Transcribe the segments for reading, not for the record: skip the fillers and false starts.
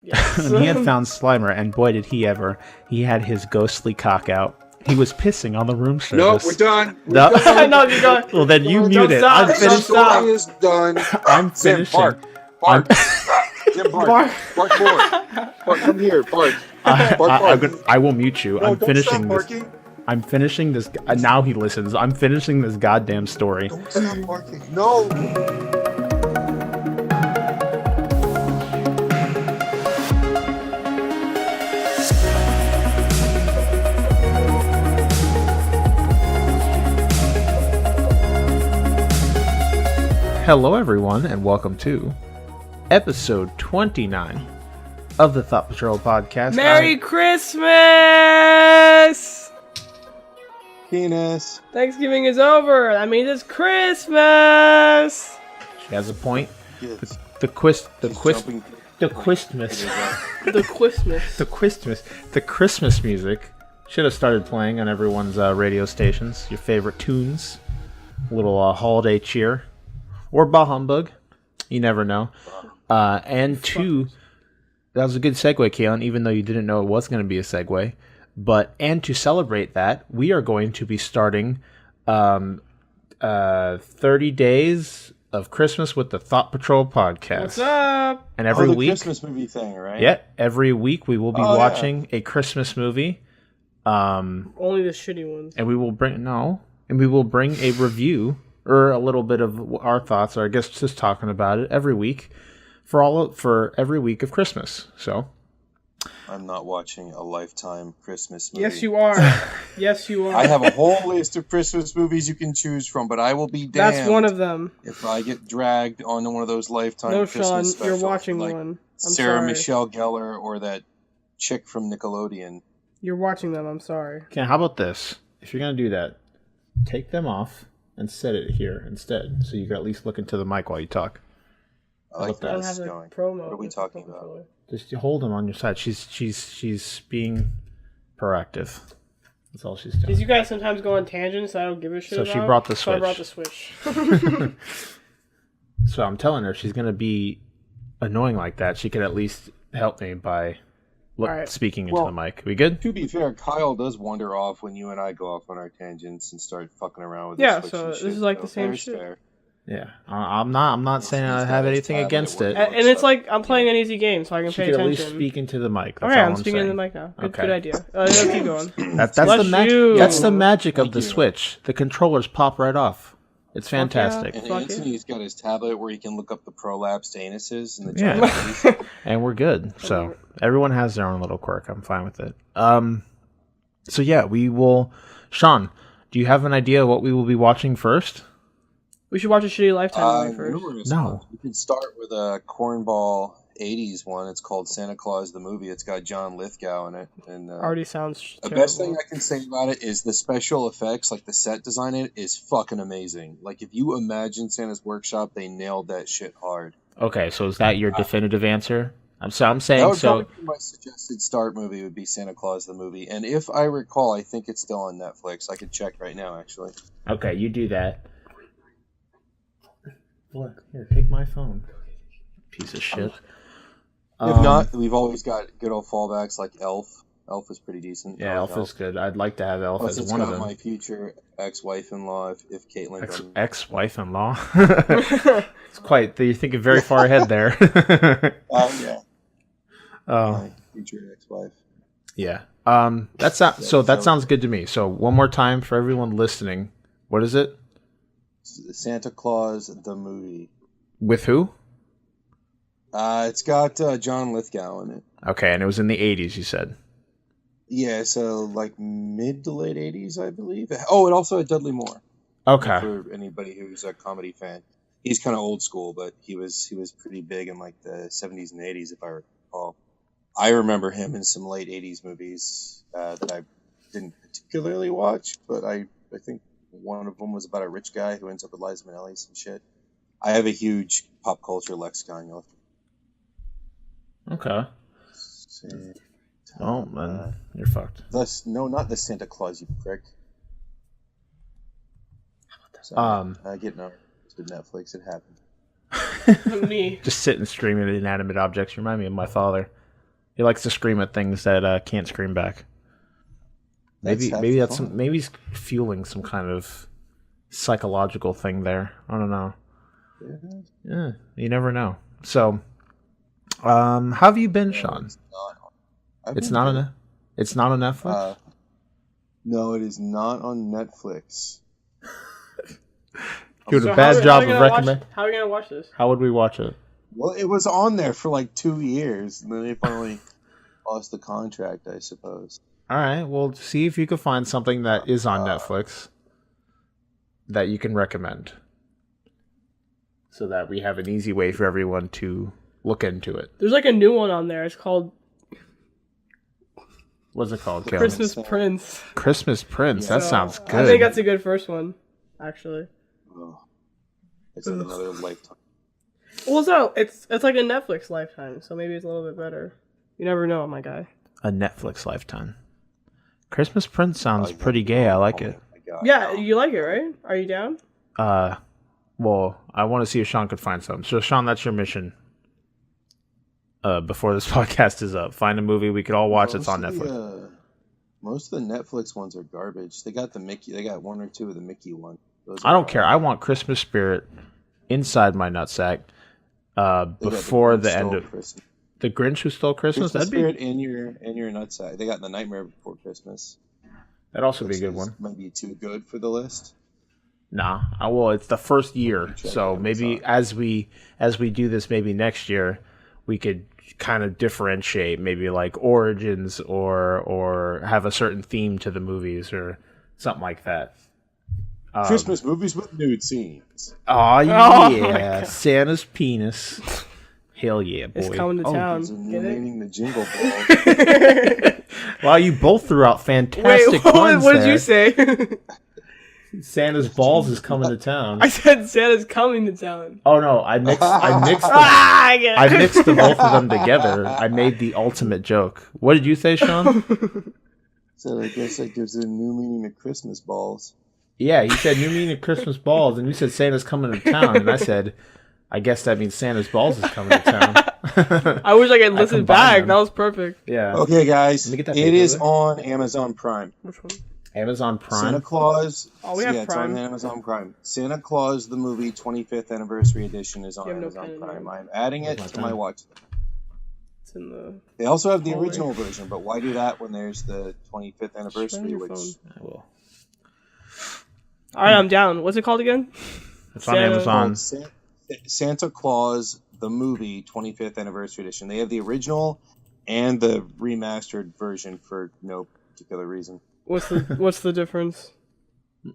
Yes. And he had found Slimer, and boy, did he ever. He had his ghostly cock out. He was pissing on the room service. No, we're done. No. No, you're done. Well, then you Don't mute it. stop. I'm Don't finishing. stop. Story is done. I'm Zim, finishing. bark. Zim, bark. Bark more. Bark, come here, bark. I will mute you. No, I'm don't finishing stop this. barking. I'm finishing this. Now he listens. I'm finishing this goddamn story. Don't stop barking. No. Hello, everyone, and welcome to episode 29 of the Thought Patrol podcast. Merry Christmas! Penis. Thanksgiving is over. That means it's Christmas. She has a point. Yes. The Christmas, the Christmas music should have started playing on everyone's radio stations. Your favorite tunes, a little holiday cheer, or bah humbug. You never know. And two, that was a good segue, Caitlyn, even though you didn't know it was going to be a segue. And to celebrate that, we are going to be starting 30 days of Christmas with the Thought Patrol podcast. What's up? And every the week, Christmas movie thing, right? yeah, every week we will be watching a Christmas movie. Only the shitty ones. And we will bring a review or a little bit of our thoughts, or I guess just talking about it every week for every week of Christmas. So I'm not watching a Lifetime Christmas movie. Yes, you are. Yes, you are. I have a whole list of Christmas movies you can choose from, but I will be damned. That's one of them. If I get dragged onto one of those Lifetime No, Christmas Shawn, specials, you're watching like one. I'm Sarah sorry. Michelle Gellar or that chick from Nickelodeon. You're watching them. I'm sorry. okay, how about this? If you're going to do that, take them off and set it here instead, so you can at least look into the mic while you talk. I like I where I don't this have is the going. promo. What are we talking about? Just hold them on your side. She's being proactive. That's all she's Because doing. you guys sometimes go on tangents I don't give a shit So about. she brought the So I brought Switch. the Switch. So I'm telling her she's going to be annoying like that. She could at least help me by Alright. speaking into Well, the mic. We good? To be fair, Kyle does wander off when you and I go off on our tangents and start fucking around with Yeah, the Switch so and this shit, is like the same fair's shit. fair. Yeah. I'm not saying I have anything against it. And it's like I'm playing an easy game, so I can She pay could at attention. least speak into the mic. That's Okay, all I'm I'm speaking in saying. the mic now. Good, Okay. good idea. Let's keep going. That's Bless the magic. you. That's the magic of Thank the you. Switch. The controllers pop right off. It's fantastic. And Fuck it. Antony's got his tablet where he can look up the prolapsed anuses and the Yeah. giant booties. And we're good. So everyone has their own little quirk. I'm fine with it. So yeah, we will. Shawn, do you have an idea what we will be watching first? We should watch a shitty Lifetime movie first. Numerous No. ones. We could start with a cornball 80s one. It's called Santa Claus the Movie. It's got John Lithgow in it. And Already sounds the terrible. best thing I can say about it is the special effects, like the set design in it, is fucking amazing. Like, if you imagine Santa's Workshop, they nailed that shit hard. Okay, so is that your definitive answer? I'm That saying would so. probably be my suggested start movie would be Santa Claus the Movie. And if I recall, I think it's still on Netflix. I could check right now, actually. Okay, you do that. Look, here, take my phone. Piece of shit. If not, we've always got good old fallbacks like Elf. Elf is pretty decent. Yeah, I like Elf is good. I'd like to have Elf Plus, as it's one of got them. my future ex-wife-in-law if Caitlyn doesn't. Ex-wife-in-law. It's quite. You're thinking very far ahead there. Yeah. Oh, My future ex-wife. yeah. That sounds good to me. So one more time for everyone listening. What is it? Santa Claus the Movie. With who? It's got John Lithgow in it. Okay, and it was in the 80s, you said. Yeah, so like mid to late 80s, I believe. Oh, it also had Dudley Moore. Okay. For anybody who's a comedy fan, he's kind of old school, but he was pretty big in like the 70s and 80s, if I recall. I remember him in some late 80s movies that I didn't particularly watch, but I think one of them was about a rich guy who ends up with Liza Minnelli, some shit. I have a huge pop culture lexicon. You'll have to Okay. Oh, man. You're fucked. No, not the Santa Claus, you prick. So, I get no to Netflix. It happened. Me. Just sitting streaming inanimate objects. You remind me of my father. He likes to scream at things that can't scream back. Maybe maybe he's fueling some kind of psychological thing there. I don't know. Yeah, you never know. So, how have you been, Shawn? It's not on Netflix. No, it is not on Netflix. Doing a bad job of recommending. How are we gonna watch this? How would we watch it? Well, it was on there for like 2 years, and then they finally lost the contract, I suppose. All right, well, see if you can find something that is on Netflix that you can recommend, so that we have an easy way for everyone to look into it. There's like a new one on there. It's called What's it called, Caitlyn? Christmas Prince. Christmas Prince. That sounds good. I think that's a good first one, actually. Oh, it's another lifetime. Well, so it's like a Netflix lifetime, so maybe it's a little bit better. You never know, my guy. A Netflix lifetime. Christmas Prince sounds pretty gay. I like it. Yeah, you like it, right? Are you down? Well, I want to see if Shawn could find something. So, Shawn, that's your mission. Before this podcast is up, find a movie we could all watch that's on Netflix. Most of the Netflix ones are garbage. They got the Mickey. They got one or two of the Mickey ones. I don't care. I want Christmas spirit inside my nutsack before the end of Christmas. The Grinch Who Stole Christmas. Christmas spirit in your nutsack. They got the Nightmare Before Christmas. That'd also be a good one. Might be too good for the list. Nah, well, it's the first year, so maybe as we do this, maybe next year, we could kind of differentiate, maybe like origins or have a certain theme to the movies or something like that. Christmas movies with nude scenes. Oh yeah, Santa's penis. Hell yeah, boy! It's coming to town. Meaning the jingle ball. Wow, you both threw out fantastic puns what did you say? Santa's balls is coming to town. I said Santa's coming to town. Oh no, I mixed the both of them together. I made the ultimate joke. What did you say, Shawn? So I guess that gives it a new meaning to Christmas balls. Yeah, he said new meaning to Christmas balls, and you said Santa's coming to town, and I said, I guess that means Santa's balls is coming to town. I wish I could listen back. Them. That was perfect. Yeah. Okay, guys, it is on Amazon Prime. Which one? Amazon Prime. Santa Claus. Oh, we have It's Prime. on Amazon Prime. Santa Claus the movie 25th anniversary edition is on Amazon Prime. I'm adding it to my watch list. It's in the. They also have the original version, but why do that when there's the 25th anniversary? Which I will. All right, I'm down. What's it called again? It's on Amazon. Santa Claus the movie 25th anniversary edition. They have the original and the remastered version for no particular reason. What's the difference?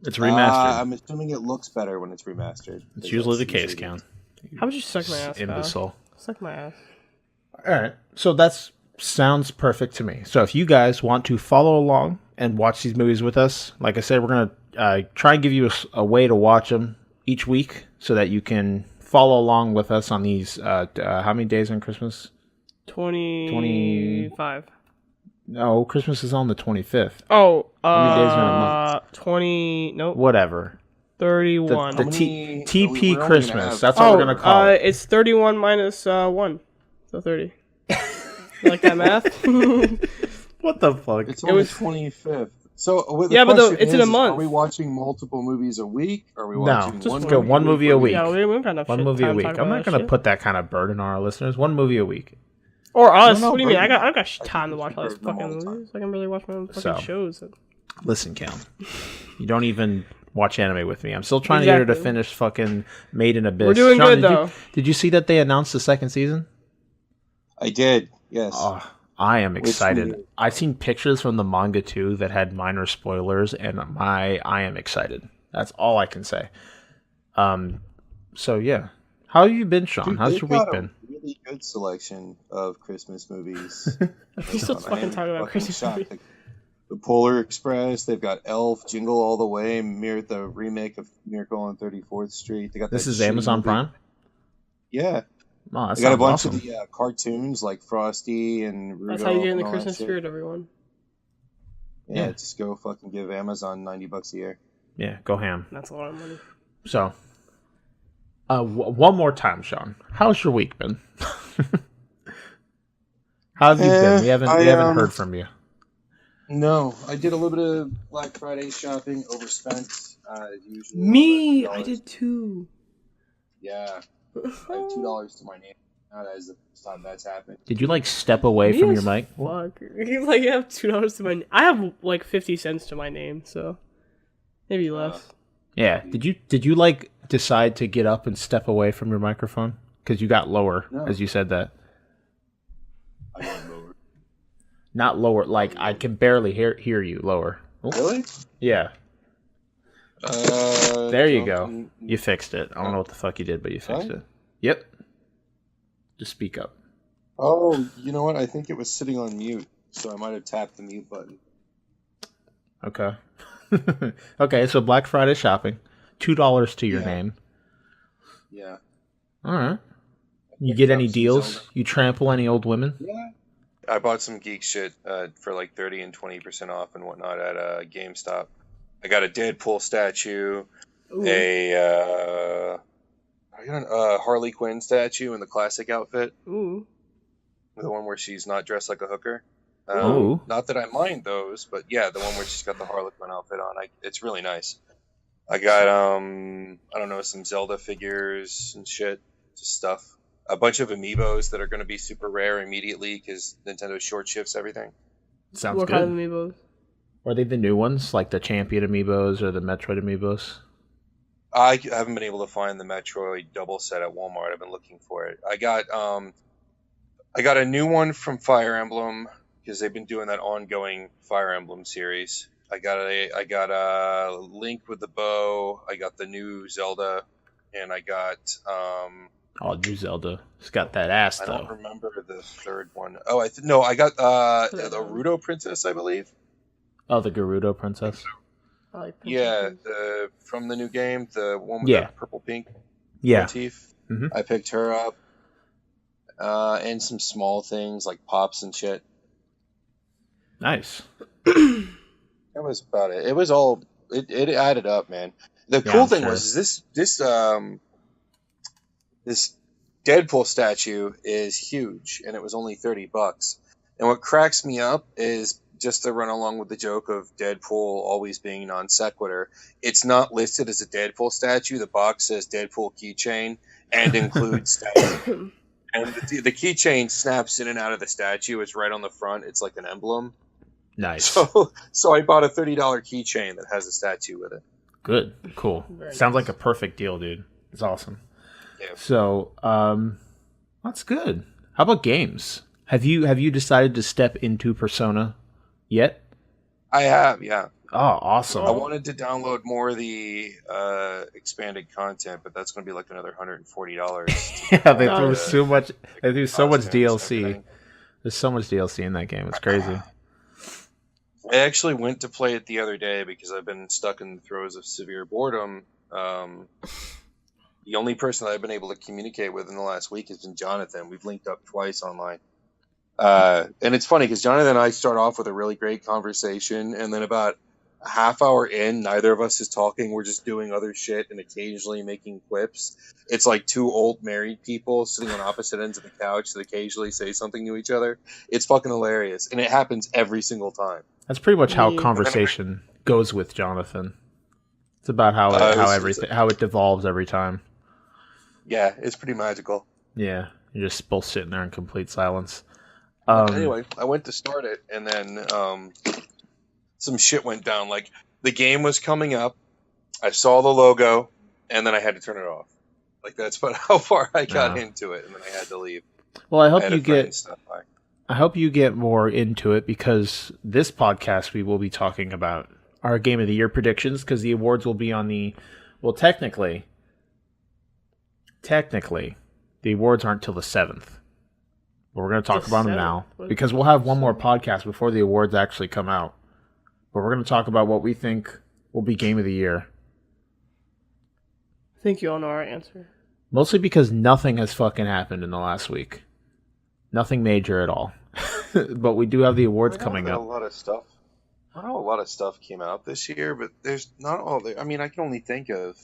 It's remastered. I'm assuming it looks better when it's remastered. It's usually the case, Count. How would you suck my ass, imbecile? Suck my ass. All right, so that sounds perfect to me. So if you guys want to follow along and watch these movies with us, like I said, we're gonna try and give you a way to watch them each week so that you can follow along with us on these. How many days on Christmas? 25. No, Christmas is on the 25th. Oh, how many days are in a month? 20. Nope. Whatever. 31. The TP Christmas. That's what we're gonna call it. It's 31 minus 1, so 30. You like that math? What the fuck? It's on the 25th. So it's in a month. Are we watching multiple movies a week? Or are we watching one movie a week? Yeah, we've got enough one movie a week. I'm not going to put that kind of burden on our listeners. One movie a week. Or us. What do you mean? I got time to watch all these fucking movies. I can really watch my own fucking shows. Listen, Cal. You don't even watch anime with me. I'm still trying to get her to finish fucking Made in Abyss. We're doing Shawn, good, though. Did you see that they announced the second season? I did, yes. I am excited. I've seen pictures from the manga too that had minor spoilers, and I am excited. That's all I can say. So yeah, how have you been, Shawn? Dude, how's your week been? Really good selection of Christmas movies. We still fucking talking about Christmas movies. The Polar Express. They've got Elf, Jingle All the Way, the remake of Miracle on 34th Street. They got this is Amazon Prime. Yeah. Oh, they got a bunch of the cartoons like Frosty and Rudolph. That's how you get in the Christmas spirit, everyone. Yeah, just go fucking give Amazon $90 a year. Yeah, go ham. That's a lot of money. So, one more time, Shawn. How's your week been? How have you been? We haven't heard I from you. No, I did a little bit of Black Friday shopping, overspent as usual. Me, about I $2. did too. Yeah, I have $2 to my name. Not as the first time that's happened. Did you like step away Me from as your mic? Fuck. You like have $2 to my. I have like 50 cents to my name, so maybe less. Yeah. Did you like decide to get up and step away from your microphone because you got lower as you said that? I got lower. Not lower. Like I can barely hear you lower. Oh. Really? Yeah. There you go. You fixed it. I don't know what the fuck you did, but you fixed it. Yep. Just speak up. Oh, you know what? I think it was sitting on mute, so I might have tapped the mute button. Okay. Okay, so Black Friday shopping. $2 to your name. Yeah. All right. You get any deals? You trample any old women? Yeah. I bought some geek shit for like 30 and 20% off and whatnot at GameStop. I got a Deadpool statue, I got a Harley Quinn statue in the classic outfit. Ooh. The one where she's not dressed like a hooker. Ooh. Not that I mind those, but yeah, the one where she's got the Harley Quinn outfit on. It's really nice. I got, I don't know, some Zelda figures and shit. Just stuff. A bunch of amiibos that are going to be super rare immediately because Nintendo short shifts everything. Sounds What good. kind of amiibos? Are they the new ones, like the Champion amiibos or the Metroid amiibos? I haven't been able to find the Metroid double set at Walmart. I've been looking for it. I got a new one from Fire Emblem because they've been doing that ongoing Fire Emblem series. I got a Link with the bow. I got the new Zelda, and I got Oh, new Zelda. It's got that ass I though. don't remember the third one. Oh, I got the Ruto Princess, I believe. Oh, the Gerudo Princess. I like Yeah, princesses. from the new game, the one with the purple pink motif. Mm-hmm. I picked her up, and some small things like pops and shit. Nice. That was about it. It was all it added up, man. The cool thing was this Deadpool statue is huge, and it was only $30. And what cracks me up is just to run along with the joke of Deadpool always being non sequitur. It's not listed as a Deadpool statue. The box says Deadpool keychain and includes statue. And the keychain snaps in and out of the statue. It's right on the front. It's like an emblem. Nice. So I bought a $30 keychain that has a statue with it. Good. Cool. Very Sounds nice. like a perfect deal, dude. It's awesome. Yeah. So, that's good. How about games? Have you decided to step into Persona yet? I have, yeah. Oh, awesome. I wanted to download more of the expanded content, but that's going to be like another $140. Yeah, they threw so much. They threw so much costumes and DLC. everything. There's so much DLC in that game. It's crazy. I actually went to play it the other day because I've been stuck in the throes of severe boredom. The only person that I've been able to communicate with in the last week has been Jonathan. We've linked up twice online. And it's funny because Jonathan and I start off with a really great conversation, and then about a half hour in, neither of us is talking. We're just doing other shit and occasionally making quips. It's like two old married people sitting on opposite ends of the couch that occasionally say something to each other. It's fucking hilarious, and it happens every single time. That's pretty much how conversation goes with Jonathan. It's about how it devolves every time. Yeah, it's pretty magical. Yeah, you're just both sitting there in complete silence. Anyway, I went to start it, and then some shit went down. Like, the game was coming up, I saw the logo, and then I had to turn it off. Like, that's about how far I got into it, and then I had to leave. Well, I hope you get more into it, because this podcast we will be talking about our Game of the Year predictions, because the awards will be on the... Well, technically, the awards aren't till the 7th. But we're going to talk about them now, because we'll have one more podcast before the awards actually come out. But we're going to talk about what we think will be Game of the Year. I think you all know our answer. Mostly because nothing has fucking happened in the last week. Nothing major at all. But we do have the awards coming up. A lot of stuff. I know a lot of stuff came out this year, but there's not all there. I mean, I can only think of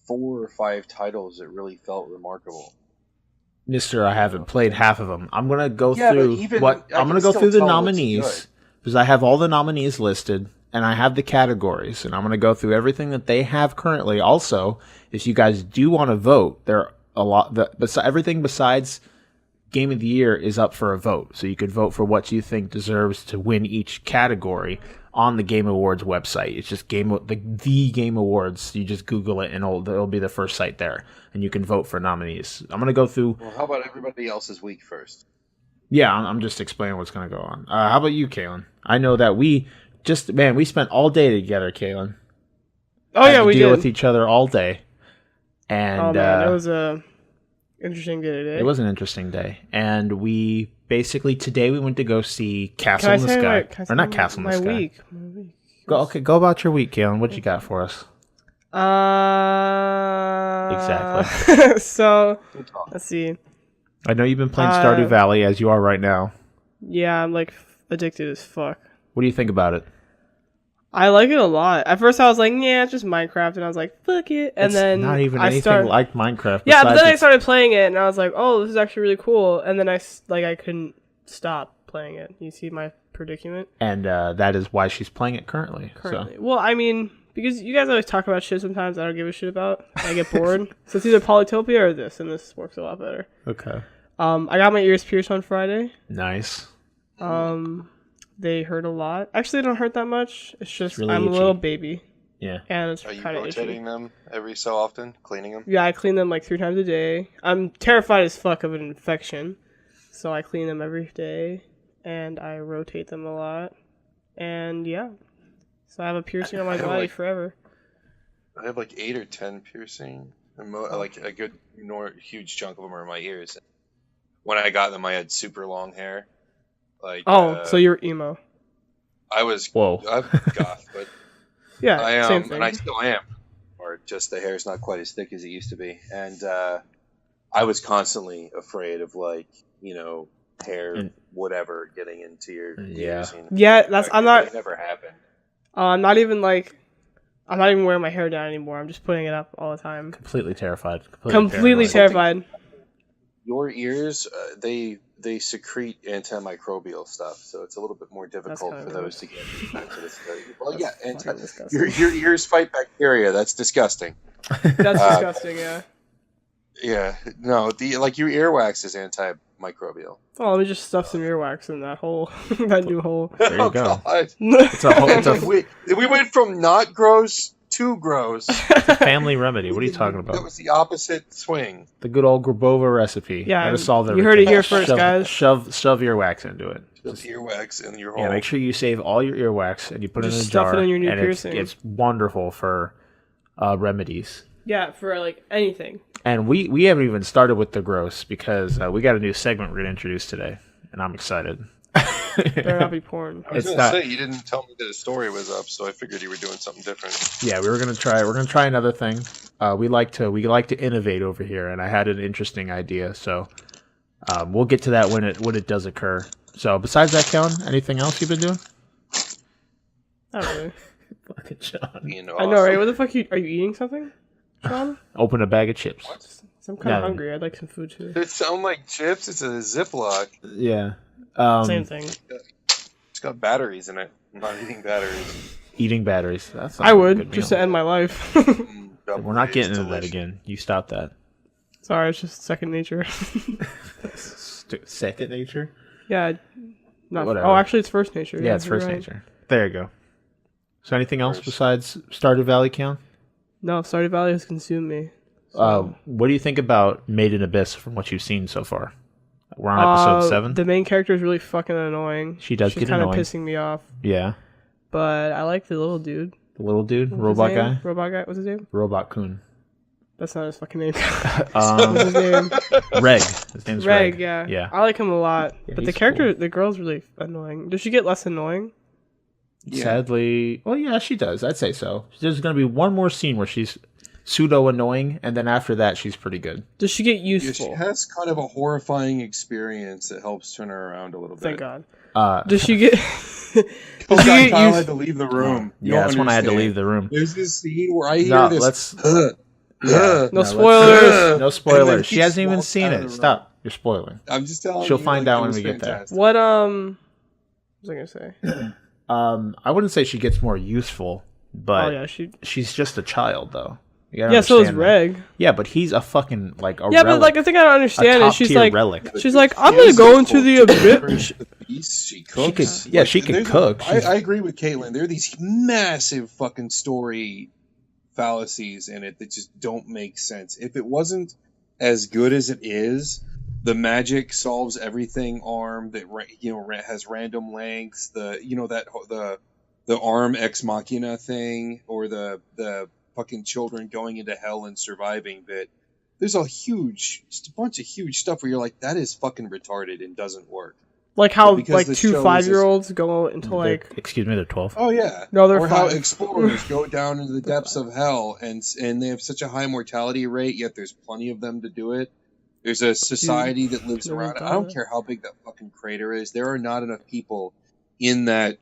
4 or 5 titles that really felt remarkable. Mister, I haven't played half of them. I'm gonna go Yeah, but through even- what I I'm gonna can go still through the tell what's nominees good. because I have all the nominees listed and I have the categories, and I'm gonna go through everything that they have currently. Also, if you guys do want to vote, there are a lot. Everything besides Game of the Year is up for a vote, so you could vote for what you think deserves to win each category on the Game Awards website. It's just the Game Awards. You just Google it, and it'll be the first site there, and you can vote for nominees. I'm gonna go through. Well, how about everybody else's week first? Yeah, I'm just explaining what's gonna go on. How about you, Caitlyn? I know that we spent all day together, Caitlyn. Oh Had yeah, to we deal did. with each other all day, and Oh man, it was a interesting day today. it was an interesting day. And we basically today we went to go see Castle Can I in the say Sky, can I or say not Castle in the my Sky. week? My week. Go about your week, Caitlyn. What you got for us? Exactly. So let's see. I know you've been playing Stardew Valley as you are right now. Yeah, I'm like addicted as fuck. What do you think about it? I like it a lot. At first, I was like, "Yeah, it's just Minecraft," and I was like, "Fuck it." And It's then not even anything like Minecraft. Yeah, but besides then I it's- started playing it, and I was like, "Oh, this is actually really cool." And then I couldn't stop playing it. You see my predicament and that is why she's playing it currently. currently. Well, I mean, because you guys always talk about shit sometimes I don't give a shit about. I get bored. So it's either Polytopia or this, and this works a lot better. So okay, I got my ears pierced on Friday. nice. They hurt a lot. Actually, they don't hurt that much. It's just really I'm a itchy. little baby, Yeah, and it's Are you kind of itchy. rotating them every so often, cleaning them? Yeah, I clean them like 3 times a day. I'm terrified as fuck of an infection, so I clean them every day, and I rotate them a lot. And yeah, so I have a piercing on my I have, body like- forever. I have like 8 or 10 piercing. And like a good, huge chunk of them are in my ears. When I got them, I had super long hair. Like So you're emo. I was Whoa. I'm goth, but Yeah, I am, same thing. and I still am. Or just the hair's not quite as thick as it used to be, and I was constantly afraid of hair, And- whatever, getting into your Yeah. ears. Yeah, that's I'm not. It never happened. I'm not even wearing my hair down anymore. I'm just putting it up all the time. Completely terrified. Completely paranoid. terrified. Your ears, they secrete antimicrobial stuff, so it's a little bit more difficult kinda for those to get into this. Well, That's yeah, fucking disgusting. your ears fight bacteria. That's disgusting. That's disgusting. Yeah. Yeah, no, your earwax is antimicrobial. Oh, let me just stuff some earwax in that hole, that new hole. There you Oh, go. God. It's a we went from not gross to gross. family remedy. What are you talking That about? was the opposite swing. The good old Grabova recipe. Yeah, That'll solve you everything. heard it here first, shove, guys. Shove earwax into it. Just earwax in your hole. Yeah, make sure you save all your earwax and you put Just it in a stuff jar. it in your new and piercing. it's wonderful for remedies. Yeah, for like anything. And we haven't even started with the gross because we got a new segment we're gonna introduce today, and I'm excited. Better not be porn. I was It's gonna not- say you didn't tell me that the story was up, so I figured you were doing something different. Yeah, we're gonna try another thing. We like to innovate over here, and I had an interesting idea, so we'll get to that when it does occur. So besides that, Kellen, anything else you've been doing? Not really. Fucking Shawn. Being I know, right? What the fuck are you eating something, Shawn? Open a bag of chips. I'm kind of No. hungry. I'd like some food too. It sound like chips. It's a Ziploc. Yeah. Same thing. It's got batteries in it. I'm not eating batteries. Eating batteries. That's I would just to end my life. We're not getting into that again. You stop that. Sorry, it's just second nature. Second nature. Yeah. Not. Whatever. Oh, actually, it's first nature. Yeah, it's you're first right. nature. There you go. So anything else First. besides Stardew Valley, Kellen? No, Stardew Valley has consumed me. So, What do you think about Made in Abyss from what you've seen so far? We're on episode 7. The main character is really fucking annoying. She does She's get kind of annoying. pissing me off. Yeah. But I like the little dude. The little dude, What's robot his name? guy, Robot guy. What's his name? Robot Coon. That's not his fucking name. What's his name? Reg. His name's Reg. Yeah. Yeah. I like him a lot. Yeah, but the he's character, the girl's really annoying. Does she get less annoying? Yeah. Sadly, well, yeah, she does. I'd say so. There's going to be one more scene where she's pseudo annoying, and then after that, she's pretty good. Does she get Yeah, she useful? has kind of a horrifying experience that helps turn her around a little bit. Thank God. Does she get? Oh Does God, she get Kyle used- had to leave the room. You Yeah, don't that's when I had to understand. leave the room. There's this scene where I hear No, this. let's. No let's- spoilers. No spoilers. And She then hasn't he even walks seen out of it. the room. Stop. You're spoiling. I'm just telling She'll you. find like, out it when was we get there. fantastic. What was I gonna say? I wouldn't say she gets more useful, but Oh yeah, she's just a child, though. You gotta Yeah, so is understand that. Reg. Yeah, but he's a fucking like a Yeah, relic, but like the thing I don't understand is she's top-tier like relic. she's like I'm She gonna is go so into cool. the abyss. She cooks. She could there's cook. I agree with Caitlyn. There are these massive fucking story fallacies in it that just don't make sense. If it wasn't as good as it is, the magic solves everything arm that has random lengths. The arm ex machina thing, or the fucking children going into hell and surviving bit. There's just a bunch of huge stuff where you're like, that is fucking retarded and doesn't work. Like how But because like the 2 show is 5-year-olds go into like Excuse me, they're 12. Oh yeah. No, they're or how 5. explorers go down into the depths of hell and they have such a high mortality rate, yet there's plenty of them to do it. There's a society that lives around it. I don't care how big that fucking crater is. There are not enough people in that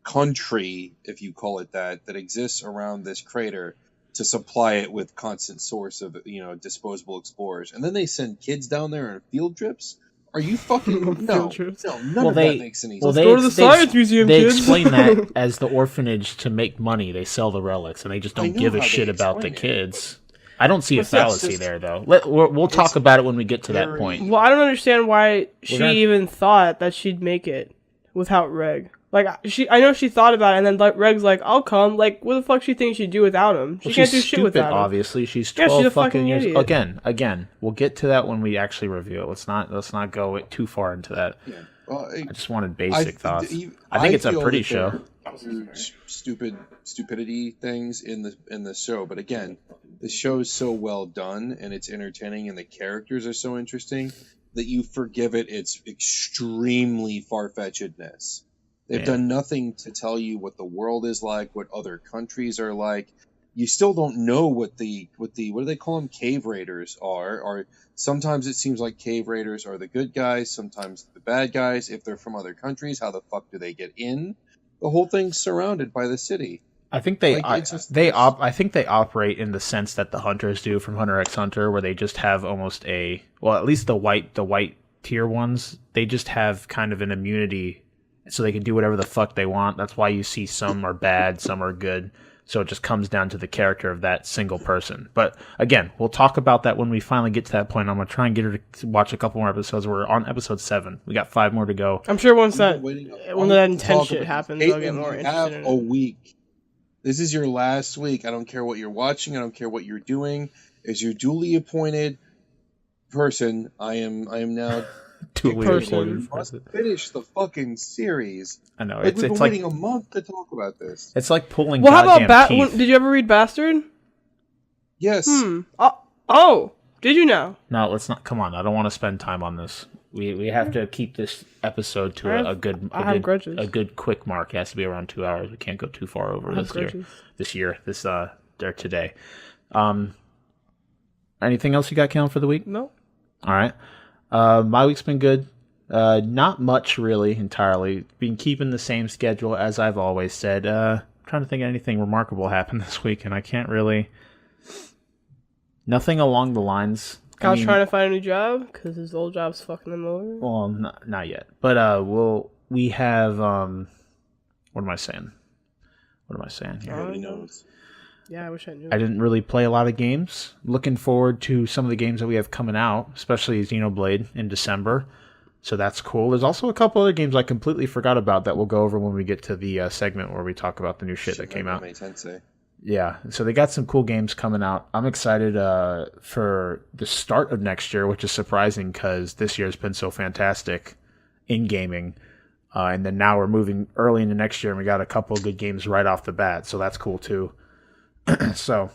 country, if you call it that exists around this crater to supply it with constant source of disposable explorers. And then they send kids down there on field trips. Are you fucking no? trips. No, none of that makes any sense. Let's go to the science museum, They kids. explain that as the orphanage to make money. They sell the relics, and they just I don't know give a how they shit about the explain it. kids. I don't see a But that's fallacy just- there, though. We'll talk about it when we get to that very- point. Well, I don't understand why she gonna- even thought that she'd make it without Reg. Like I know she thought about it, and then like Reg's like, "I'll come." Like, what the fuck she thinks she'd do without him? She Well, can't she's do shit stupid, without him. obviously. She's Yeah, 12 she's a fucking fucking years. idiot. Again, we'll get to that when we actually review it. Let's not go too far into that. Yeah. Well, I just wanted basic thoughts. I I think it's a feel pretty that there show. are huge stupidity things in the show, but again, the show is so well done and it's entertaining and the characters are so interesting that you forgive it its extremely far-fetchedness. They've done nothing to tell you what the world is like, what other countries are like. You still don't know what the what do they call them? Cave raiders are. Or sometimes it seems like cave raiders are the good guys, sometimes the bad guys. If they're from other countries, how the fuck do they get in? The whole thing's surrounded by the city. I think I think they operate in the sense that the hunters do from Hunter x Hunter, where they just have almost at least the white tier ones, they just have kind of an immunity, so they can do whatever the fuck they want. That's why you see some are bad, some are good. So it just comes down to the character of that single person. But again, we'll talk about that when we finally get to that point. I'm gonna try and get her to watch a couple more episodes. We're on episode 7. We got 5 more to go. I'm sure once that When intense shit happens, I'll get more you interested have in a it. week. This is your last week. I don't care what you're watching. I don't care what you're doing. As your duly appointed person, I am now Duly person. recorded. must finish the fucking series. I know Like, we've been it's like waiting a month to talk about this. it's like pulling. Well, how about goddamn teeth. Did you ever read Bastard? Yes. Oh, did you now? No, let's not. Come on, I don't want to spend time on this. We have to keep this episode to I have grudges. a good quick mark. It has to be around 2 hours. We can't go too far over today. Anything else you got, Caitlyn, for the week? No. All right. My week's been good. Not much really entirely. Been keeping the same schedule as I've always said. Trying to think of anything remarkable happened this week, and I can't really. Nothing along the lines. Kyle's trying to find a new job because his old job's fucking him over. Well, not yet. But we have what am I saying? Here? Nobody knows. Yeah, I wish I knew. I didn't really play a lot of games. Looking forward to some of the games that we have coming out, especially Xenoblade in December. So that's cool. There's also a couple other games I completely forgot about that we'll go over when we get to the segment where we talk about the new shit that came out. Yeah, so they got some cool games coming out. I'm excited for the start of next year, which is surprising because this year has been so fantastic in gaming. And then now we're moving early into next year, and we got a couple of good games right off the bat, so that's cool too. So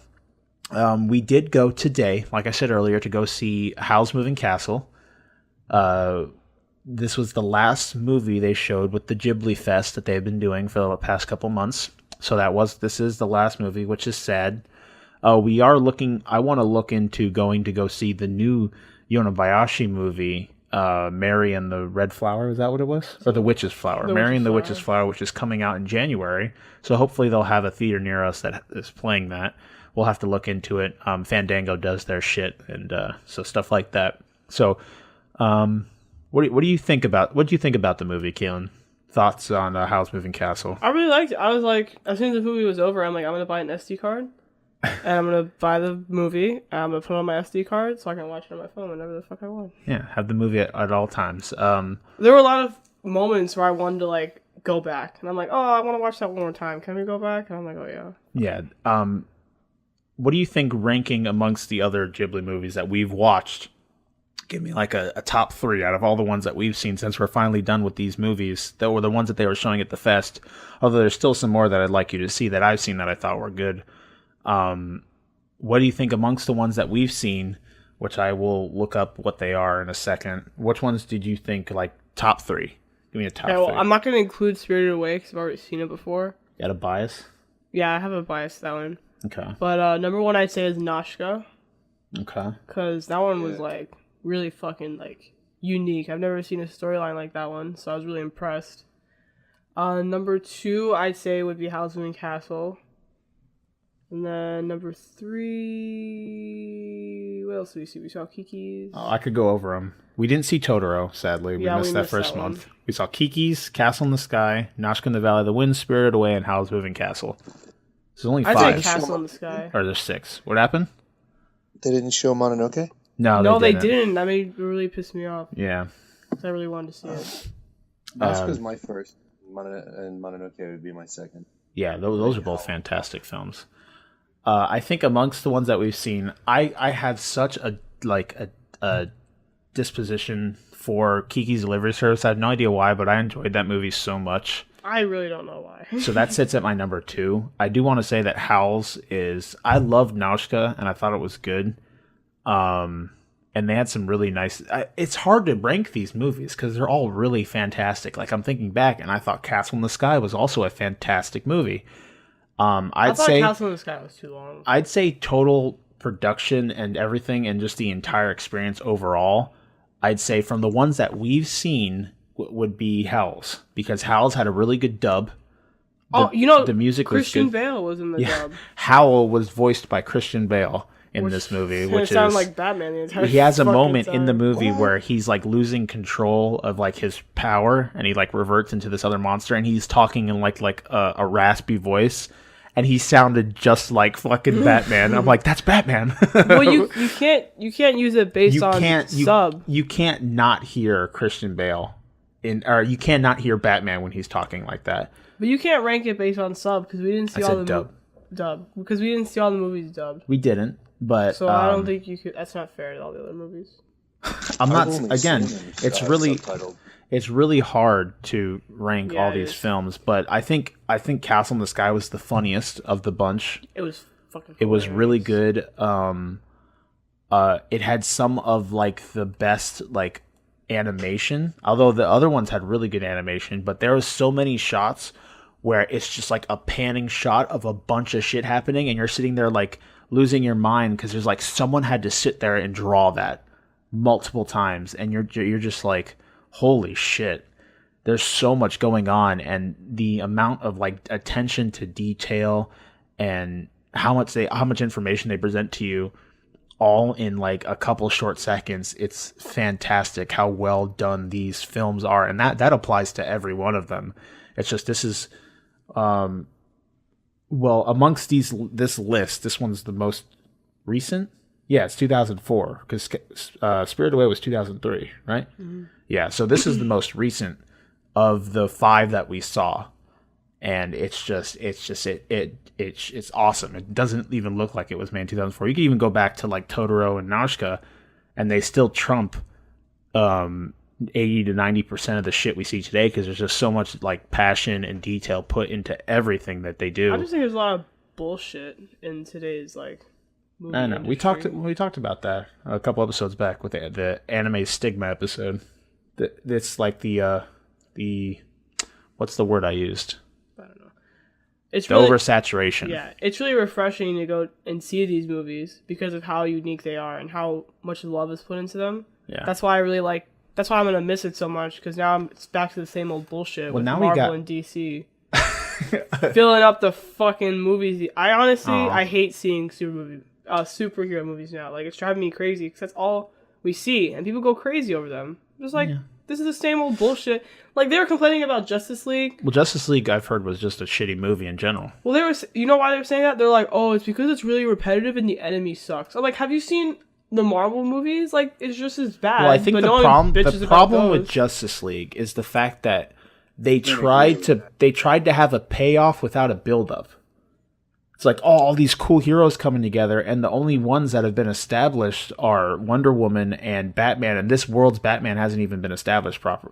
we did go today, like I said earlier, to go see Howl's Moving Castle. This was the last movie they showed with the Ghibli Fest that they've been doing for the past couple months. So this is the last movie, which is sad. I want to look into going to go see the new Yonebayashi movie, Mary and the Red Flower. Is that what it was? Or the Witch's Flower. Mary and the Witch's Flower, which is coming out in January. So hopefully they'll have a theater near us that is playing that. We'll have to look into it. Fandango does their shit, and so stuff like that. So What do you think about the movie, Caitlyn? Thoughts on Howl's Moving Castle? I really liked it. I was like, as soon as the movie was over, I'm like, I'm gonna buy an SD card, and I'm gonna buy the movie. And I'm gonna put it on my SD card so I can watch it on my phone whenever the fuck I want. Yeah, have the movie at all times. There were a lot of moments where I wanted to like go back, and I'm like, oh, I want to watch that one more time. Can we go back? And I'm like, oh yeah. Yeah. What do you think ranking amongst the other Ghibli movies that we've watched? Give me like a top 3 out of all the ones that we've seen since we're finally done with these movies. That were the ones that they were showing at the fest. Although there's still some more that I'd like you to see that I've seen that I thought were good. What do you think amongst the ones that we've seen, which I will look up what they are in a second. Which ones did you think like top 3? Give me a top 3. Well, I'm not going to include Spirited Away because I've already seen it before. You got a bias? Yeah, I have a bias to that one. Okay. But number 1 I'd say is Nausicaa. Okay. Because that one was like really fucking like unique. I've never seen a storyline like that one, so I was really impressed. Number 2 I'd say would be Howl's Moving Castle. And then number 3, what else did we see? We saw Kiki's. Oh, I could go over them. We didn't see Totoro, sadly. We missed that first month. We saw Kiki's, Castle in the Sky, Nausicaa in the Valley of the Wind, Spirited Away, and Howl's Moving Castle. There's only 5. I'd say Castle in the Sky. Or there's 6. What happened? They didn't show Mononoke? No, they didn't. That really pissed me off. Yeah. I really wanted to see it. Nausicaa's my first, and Mononoke would be my second. Yeah, those are both fantastic films. I think amongst the ones that we've seen, I had such a disposition for Kiki's Delivery Service. I have no idea why, but I enjoyed that movie so much. I really don't know why. So that sits at my number 2. I do want to say that Howl's is... I loved Nausicaa, and I thought it was good. And they had some really nice... it's hard to rank these movies, because they're all really fantastic. Like, I'm thinking back, and I thought Castle in the Sky was also a fantastic movie. I thought Castle in the Sky was too long. I'd say total production and everything, and just the entire experience overall, I'd say from the ones that we've seen would be Howl's, because Howl's had a really good dub. The music Christian was good. Bale was in the dub. Howl was voiced by Christian Bale in this movie, which sounds like Batman the entire he has a moment time. in the movie where he's like losing control of like his power, and he like reverts into this other monster, and he's talking in like a raspy voice, and he sounded just like fucking Batman. I'm like, that's Batman. Well, you can't use it based on sub. You can't not hear Christian Bale or you cannot hear Batman when he's talking like that. But you can't rank it based on sub because we didn't see all the dub because we didn't see all the movies dubbed. We didn't, but so I don't think you could. That's not fair to all the other movies. I'm not. Again, it's really hard to rank all these films, but I think Castle in the Sky was the funniest of the bunch. It was fucking. It was really good. It had some of like the best like animation, although the other ones had really good animation. But there was so many shots where it's just like a panning shot of a bunch of shit happening, and you're sitting there like losing your mind because there's like someone had to sit there and draw that multiple times, and you're just like, holy shit, there's so much going on, and the amount of like attention to detail and how much information they present to you all in like a couple short seconds. It's fantastic how well done these films are, and that applies to every one of them. It's just this is well, amongst this list, this one's the most recent. Yeah, it's 2004 because Spirited Away was 2003, right? Mm-hmm. Yeah, so this is the most recent of the 5 that we saw, and it's awesome. It doesn't even look like it was made in 2004. You can even go back to like Totoro and Nausicaa, and they still trump 80 to 90% of the shit we see today because there's just so much like passion and detail put into everything that they do. I just think there's a lot of bullshit in today's like. I know. We talked about that a couple episodes back with the anime stigma episode. It's like the what's the word I used? I don't know. It's the really, oversaturation. Yeah, it's really refreshing to go and see these movies because of how unique they are and how much love is put into them. Yeah, that's why I really like. That's why I'm gonna miss it so much because now it's back to the same old bullshit with Marvel and DC. Filling up the fucking movies. I hate seeing superhero movies now. Like, it's driving me crazy because that's all we see, and people go crazy over them. Just like, this is the same old bullshit. Like, they were complaining about Justice League. Well, Justice League, I've heard, was just a shitty movie in general. Well, you know why they were saying that? They're like, oh, it's because it's really repetitive and the enemy sucks. I'm like, have you seen the Marvel movies? Like, it's just as bad. Well, I think the problem with Justice League is the fact that they tried to have a payoff without a build-up. It's like, all these cool heroes coming together, and the only ones that have been established are Wonder Woman and Batman, and this world's Batman hasn't been established properly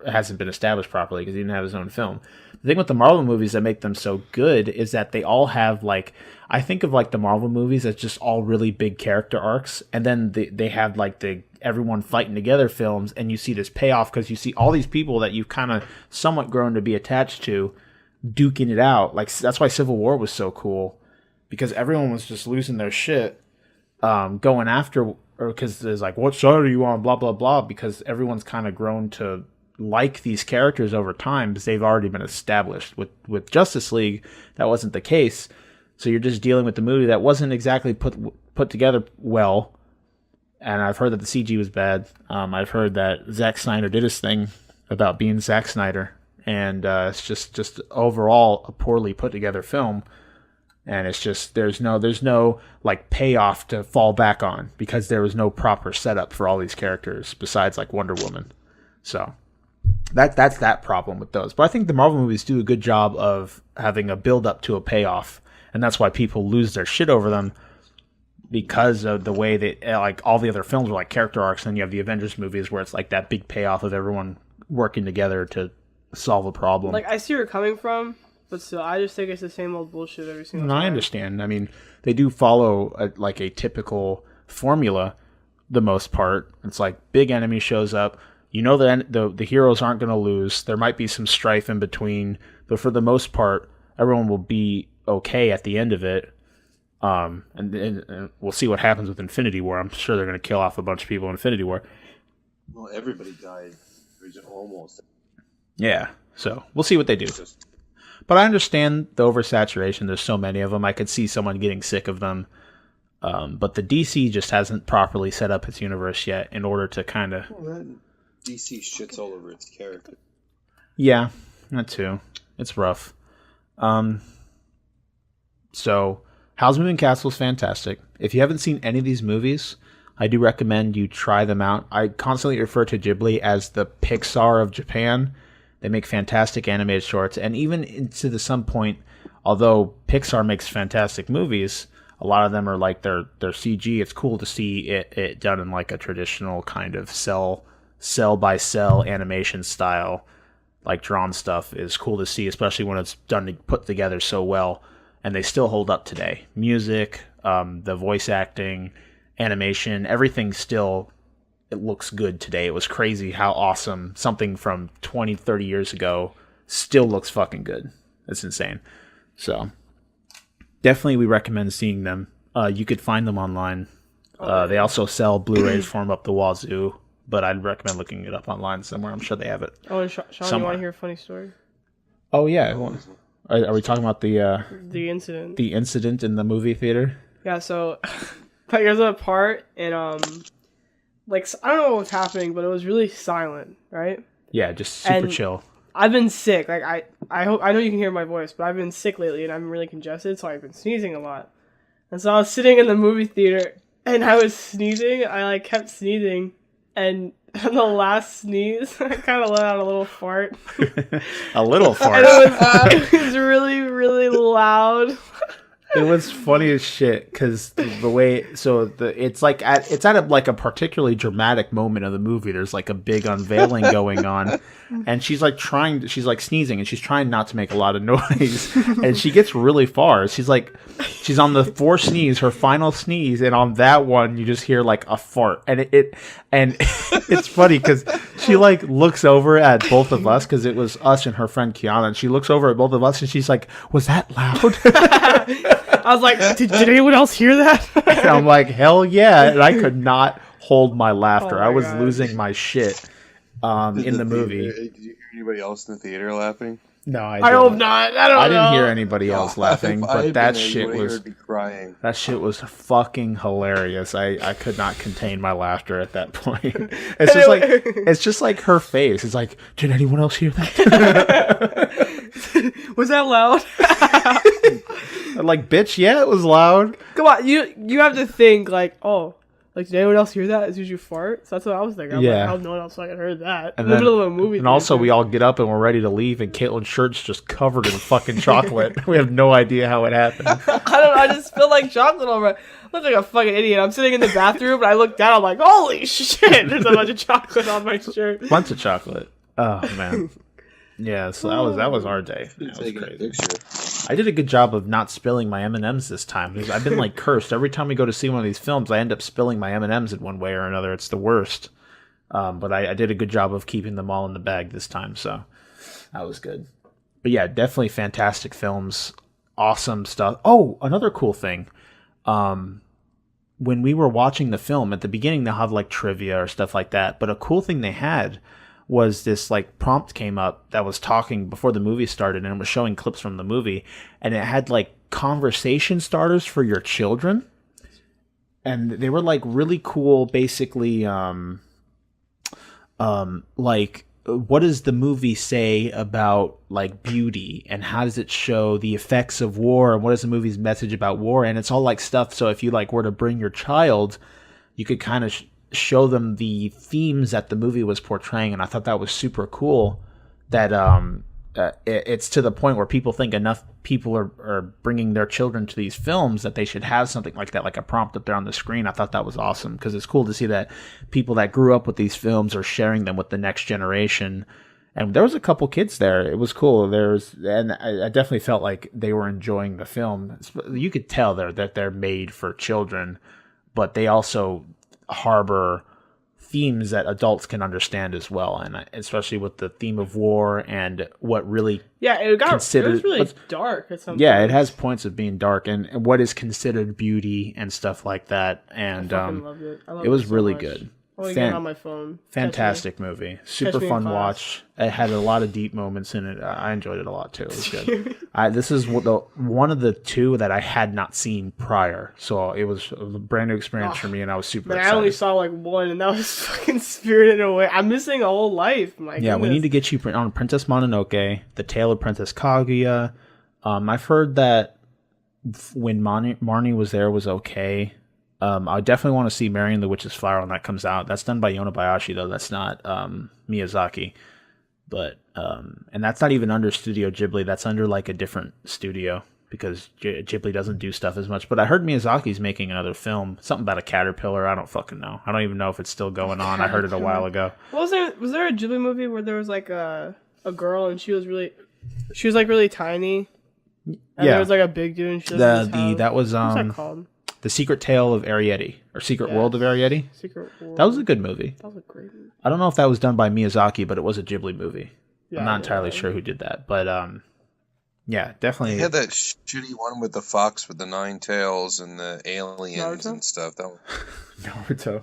because he didn't have his own film. The thing with the Marvel movies that make them so good is that they all have, like, I think of, like, the Marvel movies as just all really big character arcs, and then they have, like, the everyone fighting together films, and you see this payoff because you see all these people that you've kind of somewhat grown to be attached to duking it out. Like, that's why Civil War was so cool. Because everyone was just losing their shit, going after, or because there's like, what side are you on, blah, blah, blah, because everyone's kind of grown to like these characters over time because they've already been established. With Justice League, that wasn't the case. So you're just dealing with the movie that wasn't exactly put together well. And I've heard that the CG was bad. I've heard that Zack Snyder did his thing about being Zack Snyder. And it's just overall a poorly put together film. And it's just there's no like payoff to fall back on because there was no proper setup for all these characters besides like Wonder Woman. So that's that problem with those. But I think the Marvel movies do a good job of having a build up to a payoff, and that's why people lose their shit over them because of the way that like all the other films are like character arcs, and you have the Avengers movies where it's like that big payoff of everyone working together to solve a problem. Like, I see where you're coming from. But still, I just think it's the same old bullshit every single time. I understand. I mean, they do follow a typical formula, the most part. It's like big enemy shows up. You know that the heroes aren't going to lose. There might be some strife in between, but for the most part, everyone will be okay at the end of it. And we'll see what happens with Infinity War. I'm sure they're going to kill off a bunch of people in Infinity War. Well, everybody died. Almost. Yeah, so we'll see what they do. But I understand the oversaturation. There's so many of them. I could see someone getting sick of them. But the DC just hasn't properly set up its universe yet in order to kind of... Well, DC shits all over its character. Yeah, that too. It's rough. So, Howl's Moving Castle is fantastic. If you haven't seen any of these movies, I do recommend you try them out. I constantly refer to Ghibli as the Pixar of Japan. They make fantastic animated shorts, and even to some point, although Pixar makes fantastic movies, a lot of them are like their CG. It's cool to see it done in like a traditional kind of cell by cell animation style, like drawn stuff is cool to see, especially when it's put together so well, and they still hold up today. Music, the voice acting, animation, everything still. It looks good today. It was crazy how awesome something from 20, 30 years ago still looks fucking good. It's insane. So, definitely we recommend seeing them. You could find them online. They also sell Blu-rays for them up the wazoo, but I'd recommend looking it up online somewhere. I'm sure they have it. Oh, Shawn, you want to hear a funny story? Oh, yeah. Are we talking about the incident? The incident in the movie theater? Yeah, so there's a part and like, I don't know what was happening, but it was really silent, right? Yeah, just super chill. I've been sick. Like, I know you can hear my voice, but I've been sick lately, and I've been really congested, so I've been sneezing a lot. And so I was sitting in the movie theater, and I was sneezing. I, like, kept sneezing, and on the last sneeze, I kind of let out a little fart. A little fart? And it was really, really loud. It was funny as shit because the way it's at like a particularly dramatic moment of the movie. There's like a big unveiling going on, and she's like sneezing and she's trying not to make a lot of noise, and she gets really far. She's on the fourth sneeze, her final sneeze, and on that one you just hear like a fart, and it's funny because she like looks over at both of us because it was us and her friend Kiana, and she looks over at both of us and she's like, "Was that loud?" I was like, did anyone else hear that? And I'm like, hell yeah. And I could not hold my laughter. I was God. losing my shit in the movie. Did you hear anybody else in the theater laughing? No, I I hope not. I don't know. I didn't hear anybody else laughing, If I but had that been there, you shit would've was heard me crying. that shit was fucking hilarious. I could not contain my laughter at that point. It's just like her face. It's like, did anyone else hear that? Was that loud? Like, bitch, yeah, it was loud. Come on, you have to think like, oh, like did anyone else hear that? As you fart? So that's what I was thinking. I'm like, how no one else fucking heard that in the middle of a movie. And also, we all get up and we're ready to leave, and Caitlyn's shirt's just covered in fucking chocolate. We have no idea how it happened. I don't know. I just spilled like chocolate over. I look like a fucking idiot. I'm sitting in the bathroom and I look down. I'm like, holy shit! There's a bunch of chocolate on my shirt. Bunch of chocolate. Oh man. Yeah, so that was our day. That was crazy. I did a good job of not spilling my M&Ms this time because I've been like cursed. Every time we go to see one of these films, I end up spilling my M&Ms in one way or another. It's the worst. But I did a good job of keeping them all in the bag this time, so that was good. But yeah, definitely fantastic films. Awesome stuff. Oh, another cool thing. When we were watching the film, at the beginning they'll have like trivia or stuff like that. But a cool thing they had was this like prompt came up that was talking before the movie started, and it was showing clips from the movie, and it had like conversation starters for your children, and they were like really cool. Basically, like what does the movie say about like beauty, and how does it show the effects of war, and what is the movie's message about war? And it's all like stuff. So if you like were to bring your child, you could kind of show them the themes that the movie was portraying, and I thought that was super cool. That it's to the point where people think enough people are bringing their children to these films that they should have something like that, like a prompt up there on the screen. I thought that was awesome because it's cool to see that people that grew up with these films are sharing them with the next generation. And there was a couple kids there. It was cool. And I definitely felt like they were enjoying the film. You could tell that they're made for children, but they also harbor themes that adults can understand as well, and especially with the theme of war and what really it was really dark at some point. It has points of being dark and what is considered beauty and stuff like that, and I loved it. It was so really much. good. Get it on my phone. Fantastic movie. Super fun watch. It had a lot of deep moments in it. I enjoyed it a lot too. It was good. This is one of the two that I had not seen prior, so it was a brand new experience for me, and I was super excited. I only saw like one, and that was fucking Spirited Away. I'm missing a whole life. My goodness. We need to get you on Princess Mononoke, The Tale of Princess Kaguya. I've heard that when Marnie was there was okay. I definitely want to see Mary and the Witch's Flower when that comes out. That's done by Yonebayashi, though. That's not Miyazaki. But and that's not even under Studio Ghibli. That's under like a different studio because Ghibli doesn't do stuff as much. But I heard Miyazaki's making another film, something about a caterpillar. I don't fucking know. I don't even know if it's still going on. I heard it a while ago. Was there a Ghibli movie where there was like a girl and she was like really tiny? And there was like a big dude and she was that was what's that called? The Secret Tale of Arrietty, or Secret World of Arrietty. Secret World. That was a good movie. That was a great movie. I don't know if that was done by Miyazaki, but it was a Ghibli movie. Yeah, I'm not entirely sure who did that, but definitely. They had that shitty one with the fox with the 9 tails and the aliens and stuff. That one. Naruto.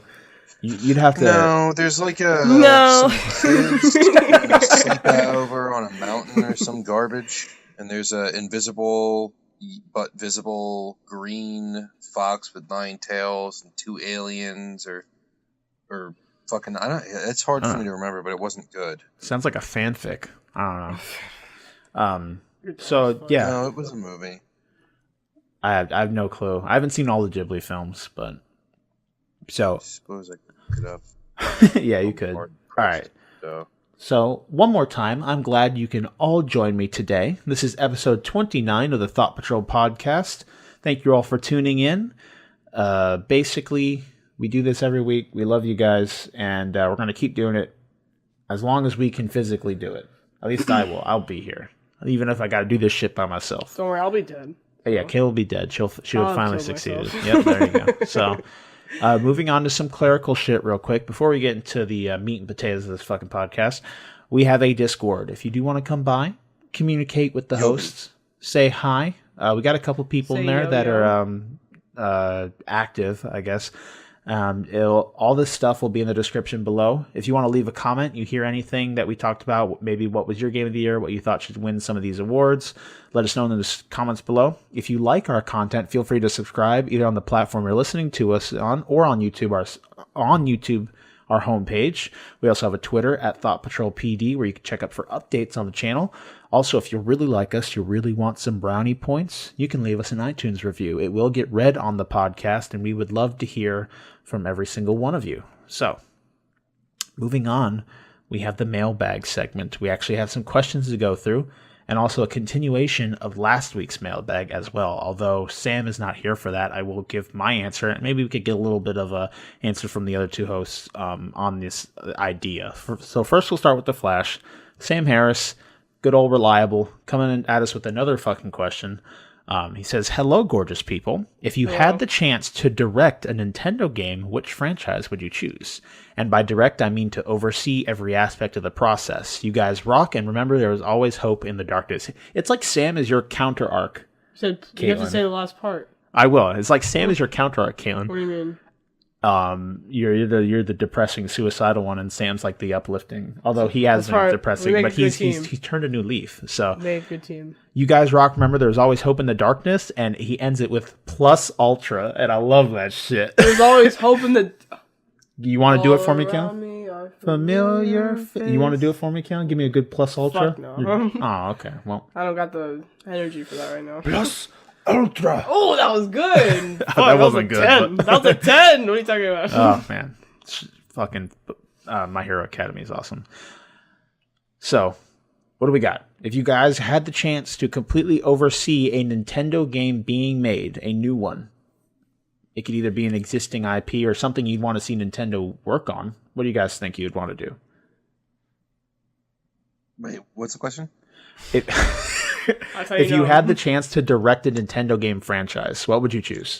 You'd have to. No, there's like some kids sleep over on a mountain or some garbage, and there's a invisible but visible green fox with 9 tails and 2 aliens or fucking it's hard for me to remember, but it wasn't good. Sounds like a fanfic. I don't know. So yeah. No, it was a movie. I have no clue. I haven't seen all the Ghibli films, but so I suppose I could look it up. Yeah, you could. All right. So, one more time, I'm glad you can all join me today. This is episode 29 of the Thought Patrol podcast. Thank you all for tuning in. Basically, we do this every week. We love you guys, and we're going to keep doing it as long as we can physically do it. At least I will. I'll be here, even if I got to do this shit by myself. Don't worry, I'll be dead. Yeah, Kay will be dead. She would finally succeeded. Yep, there you go. So... moving on to some clerical shit real quick before we get into the meat and potatoes of this fucking podcast. We have a Discord. If you do want to come by, communicate with the hosts, say hi. We got a couple people in there that are active, I guess. All this stuff will be in the description below. If you want to leave a comment, you hear anything that we talked about, maybe what was your game of the year, what you thought should win some of these awards, let us know in the comments below. If you like our content, feel free to subscribe either on the platform you're listening to us on or on YouTube. Our homepage. We also have a Twitter at ThoughtPatrolPD where you can check up for updates on the channel. Also, if you really like us, you really want some brownie points, you can leave us an iTunes review. It will get read on the podcast, and we would love to hear from every single one of you. So, moving on, we have the mailbag segment. We actually have some questions to go through, and also a continuation of last week's mailbag as well. Although Sam is not here for that, I will give my answer, and maybe we could get a little bit of a answer from the other two hosts on this idea. So first we'll start with the Flash. Sam Harris, good old reliable, coming at us with another fucking question. He says, hello, gorgeous people. If you had the chance to direct a Nintendo game, which franchise would you choose? And by direct, I mean to oversee every aspect of the process. You guys rock, and remember, there is always hope in the darkness. It's like Sam is your counter arc. You have to say the last part. I will. It's like Sam is your counter arc, Caitlyn. What do you mean? You're the depressing, suicidal one, and Sam's like the uplifting. Although he has been depressing, but he's turned a new leaf. So make a good team. You guys rock. Remember, there's always hope in the darkness, and he ends it with plus ultra, and I love that shit. There's always hope in the. You want to do it for me, Cal? Familiar. You want to do it for me, Cal? Give me a good plus ultra. Fuck no. Oh, okay. Well, I don't got the energy for that right now. Plus ultra. Oh, that was good. Fuck, that wasn't good. 10. That was a 10. What are you talking about? Oh man, fucking My Hero Academy is awesome. So, what do we got? If you guys had the chance to completely oversee a Nintendo game being made, a new one, it could either be an existing IP or something you'd want to see Nintendo work on. What do you guys think you'd want to do? Wait, what's the question? If you had the chance to direct a Nintendo game franchise, what would you choose?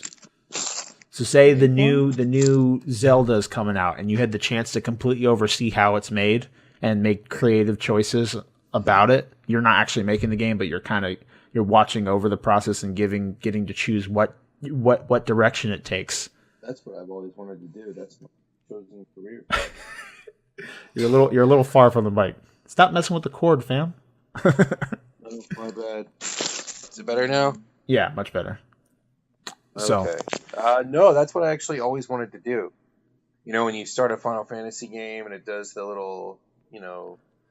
So say the new Zelda is coming out and you had the chance to completely oversee how it's made and make creative choices about it. You're not actually making the game, but you're watching over the process and getting to choose what direction it takes. That's what I've always wanted to do. That's my chosen career. You're a little far from the mic. Stop messing with the cord, fam. Oh, my bad. Is it better now? Yeah, much better. So, okay. No, that's what I actually always wanted to do. You know, when you start a Final Fantasy game and it does the little,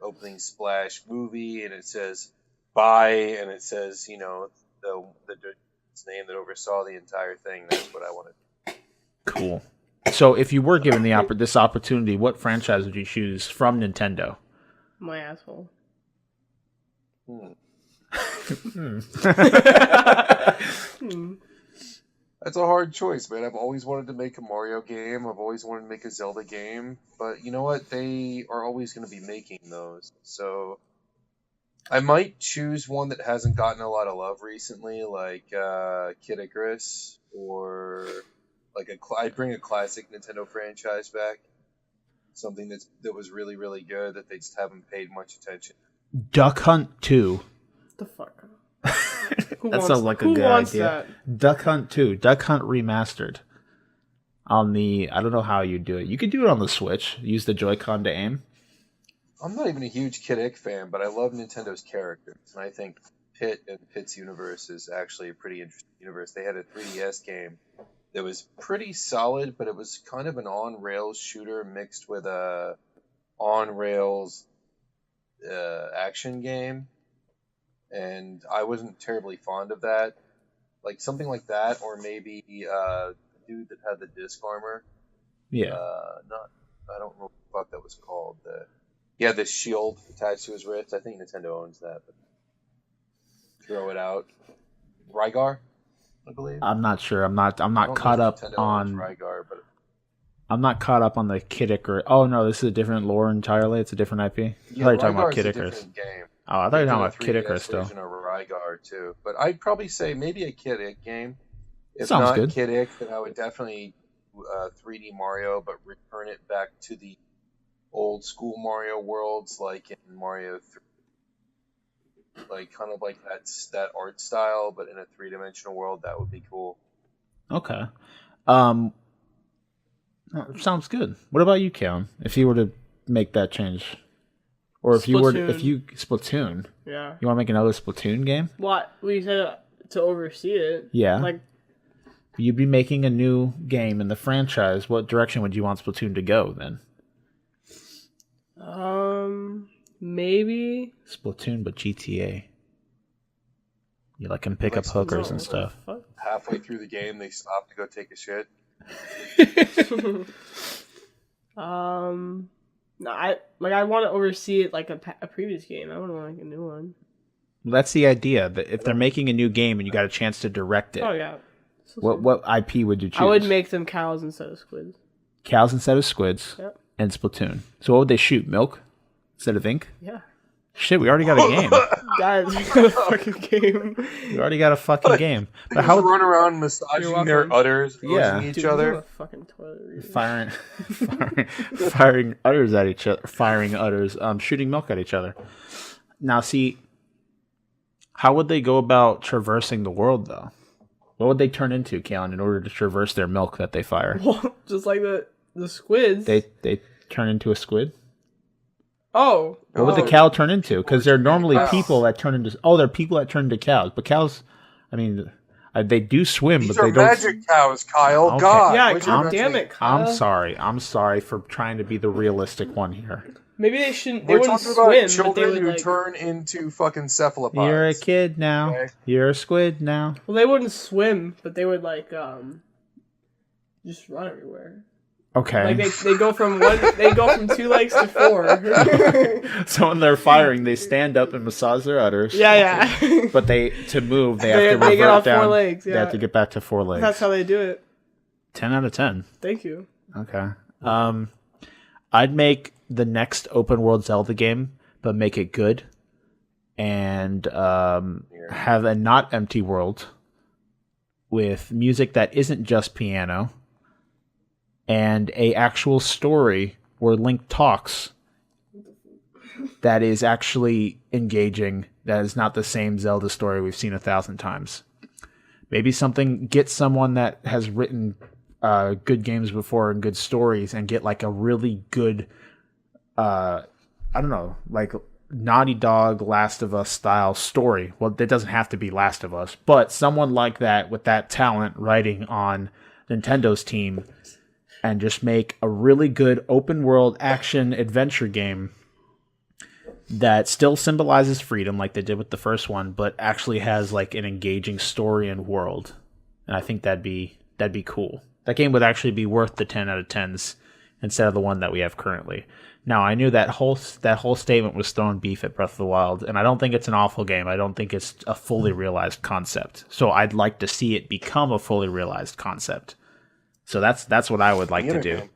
opening splash movie and it says bye and it says, the name that oversaw the entire thing. That's what I wanted. Cool. So, if you were given this opportunity, what franchise would you choose from Nintendo? My asshole. That's a hard choice, man. I've always wanted to make a Mario game. I've always wanted to make a Zelda game. But you know what? They are always going to be making those. So I might choose one that hasn't gotten a lot of love recently, like Kid Icarus, or I'd bring a classic Nintendo franchise back. Something that was really, really good that they just haven't paid much attention. Duck Hunt 2. The fuck? That sounds like a good idea. That? Duck Hunt 2. Duck Hunt Remastered. I don't know how you do it. You could do it on the Switch. Use the Joy-Con to aim. I'm not even a huge Kid Ick fan, but I love Nintendo's characters. And I think Pit and Pit's universe is actually a pretty interesting universe. They had a 3DS game that was pretty solid, but it was kind of an on-rails shooter mixed with a on-rails action game. And I wasn't terribly fond of that. Like something like that, or maybe the dude that had the disc armor. Yeah. I don't know what the fuck that was called. He had this shield attached to his wrist. I think Nintendo owns that. But throw it out. Rygar, I believe. I'm not sure. I'm not caught up on Rygar, but I'm not caught up on the Kid Icarus. Oh no, this is a different lore entirely. It's a different IP. Yeah, I thought you were talking about Rygar's Kid a Icarus. different game. Oh, I thought you were talking about Kid Icarus still. Version of Rygar too, but I'd probably say maybe a Kid Ick game. If Sounds not good. Kid Ick, then I would definitely 3D Mario, but return it back to the old school Mario worlds, like in Mario 3. Like kind of like that art style, but in a 3-dimensional world. That would be cool. Okay. Sounds good. What about you, Caitlyn? If you were to make that change, or if you Splatoon, Yeah. you want to make another Splatoon game? What? We said to oversee it. Yeah. Like, You'd be making a new game in the franchise. What direction would you want Splatoon to go then? maybe. Splatoon, but GTA. You can pick up hookers and stuff. Halfway through the game, they stop to go take a shit. No, I want to oversee it like a previous game. I wouldn't want like a new one. Well, that's the idea. That if they're making a new game and you got a chance to direct it, Oh yeah. what IP would you choose? I would make them cows instead of squids. Cows instead of squids. Yep. And Splatoon. So what would they shoot? Milk instead of ink? Yeah. Shit, we already got a game. Guys, we got a fucking game. We already got a fucking game. They But just how run around massaging their udders, Yeah. each Dude, other. a fucking toilet. firing udders at each other, shooting milk at each other. Now, see, how would they go about traversing the world, though? What would they turn into, Caitlyn, in order to traverse their milk that they fire? Well, just like the squids. They turn into a squid? Oh. What would the cow turn into? Because they're normally people that turn into... Oh, they're people that turn into cows. But cows, I mean, they do swim, These but they are don't... magic cows, Kyle. Okay. God. Yeah, what god you damn gonna it, Kyle. I'm sorry for trying to be the realistic one here. Maybe they shouldn't. say? They We're wouldn't talking swim, about but they children would who like. turn into fucking cephalopods. You're a kid now. Okay. You're a squid now. Well, they wouldn't swim, but they would like just run everywhere. Okay. Like they go from they go from 2 legs to 4. So when they're firing, they stand up and massage their udders. Yeah. But to move, they have to They revert get off down. 4 legs. Yeah. They have to get back to 4 legs. That's how they do it. 10 out of 10. Thank you. Okay. I'd make the next open world Zelda game, but make it good, and have a not empty world with music that isn't just piano, and a actual story where Link talks that is actually engaging, that is not the same Zelda story we've seen 1,000 times. Maybe get someone that has written good games before and good stories, and get like a really good, I don't know, like Naughty Dog, Last of Us style story. Well, it doesn't have to be Last of Us, but someone like that with that talent writing on Nintendo's team, and just make a really good open world action adventure game that still symbolizes freedom like they did with the first one, but actually has like an engaging story and world. And I think that'd be cool. That game would actually be worth the 10 out of 10s instead of the one that we have currently. Now, I knew that whole statement was throwing beef at Breath of the Wild, and I don't think it's an awful game. I don't think it's a fully realized concept. So I'd like to see it become a fully realized concept. So that's what I would like to do.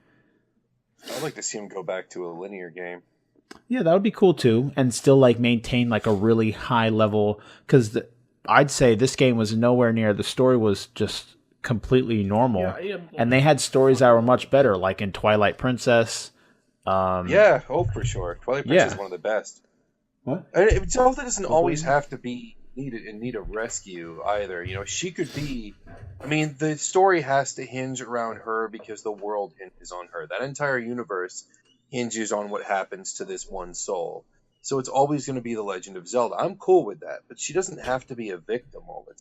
I'd like to see him go back to a linear game. Yeah, that would be cool too, and still like maintain like a really high level. Because I'd say this game was nowhere near. The story was just completely normal, and they had stories that were much better, like in Twilight Princess. Yeah, for sure. Twilight Princess is one of the best. What? And Zelda doesn't always have to be need a rescue either. You know, she could be. I mean, the story has to hinge around her because the world hinges on her. That entire universe hinges on what happens to this one soul. So it's always going to be the Legend of Zelda. I'm cool with that, but she doesn't have to be a victim all the time.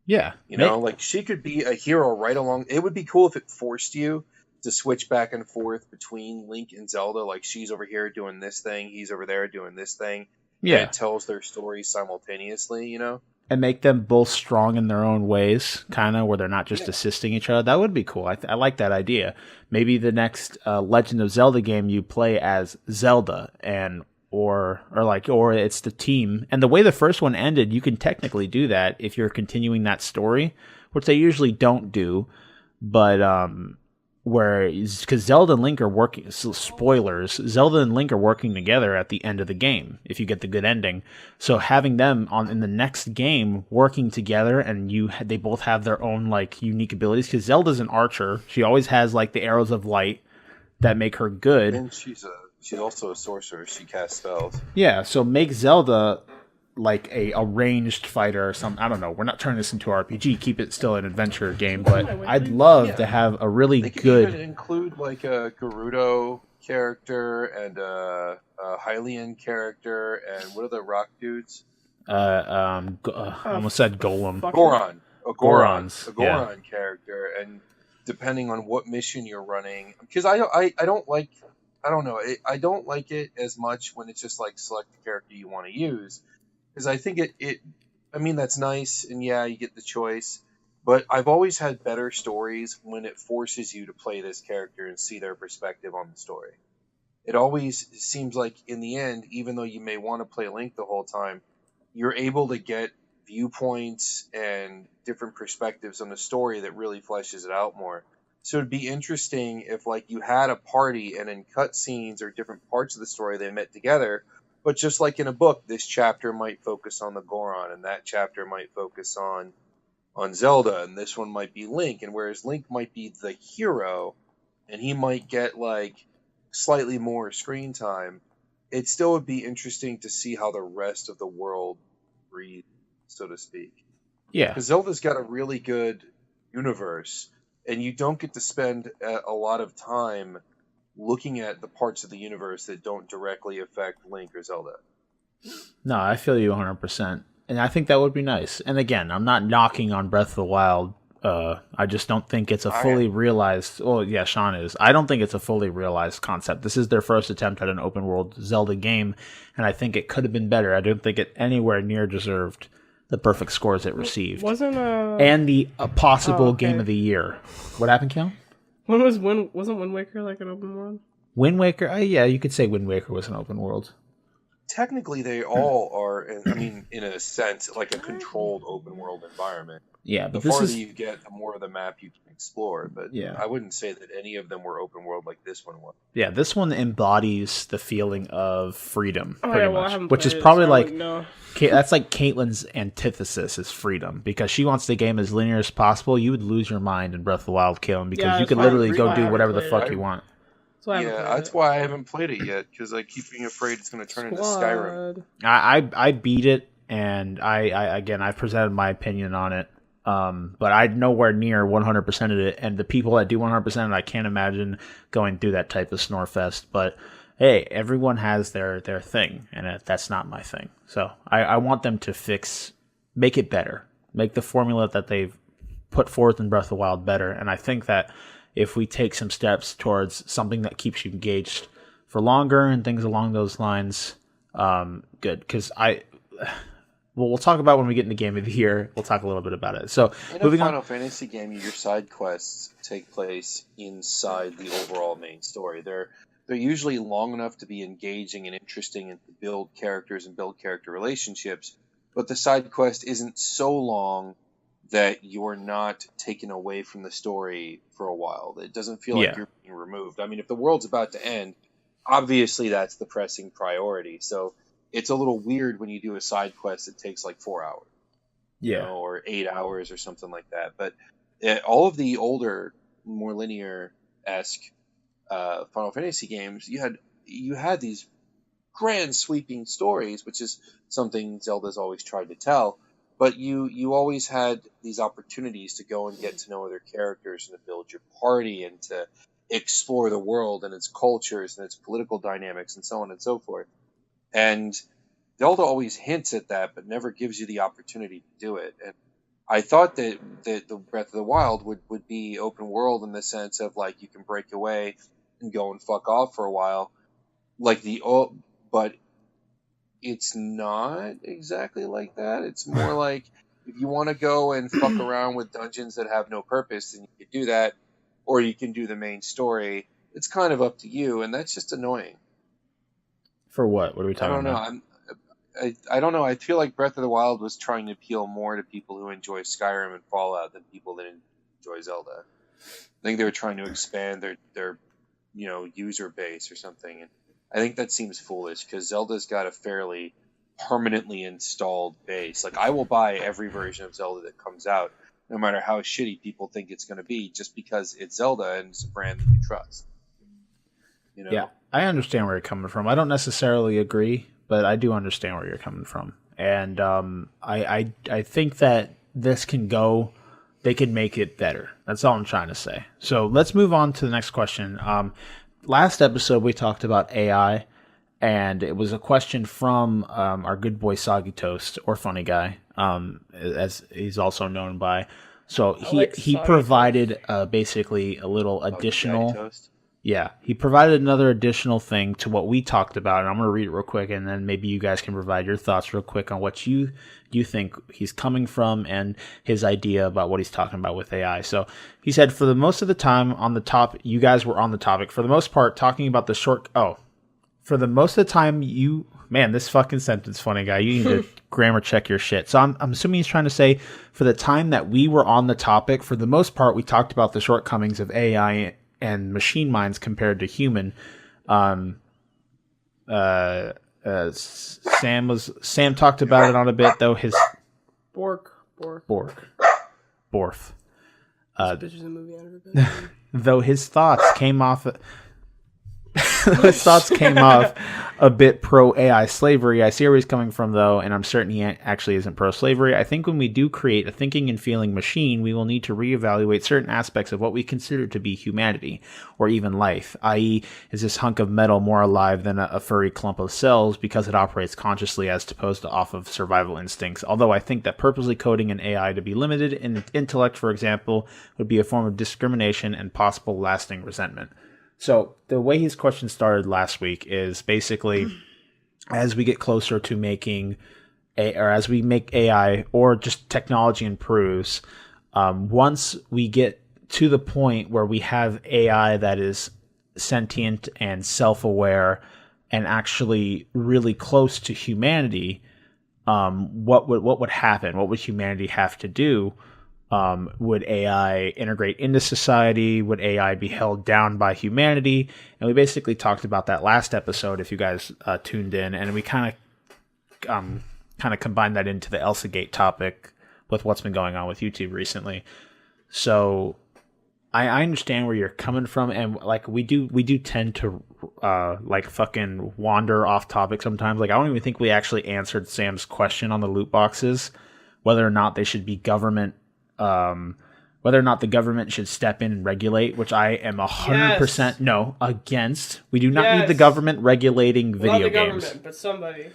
Yeah, You know, like she could be a hero right along. It would be cool if it forced you to switch back and forth between Link and Zelda. Like she's over here doing this thing, he's over there doing this thing. Yeah, and it tells their stories simultaneously. You know, and make them both strong in their own ways, kind of where they're not just assisting each other. That would be cool. I like that idea. Maybe the next Legend of Zelda game you play as Zelda, and or it's the team. And the way the first one ended, you can technically do that if you're continuing that story, which they usually don't do. But because Zelda and Link are working, spoilers, Zelda and Link are working together at the end of the game if you get the good ending. So having them in the next game working together, and they both have their own like unique abilities, because Zelda's an archer. She always has like the arrows of light that make her good. and she's also a sorcerer. She casts spells. Yeah, so make Zelda like a ranged fighter or something. I don't know. We're not turning this into an RPG. Keep it still an adventure game. But I'd love to have a really They could good. even include like a Gerudo character and a Hylian character and what are the rock dudes? I almost said Golem. Goron. Gorons, A Goron character, and depending on what mission you're running, because I don't like, I don't know, I don't like it as much when it's just like select the character you want to use, because I think I mean, that's nice, and yeah, you get the choice, but I've always had better stories when it forces you to play this character and see their perspective on the story. It always seems like in the end, even though you may want to play Link the whole time, you're able to get viewpoints and different perspectives on the story that really fleshes it out more. So it'd be interesting if like you had a party and in cutscenes or different parts of the story they met together, but just like in a book, this chapter might focus on the Goron and that chapter might focus on Zelda and this one might be Link, and whereas Link might be the hero and he might get like slightly more screen time, it still would be interesting to see how the rest of the world breathes, so to speak. Yeah. Because Zelda's got a really good universe, and you don't get to spend a lot of time looking at the parts of the universe that don't directly affect Link or Zelda. No, I feel you 100%. And I think that would be nice. And again, I'm not knocking on Breath of the Wild. I just don't think it's a fully realized... Well, yeah, Shawn is. I don't think it's a fully realized concept. This is their first attempt at an open world Zelda game, and I think it could have been better. I don't think it anywhere near deserved the perfect scores it received. And the possible game of the year. What happened, Kel? Wasn't Wind Waker like an open world? Wind Waker? Yeah, you could say Wind Waker was an open world. Technically, they all are, in a sense, like a controlled open world environment. Yeah, but the farther you get, the more of the map you can explore. But yeah. I wouldn't say that any of them were open world like this one was. Yeah, this one embodies the feeling of freedom, pretty much, which is probably that's like Caitlyn's antithesis is freedom, because she wants the game as linear as possible. You would lose your mind in Breath of the Wild, Caitlyn, because you could literally go do whatever the fuck you want. That's why I haven't played it yet, because I keep being afraid it's going to turn into Skyrim. I beat it, and I presented my opinion on it, but I'm nowhere near 100% of it, and the people that do 100%, I can't imagine going through that type of snore fest. But hey, everyone has their thing, and that's not my thing. So I want them to make it better, make the formula that they've put forth in Breath of the Wild better, and I think that if we take some steps towards something that keeps you engaged for longer and things along those lines, good. Because we'll talk about when we get into Game of the Year. We'll talk a little bit about it. So, in a Final Fantasy game, your side quests take place inside the overall main story. They're usually long enough to be engaging and interesting and to build characters and build character relationships, but the side quest isn't so long that you're not taken away from the story for a while. It doesn't feel like you're being removed. I mean, if the world's about to end, obviously that's the pressing priority. So it's a little weird when you do a side quest that takes like 4 hours. Or 8 hours or something like that. But all of the older, more linear-esque Final Fantasy games, you had these grand sweeping stories, which is something Zelda's always tried to tell. But you always had these opportunities to go and get to know other characters and to build your party and to explore the world and its cultures and its political dynamics and so on and so forth. And Zelda always hints at that, but never gives you the opportunity to do it. And I thought that the Breath of the Wild would be open world in the sense of like you can break away and go and fuck off for a while, but it's not exactly like that. It's more like if you want to go and fuck around with dungeons that have no purpose, then you can do that, or you can do the main story. It's kind of up to you, and that's just annoying. For what? What are we talking about? I don't know. I feel like Breath of the Wild was trying to appeal more to people who enjoy Skyrim and Fallout than people that enjoy Zelda. I think they were trying to expand their user base or something, and I think that seems foolish because Zelda's got a fairly permanently installed base. Like, I will buy every version of Zelda that comes out, no matter how shitty people think it's going to be, just because it's Zelda and it's a brand that you trust. Yeah, I understand where you're coming from. I don't necessarily agree, but I do understand where you're coming from. and I think that this can go. They can make it better. That's all I'm trying to say. So let's move on to the next question. Last episode we talked about AI, and it was a question from our good boy Soggy Toast, or Funny Guy, as he's also known by. So he provided basically a little additional. Yeah, he provided another additional thing to what we talked about, and I'm going to read it real quick, and then maybe you guys can provide your thoughts real quick on what you think he's coming from and his idea about what he's talking about with AI. So he said, for the most of the time on the topic, you guys were on the topic, for the most part, talking about the short... Oh, for the most of the time you... Man, this fucking sentence, Funny Guy. You need to grammar check your shit. So I'm assuming he's trying to say, for the time that we were on the topic, for the most part, we talked about the shortcomings of AI and machine minds compared to human. Sam talked about it on a bit, though his Bork. Borf. Bitch is a movie out of a bit. Though his thoughts came off a bit pro AI slavery. I see where he's coming from, though, and I'm certain he actually isn't pro slavery. I think when we do create a thinking and feeling machine, we will need to reevaluate certain aspects of what we consider to be humanity, or even life, i.e., is this hunk of metal more alive than a furry clump of cells because it operates consciously as opposed to off of survival instincts? Although I think that purposely coding an AI to be limited in intellect, for example, would be a form of discrimination and possible lasting resentment. So the way his question started last week is basically, as we get closer to making as we make AI or just technology improves, once we get to the point where we have AI that is sentient and self-aware and actually really close to humanity, what would happen? What would humanity have to do? Would AI integrate into society? Would AI be held down by humanity? And we basically talked about that last episode, if you guys tuned in, and we kind of combined that into the ElsaGate topic with what's been going on with YouTube recently. So I understand where you're coming from, and like we do tend to like fucking wander off topic sometimes. Like I don't even think we actually answered Sam's question on the loot boxes, whether or not they should be government. Whether or not the government should step in and regulate, which I am 100% against. We do not need the government regulating video games. But somebody.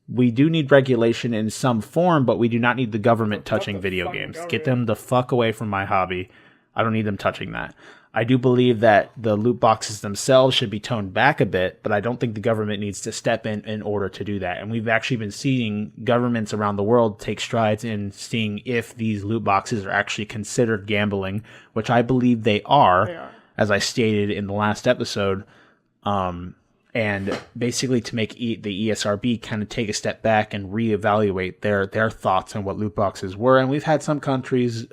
We do need regulation in some form, but we do not need the government touching video games. Get them the fuck away from my hobby. I don't need them touching that. I do believe that the loot boxes themselves should be toned back a bit, but I don't think the government needs to step in order to do that. And we've actually been seeing governments around the world take strides in seeing if these loot boxes are actually considered gambling, which I believe they are. As I stated in the last episode. And basically to make the ESRB kind of take a step back and reevaluate their thoughts on what loot boxes were. And we've had some countries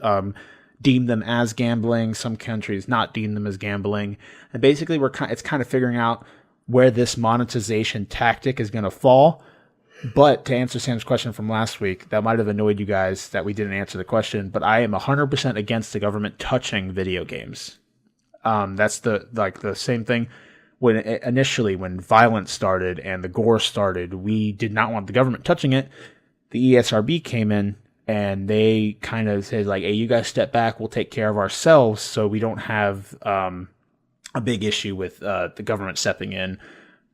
deem them as gambling, some countries not deem them as gambling, and basically it's kind of figuring out where this monetization tactic is going to fall. But to answer Sam's question from last week, that might have annoyed you guys that we didn't answer the question, but I am 100% against the government touching video games. That's the same thing when violence started and the gore started. We did not want the government touching it. The ESRB came in and they kind of said, like, hey, you guys step back, we'll take care of ourselves, so we don't have a big issue with the government stepping in,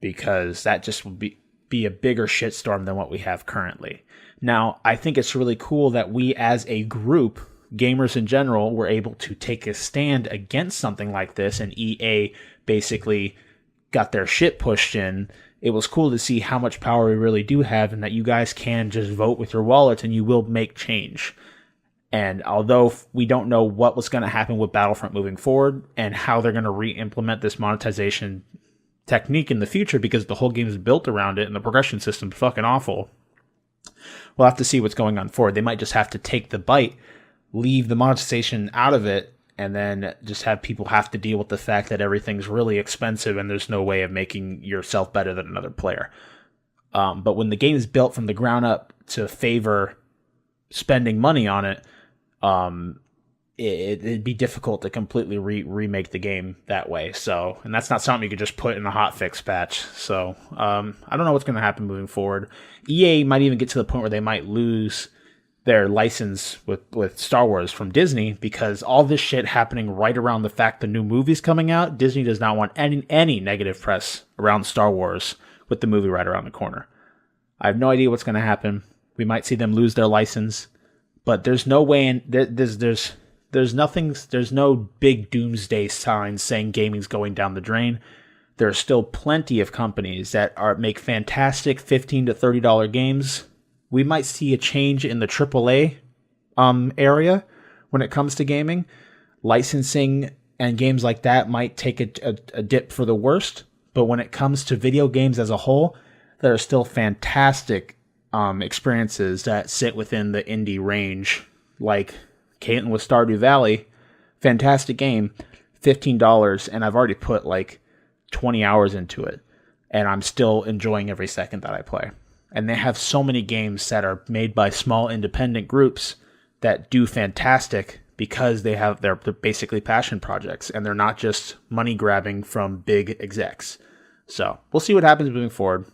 because that just would be a bigger shitstorm than what we have currently. Now, I think it's really cool that we as a group, gamers in general, were able to take a stand against something like this, and EA basically got their shit pushed in. It was cool to see how much power we really do have, and that you guys can just vote with your wallets and you will make change. And although we don't know what was going to happen with Battlefront moving forward and how they're going to re-implement this monetization technique in the future, because the whole game is built around it and the progression system's fucking awful, we'll have to see what's going on forward. They might just have to take the bite, leave the monetization out of it, and then just have people have to deal with the fact that everything's really expensive and there's no way of making yourself better than another player. But when the game is built from the ground up to favor spending money on it, it'd be difficult to completely remake the game that way. So, and that's not something you could just put in a hotfix patch. So, I don't know what's going to happen moving forward. EA might even get to the point where they might lose their license with Star Wars from Disney, because all this shit happening right around the fact the new movie's coming out. Disney does not want any negative press around Star Wars with the movie right around the corner. I have no idea what's going to happen. We might see them lose their license, but there's no way there's no big doomsday signs saying gaming's going down the drain. There are still plenty of companies that make fantastic $15 to $30 games. We might see a change in the AAA area when it comes to gaming. Licensing and games like that might take a dip for the worst. But when it comes to video games as a whole, there are still fantastic experiences that sit within the indie range. Like Caitlyn with Stardew Valley, fantastic game, $15, and I've already put like 20 hours into it. And I'm still enjoying every second that I play. And they have so many games that are made by small independent groups that do fantastic because they're basically passion projects and they're not just money grabbing from big execs. So we'll see what happens moving forward.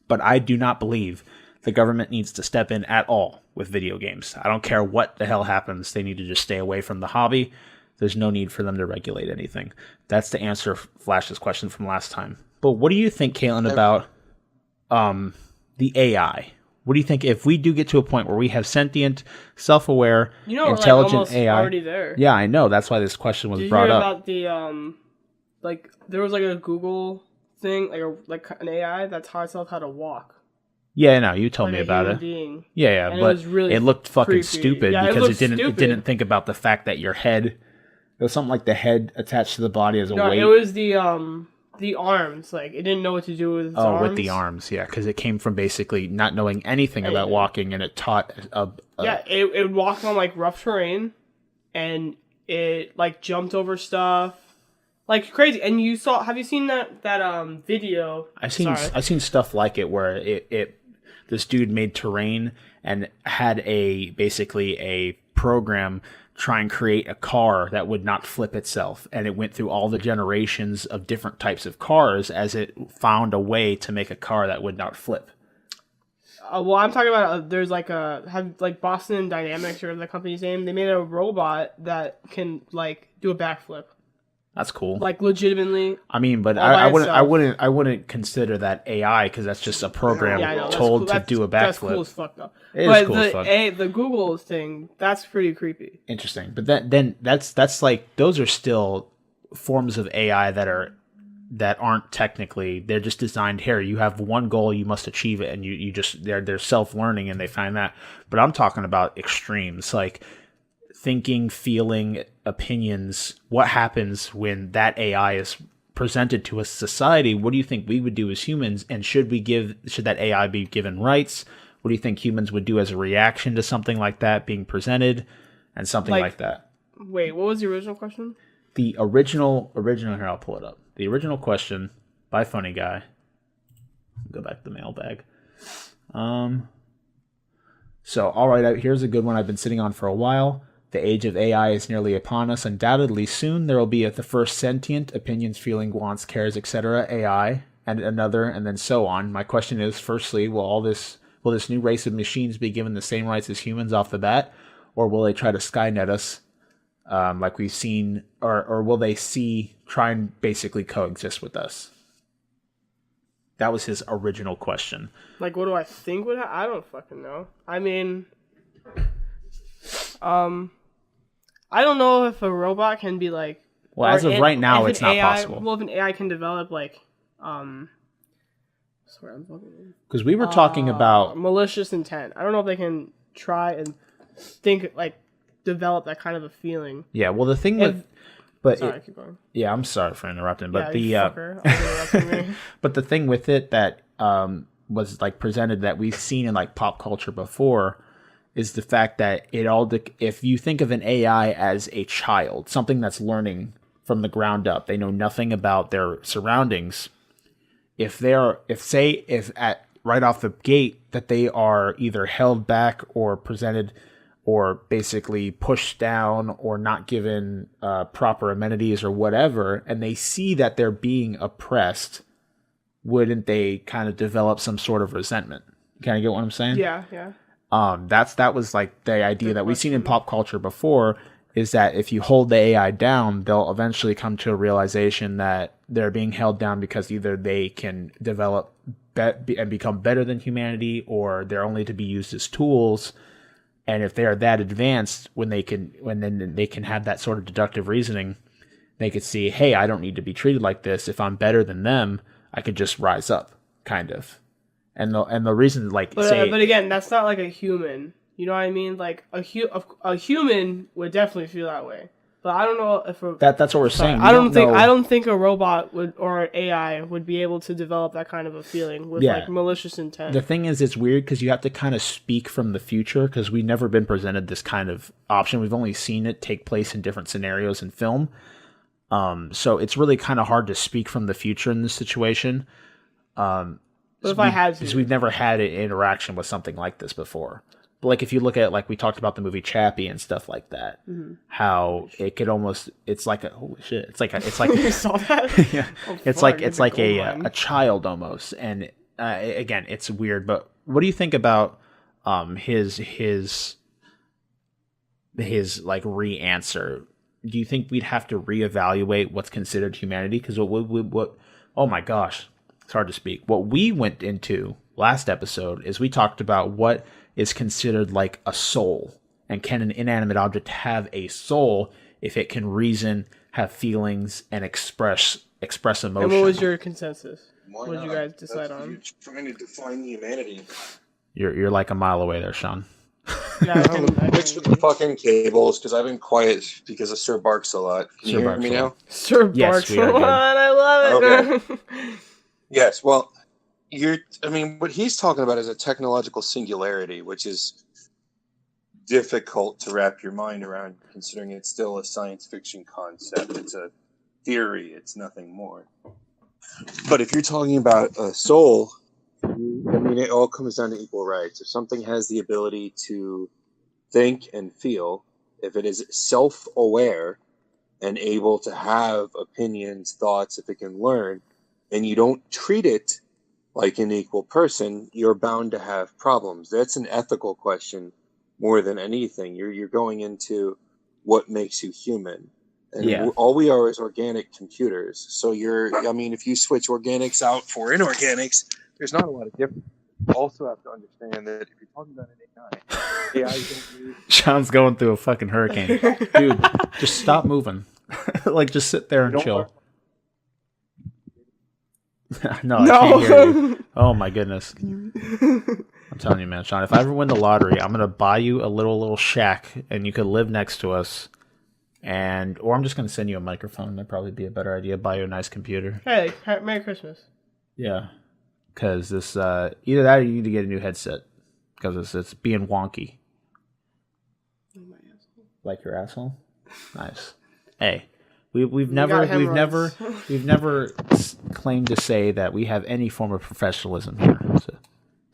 But I do not believe the government needs to step in at all with video games. I don't care what the hell happens. They need to just stay away from the hobby. There's no need for them to regulate anything. That's the answer to Flash's question from last time. But what do you think, Caitlyn, about the AI? What do you think if we do get to a point where we have sentient, self-aware, intelligent AI? Already there. Yeah, I know. That's why this question was brought up. Did you hear about the there was like a Google thing, like an AI that taught itself how to walk. Yeah, no, you told me about it. Being. Yeah, and but it looked fucking creepy. stupid because it didn't think about the fact that your head, it was something like the head attached to the body as a weight. It was the arms. Like it didn't know what to do with its arms. Oh, with the arms, yeah, because it came from basically not knowing anything about walking, and it taught it walked on like rough terrain, and it like jumped over stuff. Like crazy, and have you seen that video? I've seen stuff like it where this dude made terrain and had basically a program try and create a car that would not flip itself, and it went through all the generations of different types of cars as it found a way to make a car that would not flip. Well, I'm talking about there's like Boston Dynamics or the company's name. They made a robot that can like do a backflip. That's cool. Like legitimately. I mean, but I wouldn't consider that AI because that's just a program told to do a backflip. That's cool as fuck though. The Google thing, that's pretty creepy. Interesting, but then that's like those are still forms of AI that aren't technically, they're just designed here. You have one goal, you must achieve it, and you just they're self-learning and they find that. But I'm talking about extremes like thinking, feeling, opinions. What happens when that AI is presented to a society? What do you think we would do as humans? And should that AI be given rights? What do you think humans would do as a reaction to something like that being presented and something like that? Wait, what was the original question? The original here, I'll pull it up. The original question by Funny Guy. Go back to the mailbag. So, all right, here's a good one I've been sitting on for a while. The age of AI is nearly upon us. Undoubtedly soon there will be the first sentient, opinions, feeling, wants, cares, etc. AI, and another, and then so on. My question is, firstly, will this new race of machines be given the same rights as humans off the bat, or will they try to Skynet us, like we've seen, or will they try and basically coexist with us? That was his original question. Like, what do I think would happen? I don't fucking know. I mean, I don't know if a robot can be like. Well, as of right now, it's not possible. Well, if an AI can develop like, sorry, I'm fucking. Because we were talking about malicious intent. I don't know if they can try and develop that kind of a feeling. Yeah. Well, the thing keep going. Yeah, I'm sorry for interrupting, but fucker. but the thing with it that was like presented that we've seen in like pop culture before is the fact that if you think of an AI as a child, something that's learning from the ground up, they know nothing about their surroundings. If right off the gate that they are either held back or presented or basically pushed down or not given proper amenities or whatever, and they see that they're being oppressed, wouldn't they kind of develop some sort of resentment? Can I get what I'm saying? Yeah, yeah. That was like the idea that we've seen in pop culture before, is that if you hold the AI down, they'll eventually come to a realization that they're being held down because either they can develop and become better than humanity, or they're only to be used as tools. And if they are that advanced, when they can have that sort of deductive reasoning, they could see, hey, I don't need to be treated like this. If I'm better than them, I could just rise up, kind of. And the reason, like, but again, that's not like a human. You know what I mean? Like a human would definitely feel that way. But I don't know if that's what we're saying. I don't think a robot would, or an AI would be able to develop that kind of a feeling with like malicious intent. The thing is, it's weird because you have to kind of speak from the future, because we've never been presented this kind of option. We've only seen it take place in different scenarios in film. So it's really kind of hard to speak from the future in this situation. But if I had to, because we've never had an interaction with something like this before. But like if you look at, like we talked about the movie Chappie and stuff like that, how it could almost, it's like a, holy shit, it's like you saw that? Yeah, oh, it's like a child almost. And again, it's weird. But what do you think about his like re-answer? Do you think we'd have to reevaluate what's considered humanity? Because what oh my gosh, it's hard to speak. What we went into last episode is we talked about what is considered like a soul, and can an inanimate object have a soul if it can reason, have feelings, and express emotion. And what was your consensus? Why what did you not? guys decide That's- on? You're trying to define humanity. You're like a mile away there, Shawn. Yeah, I Switch to the fucking cables, because I've been quiet because of Sir Barks a lot. Can you hear me now? Sir Yes, Barks we are a good. lot. I love it. Yes, well, what he's talking about is a technological singularity, which is difficult to wrap your mind around, considering it's still a science fiction concept. It's a theory, it's nothing more. But if you're talking about a soul, it all comes down to equal rights. If something has the ability to think and feel, if it is self-aware and able to have opinions, thoughts, if it can learn, and you don't treat it like an equal person, you're bound to have problems. That's an ethical question more than anything. You're going into what makes you human. And all we are is organic computers. So if you switch organics out for inorganics, there's not a lot of difference. You also have to understand that if you're talking about an AI don't need... Shawn's going through a fucking hurricane. Dude, just stop moving. Like, just sit there and chill. No, I can't hear you. Oh my goodness. I'm telling you, man, Shawn, if I ever win the lottery, I'm gonna buy you a little shack and you could live next to us. Or I'm just gonna send you a microphone. That'd probably be a better idea. Buy you a nice computer. Hey, Merry Christmas. Yeah. Because this either that or you need to get a new headset. Because it's being wonky. Like your asshole? Nice. Hey. We've never claimed to say that we have any form of professionalism here. So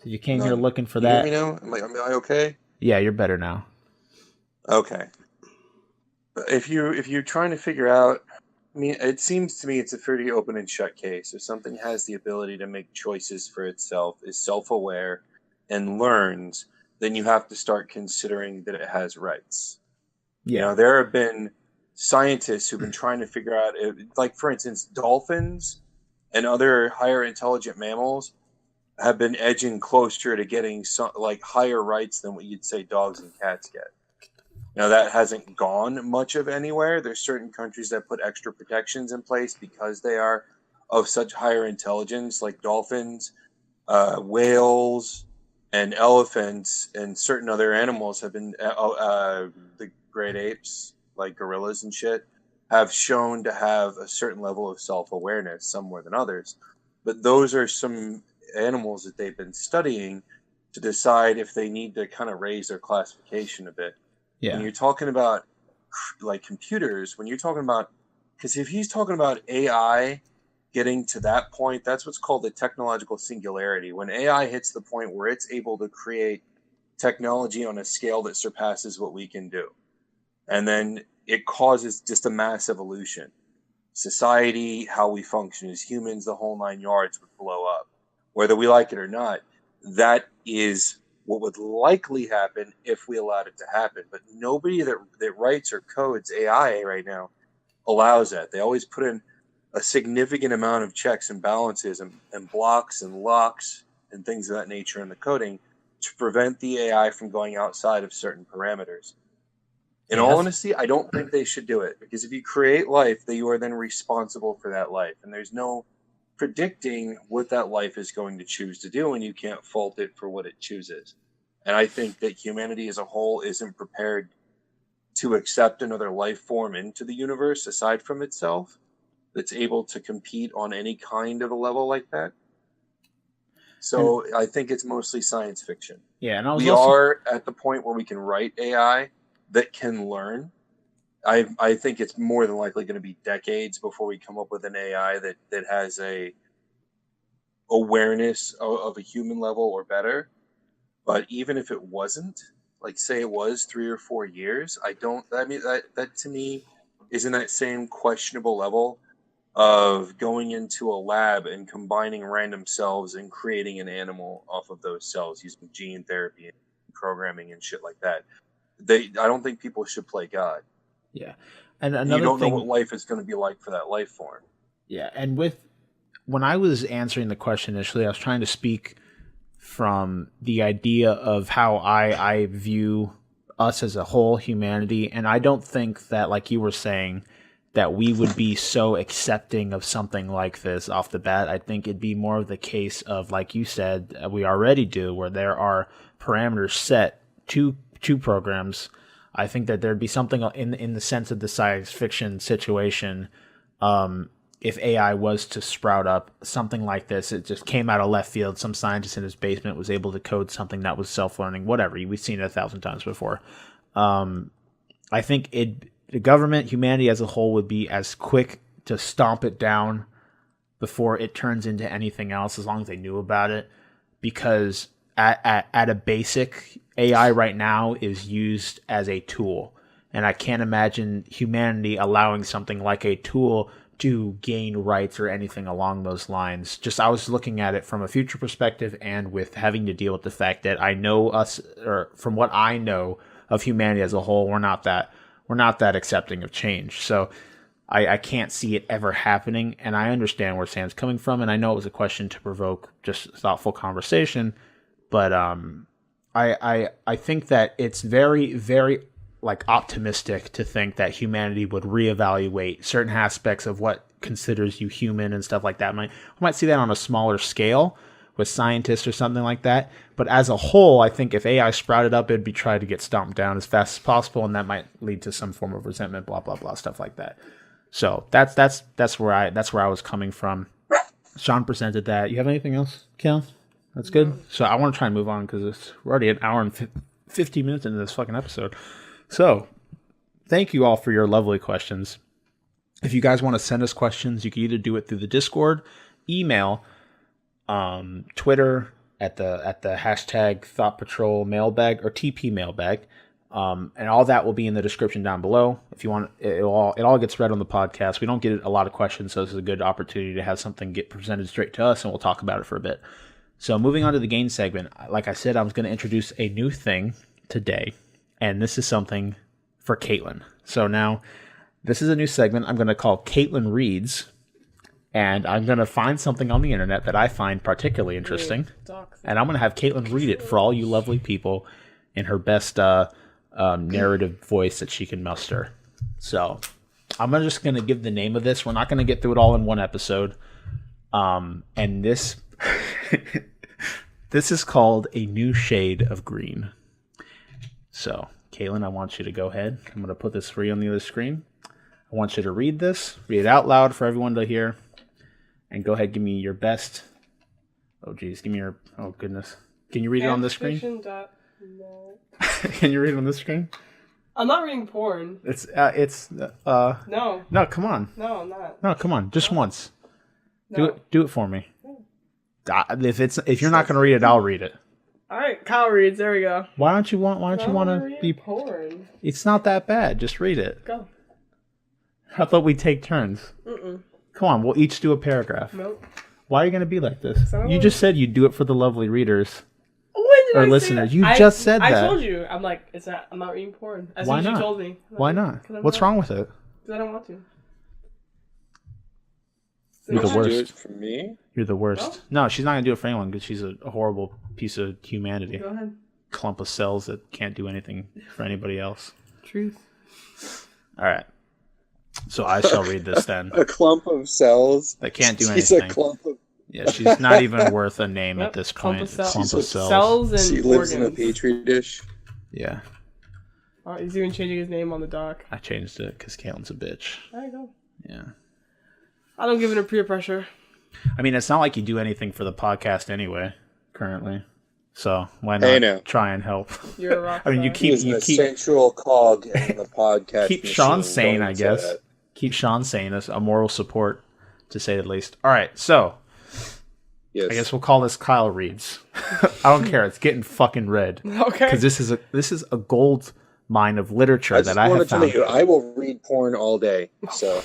you came here looking for that. You hear me now? Am I okay? Yeah, you're better now. Okay. If you're trying to figure out, it seems to me it's a pretty open and shut case. If something has the ability to make choices for itself, is self-aware, and learns, then you have to start considering that it has rights. Yeah. There have been scientists who've been trying to figure out, like for instance, dolphins and other higher intelligent mammals have been edging closer to getting higher rights than what you'd say dogs and cats get. That hasn't gone much of anywhere. There's certain countries that put extra protections in place because they are of such higher intelligence, like dolphins, whales, and elephants, and certain other animals have been the great apes, like gorillas and shit, have shown to have a certain level of self-awareness, some more than others. But those are some animals that they've been studying to decide if they need to kind of raise their classification a bit. Yeah. When you're talking about like computers, because if he's talking about AI getting to that point, that's what's called the technological singularity. When AI hits the point where it's able to create technology on a scale that surpasses what we can do. And then it causes just a mass evolution. Society, how we function as humans, the whole 9 yards would blow up. Whether we like it or not, that is what would likely happen if we allowed it to happen. But nobody that writes or codes AI right now allows that. They always put in a significant amount of checks and balances and blocks and locks and things of that nature in the coding to prevent the AI from going outside of certain parameters. In all honesty, I don't think they should do it, because if you create life, that you are then responsible for that life, and there's no predicting what that life is going to choose to do, and you can't fault it for what it chooses. And I think that humanity as a whole isn't prepared to accept another life form into the universe aside from itself that's able to compete on any kind of a level like that. So I think it's mostly science fiction. Yeah, and we are at the point where we can write AI that can learn. I think it's more than likely going to be decades before we come up with an AI that has a awareness of a human level or better. But even if it wasn't, like say it was 3 or 4 years, that to me is in that same questionable level of going into a lab and combining random cells and creating an animal off of those cells using gene therapy and programming and shit like that. I don't think people should play God. Yeah. And another you don't know what life is going to be like for that life form. Yeah. And when I was answering the question initially, I was trying to speak from the idea of how I view us as a whole, humanity. And I don't think that, like you were saying, that we would be so accepting of something like this off the bat. I think it'd be more of the case of, like you said, we already do, where there are parameters set to programs. I think that there'd be something in the sense of the science fiction situation. If AI was to sprout up something like this, it just came out of left field. Some scientist in his basement was able to code something that was self-learning, whatever. We've seen it 1,000 times before. I think the government, humanity as a whole, would be as quick to stomp it down before it turns into anything else, as long as they knew about it. Because at a basic, AI right now is used as a tool. And I can't imagine humanity allowing something like a tool to gain rights or anything along those lines. Just, I was looking at it from a future perspective, and with having to deal with the fact that I know us, or from what I know of humanity as a whole, we're not that accepting of change. So I can't see it ever happening, and I understand where Sam's coming from, and I know it was a question to provoke just thoughtful conversation, but I think that it's very, very like optimistic to think that humanity would reevaluate certain aspects of what considers you human and stuff like that. We might see that on a smaller scale with scientists or something like that. But as a whole, I think if AI sprouted up, it'd be tried to get stomped down as fast as possible, and that might lead to some form of resentment, blah blah blah, stuff like that. So that's where I was coming from. Shawn presented that. You have anything else, Caitlyn? That's good. No. So I want to try and move on because we're already an hour and 15 minutes into this fucking episode. So, thank you all for your lovely questions. If you guys want to send us questions, you can either do it through the Discord, email, Twitter at the hashtag ThoughtPatrol mailbag or TP mailbag, and all that will be in the description down below. If you want, it all gets read on the podcast. We don't get a lot of questions, so this is a good opportunity to have something get presented straight to us, and we'll talk about it for a bit. So, moving on to the game segment, like I said, I was going to introduce a new thing today. And this is something for Caitlyn. So now, this is a new segment I'm going to call Caitlyn Reads. And I'm going to find something on the internet that I find particularly interesting. And I'm going to have Caitlyn read it for all you lovely people in her best narrative voice that she can muster. So, I'm just going to give the name of this. We're not going to get through it all in one episode. And this, this is called A New Shade of Green. So, Caitlyn, I want you to go ahead. I'm going to put this for you on the other screen. I want you to read this. Read it out loud for everyone to hear. And go ahead, give me your best. Oh, geez. Give me your... Oh, goodness. Can you read it on this screen? Can you read it on this screen? I'm not reading porn. No. No, come on. No, I'm not. No, come on. Just once. No. Do it for me. No. If you're not going to read it, I'll read it. All right, Kyle reads. There we go. Why don't you want to be porn? It's not that bad. Just read it. Go. How about we take turns? Come on, we'll each do a paragraph. Nope. Why are you going to be like this? So You just said you'd do it for the lovely readers when did or I say listeners. that? You just said I that. told you. I'm like, I'm not reading porn. As Why soon as not? you told me. Why not? What's wrong with it? Because I don't want to. You're the Would you do worst. it for me? You're the worst. No, she's not going to do it for anyone because she's a horrible piece of humanity. Go ahead. Clump of cells that can't do anything for anybody else. Truth. All right. So I shall read this then. A clump of cells. That can't do She's anything. a clump of. Yeah, she's not even worth a name Yep, at this clump point. of cells. Clump of cells. Cells and She lives in a organs. petri dish. Yeah, Oh, he's even changing his name on the doc. I changed it because Caitlyn's a bitch. There you go. Yeah. I don't give it a peer pressure. I mean, it's not like you do anything for the podcast anyway, currently. So why not Hey, now. try and help? You're a rock I mean, you star. He's keep an essential cog in the podcast. keep machine. Shawn sane, Don't I say guess. that. Keep Shawn sane as a moral support, to say the least. All right, so Yes. I guess we'll call this Kyle Reads. I don't care. It's getting fucking read Okay. because this is a gold mine of literature I that just I want have to tell found. you, I will read porn all day. So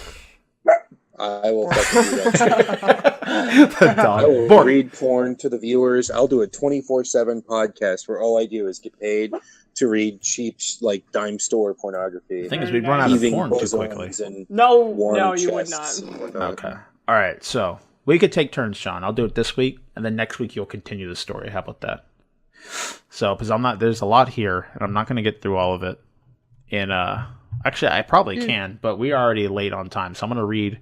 I will fucking do that shit. The I dog. will Bork. read porn to the viewers. I'll do a 24/7 podcast where all I do is get paid to read cheap, like dime store pornography. The thing is, we'd run out of Heaving porn too bosoms quickly. and No, warm you would chests not. and whatnot. Okay. All right. So we could take turns, Shawn. I'll do it this week, and then next week you'll continue the story. How about that? So, because there's a lot here, and I'm not going to get through all of it. Actually, I probably can, but we are already late on time, so I'm going to read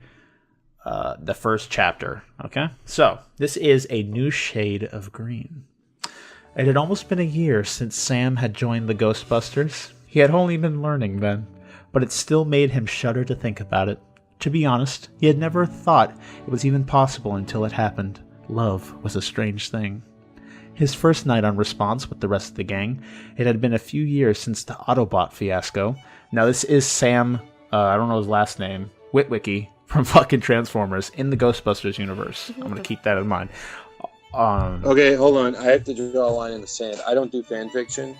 the first chapter. Okay. So this is A New Shade of Green. It had almost been a year since Sam had joined the Ghostbusters. He had only been learning then, but it still made him shudder to think about it. To be honest, he had never thought it was even possible until it happened. Love was a strange thing. His first night on Response with the rest of the gang, it had been a few years since the Autobot fiasco. Now this is Sam, I don't know his last name, Witwicky from fucking Transformers in the Ghostbusters universe. I'm going to keep that in mind. Okay, hold on. I have to draw a line in the sand. I don't do fan fiction.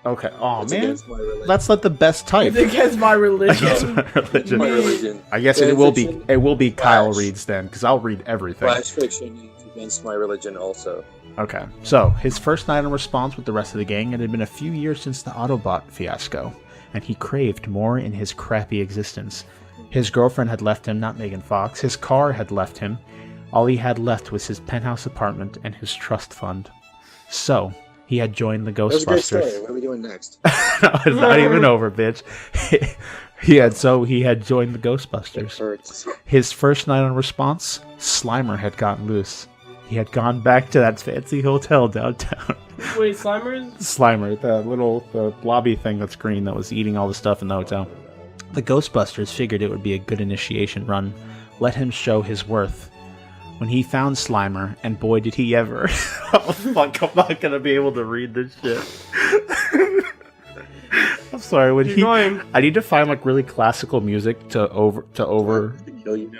Okay. Oh, It's man. against my religion. Let's let the best type. It's against my religion. Against my religion. my religion. I guess Fan it will be. fiction, It will be Kyle Flash. Reads then, because I'll read everything. Flash fiction is against my religion also. Okay. So his first night on Response with the rest of the gang, it had been a few years since the Autobot fiasco, and he craved more in his crappy existence. His girlfriend had left him, not Megan Fox. His car had left him. All he had left was his penthouse apartment and his trust fund. So he had joined the That was a great story. Ghostbusters. What are we doing next? No, it's not even over, bitch. he had joined the It Ghostbusters. hurts. His first night on Response, Slimer had gotten loose. He had gone back to that fancy hotel downtown. Wait, Slimers? Slimer, the lobby thing that's green that was eating all the stuff in the hotel. The Ghostbusters figured it would be a good initiation run. Let him show his worth. When he found Slimer, and boy did he ever. Oh fuck, I'm not gonna be able to read this shit. I'm sorry, when Keep going. I need to find like really classical music to over Kill you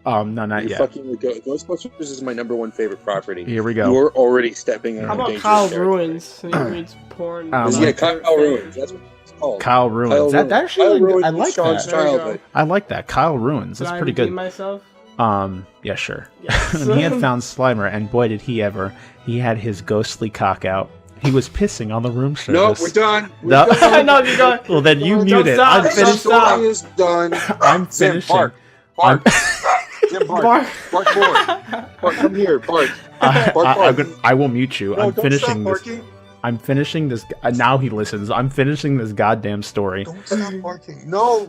now. no, not You're yet. fucking with Ghostbusters is my number one favorite property. Here we go. You're already stepping on How a about dangerous Kyle territory. Ruins? So he reads porn. Um, Yeah, Kyle Ruins. That's what it's called. Kyle Ruins. Kyle That actually, Ruins I was like Shawn's that. There you go. childhood. I like that. Kyle Ruins. That's Did I pretty redeem good. myself? Yeah, sure. Yes. When he had found Slimer, and boy did he ever, he had his ghostly cock out. He was pissing on the room No, service. we're done. We're No. done. No, you're going. Well, then you Don't mute it. stop. I'm Don't The finished. stop. story is done. I'm Sam, finishing. bark. I'm, Bark. Jim, bark. Bark. Bark more. Bark, come here. Bark. Bark. I will mute you. No, I'm don't finishing stop this. barking. I'm finishing this. Now he listens. I'm finishing this goddamn story. Don't stop barking. No.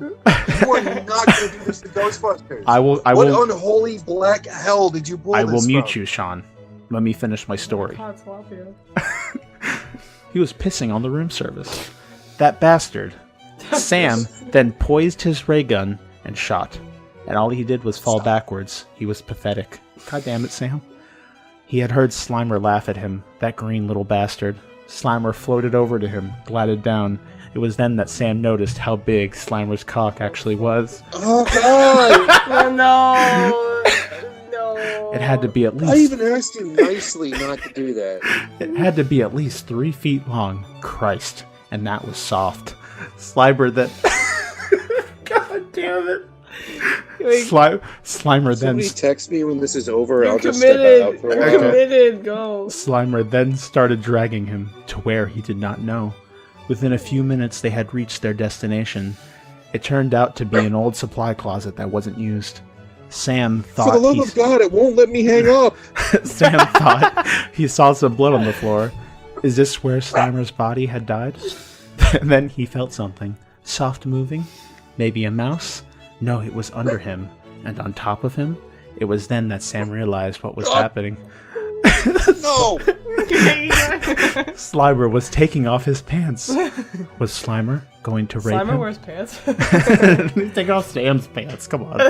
You are not going to do this to Ghostbusters. I will. What unholy black hell did you pull I this will mute from? you, Shawn. Let me finish my story. God, tilapia. He was pissing on the room service. That bastard. Sam then poised his ray gun and shot. And all he did was fall backwards. He was pathetic. God damn it, Sam. He had heard Slimer laugh at him, that green little bastard. Slimer floated over to him, glided down. It was then that Sam noticed how big Slimer's cock actually was. Oh, God. Oh, no. No. It had to be at least... I even asked you nicely not to do that. It had to be at least 3 feet long. Christ. And that was soft. Slimer then... God damn it. Slimer then... Somebody text me when this is over. I'll just committed. step out for a You're while. committed. Go. Slimer then started dragging him to where he did not know. Within a few minutes, they had reached their destination. It turned out to be an old supply closet that wasn't used. Sam thought For the love of God, it won't let me hang up. Sam thought he saw some blood on the floor. Is this where Slimer's body had died? And then he felt something. Soft moving? Maybe a mouse? No, it was under him. And on top of him? It was then that Sam realized what was happening. No! Slimer was taking off his pants. Was Slimer going to rape him? Slimer wears pants. He's taking off Sam's pants. Come on.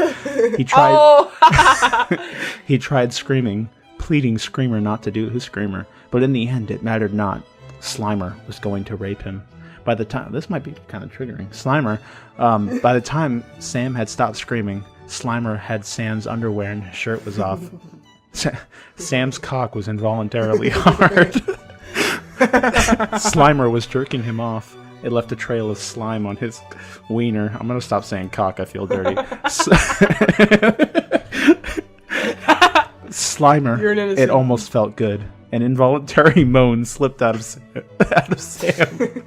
He tried. He tried screaming, pleading Screamer not to do his Screamer, but in the end, it mattered not. Slimer was going to rape him. By the time this might be kind of triggering, Slimer. By the time Sam had stopped screaming, Slimer had Sam's underwear and his shirt was off. Sam's cock was involuntarily hard. Slimer was jerking him off. It left a trail of slime on his wiener. I'm gonna stop saying cock, I feel dirty. Slimer, it almost felt good. An involuntary moan slipped out of Sam.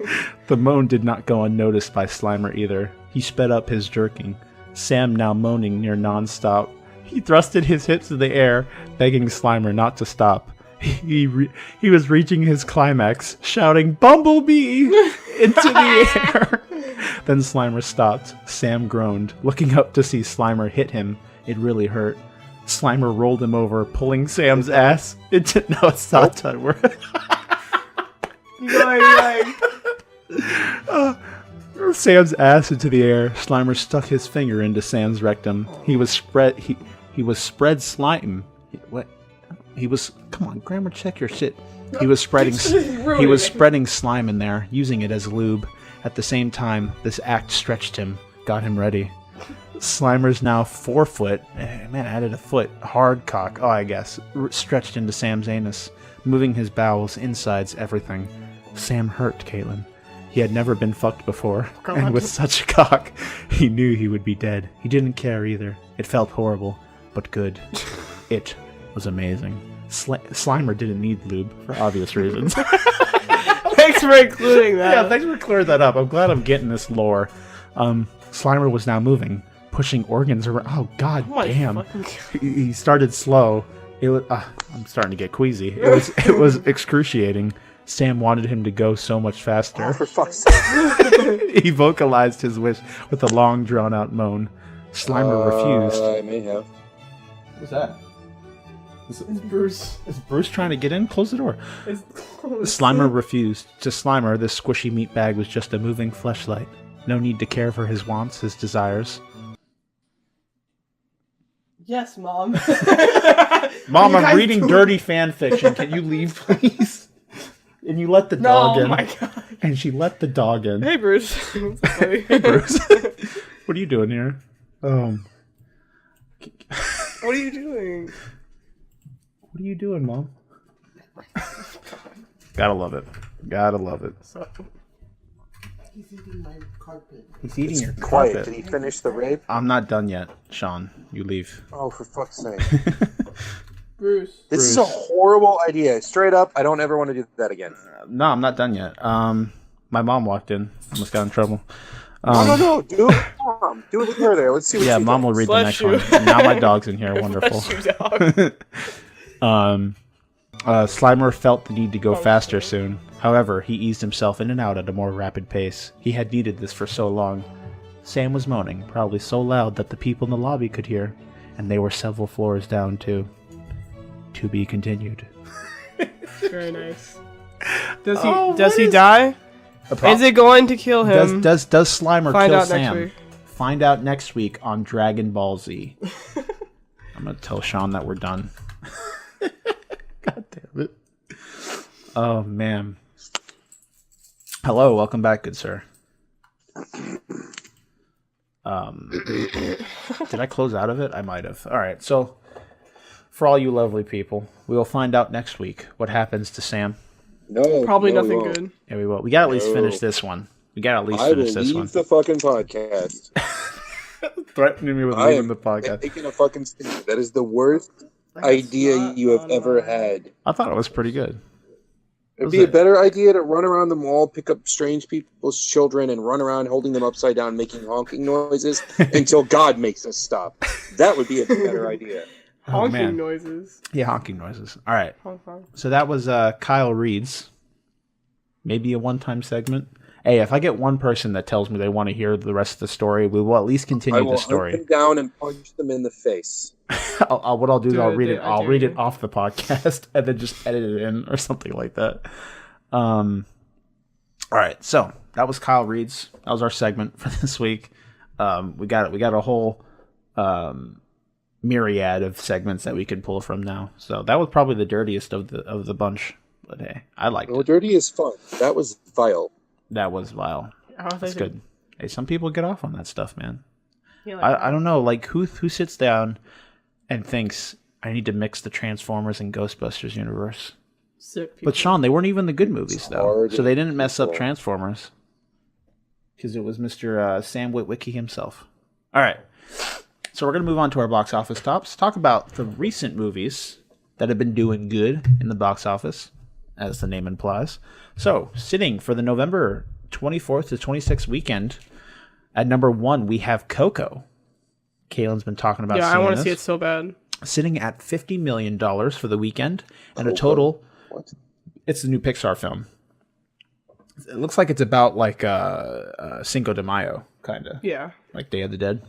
The moan did not go unnoticed by Slimer either. He sped up his jerking. Sam now moaning near non-stop. He thrusted his hips in the air, begging Slimer not to stop. He was reaching his climax, shouting, "Bumblebee!" into the air. Then Slimer stopped. Sam groaned, looking up to see Slimer hit him. It really hurt. Slimer rolled him over, pulling Sam's ass into... No, it's not done. Sam's ass into the air. Slimer stuck his finger into Sam's rectum. He was spread slime. What? He was... Come on, grammar, check your shit. He was spreading slime in there, using it as lube. At the same time, this act stretched him, got him ready. Slimer's now 4 foot, man, added a foot, hard cock, I guess, stretched into Sam's anus, moving his bowels, insides, everything. Sam hurt Caitlyn. He had never been fucked before, and with such a cock, he knew he would be dead. He didn't care either. It felt horrible, but good. It was amazing. Slimer didn't need lube, for obvious reasons. Thanks for including that. Yeah, thanks for clearing that up. I'm glad I'm getting this lore. Slimer was now moving, pushing organs around. Oh, god damn. He started slow. It was, I'm starting to get queasy. It was excruciating. Sam wanted him to go so much faster. Oh, for fuck's sake. He vocalized his wish with a long, drawn-out moan. Slimer refused. I may have. What's that? It's Bruce. Is Bruce trying to get in? Close the door. Slimer refused. To Slimer, this squishy meat bag was just a moving fleshlight. No need to care for his wants, his desires. Yes, Mom. Mom, I'm reading dirty fan fiction. Can you leave, please? And you let the dog in. Oh my god. And she let the dog in. Hey, Bruce. Hey, Bruce. What are you doing here? What are you doing? What are you doing, Mom? Gotta love it. Gotta love it. He's eating my carpet. He's eating your Quiet. carpet. Did he finish the rape? I'm not done yet, Shawn. You leave. Oh, for fuck's sake. Bruce. This is a horrible idea. Straight up, I don't ever want to do that again. No, I'm not done yet. My mom walked in. Almost got in trouble. No. Do it, Mom. Do it with her there. Let's see what Yeah, she Mom does. will read the Bless next you. one. Now my dog's in here. Wonderful. Slimer felt the need to go faster soon. However, he eased himself in and out at a more rapid pace. He had needed this for so long. Sam was moaning, probably so loud that the people in the lobby could hear, and they were several floors down too. To be continued. Very nice. Does he die? Is it going to kill him? Does Slimer Find kill out Sam? next week. Find out next week on Dragon Ball Z. I'm gonna tell Shawn that we're done. God damn it. Oh man. Hello, welcome back, good sir. Did I close out of it? I might have. Alright, so for all you lovely people, we will find out next week what happens to Sam. No, Probably no, we nothing won't. good. Yeah, we will. We gotta at least No. finish this one. We gotta at least I will finish this leave one. the fucking podcast. Threatening me with I leaving am the podcast. making a fucking statement. That is the worst That's idea not you have on ever my- had. I thought it was pretty good. It'd Was be a it? better idea to run around the mall, pick up strange people's children, and run around holding them upside down, making honking noises until God makes us stop. That would be a better idea. Oh, Honking man. noises. Yeah, honking noises. All right. Honk, honk. So that was Kyle Reed's. Maybe a one-time segment. Hey, if I get one person that tells me they want to hear the rest of the story, we will at least I continue will the hunt story. them down and punch them in the face. What I'll do is Do I'll it, read do it. it. I I'll dare read you. it off the podcast and then just edit it in or something like that. All right, so that was Kyle Reed's. That was our segment for this week. We got a whole myriad of segments that we could pull from now. So that was probably the dirtiest of the bunch. But hey, I liked Well, it. dirty is fun. That was vile. That was vile. I don't That's think good. Hey, some people get off on that stuff, man. Yeah, like I don't know, like who sits down and thinks I need to mix the Transformers and Ghostbusters universe. sick people. But Shawn, they weren't even the good movies though, hard so they didn't mess up people. Transformers because it was Mr. Sam Witwicky himself. All right, so we're gonna move on to our box office tops. Talk about the recent movies that have been doing good in the box office, as the name implies. So, sitting for the November 24th to 26th weekend, at number 1 we have Coco. Caitlyn's been talking about. Yeah, I seeing want this. to see it so bad. Sitting at $50 million for the weekend, and a Coco? total. What? It's the new Pixar film. It looks like it's about like Cinco de Mayo, kind of Yeah. like Day of the Dead.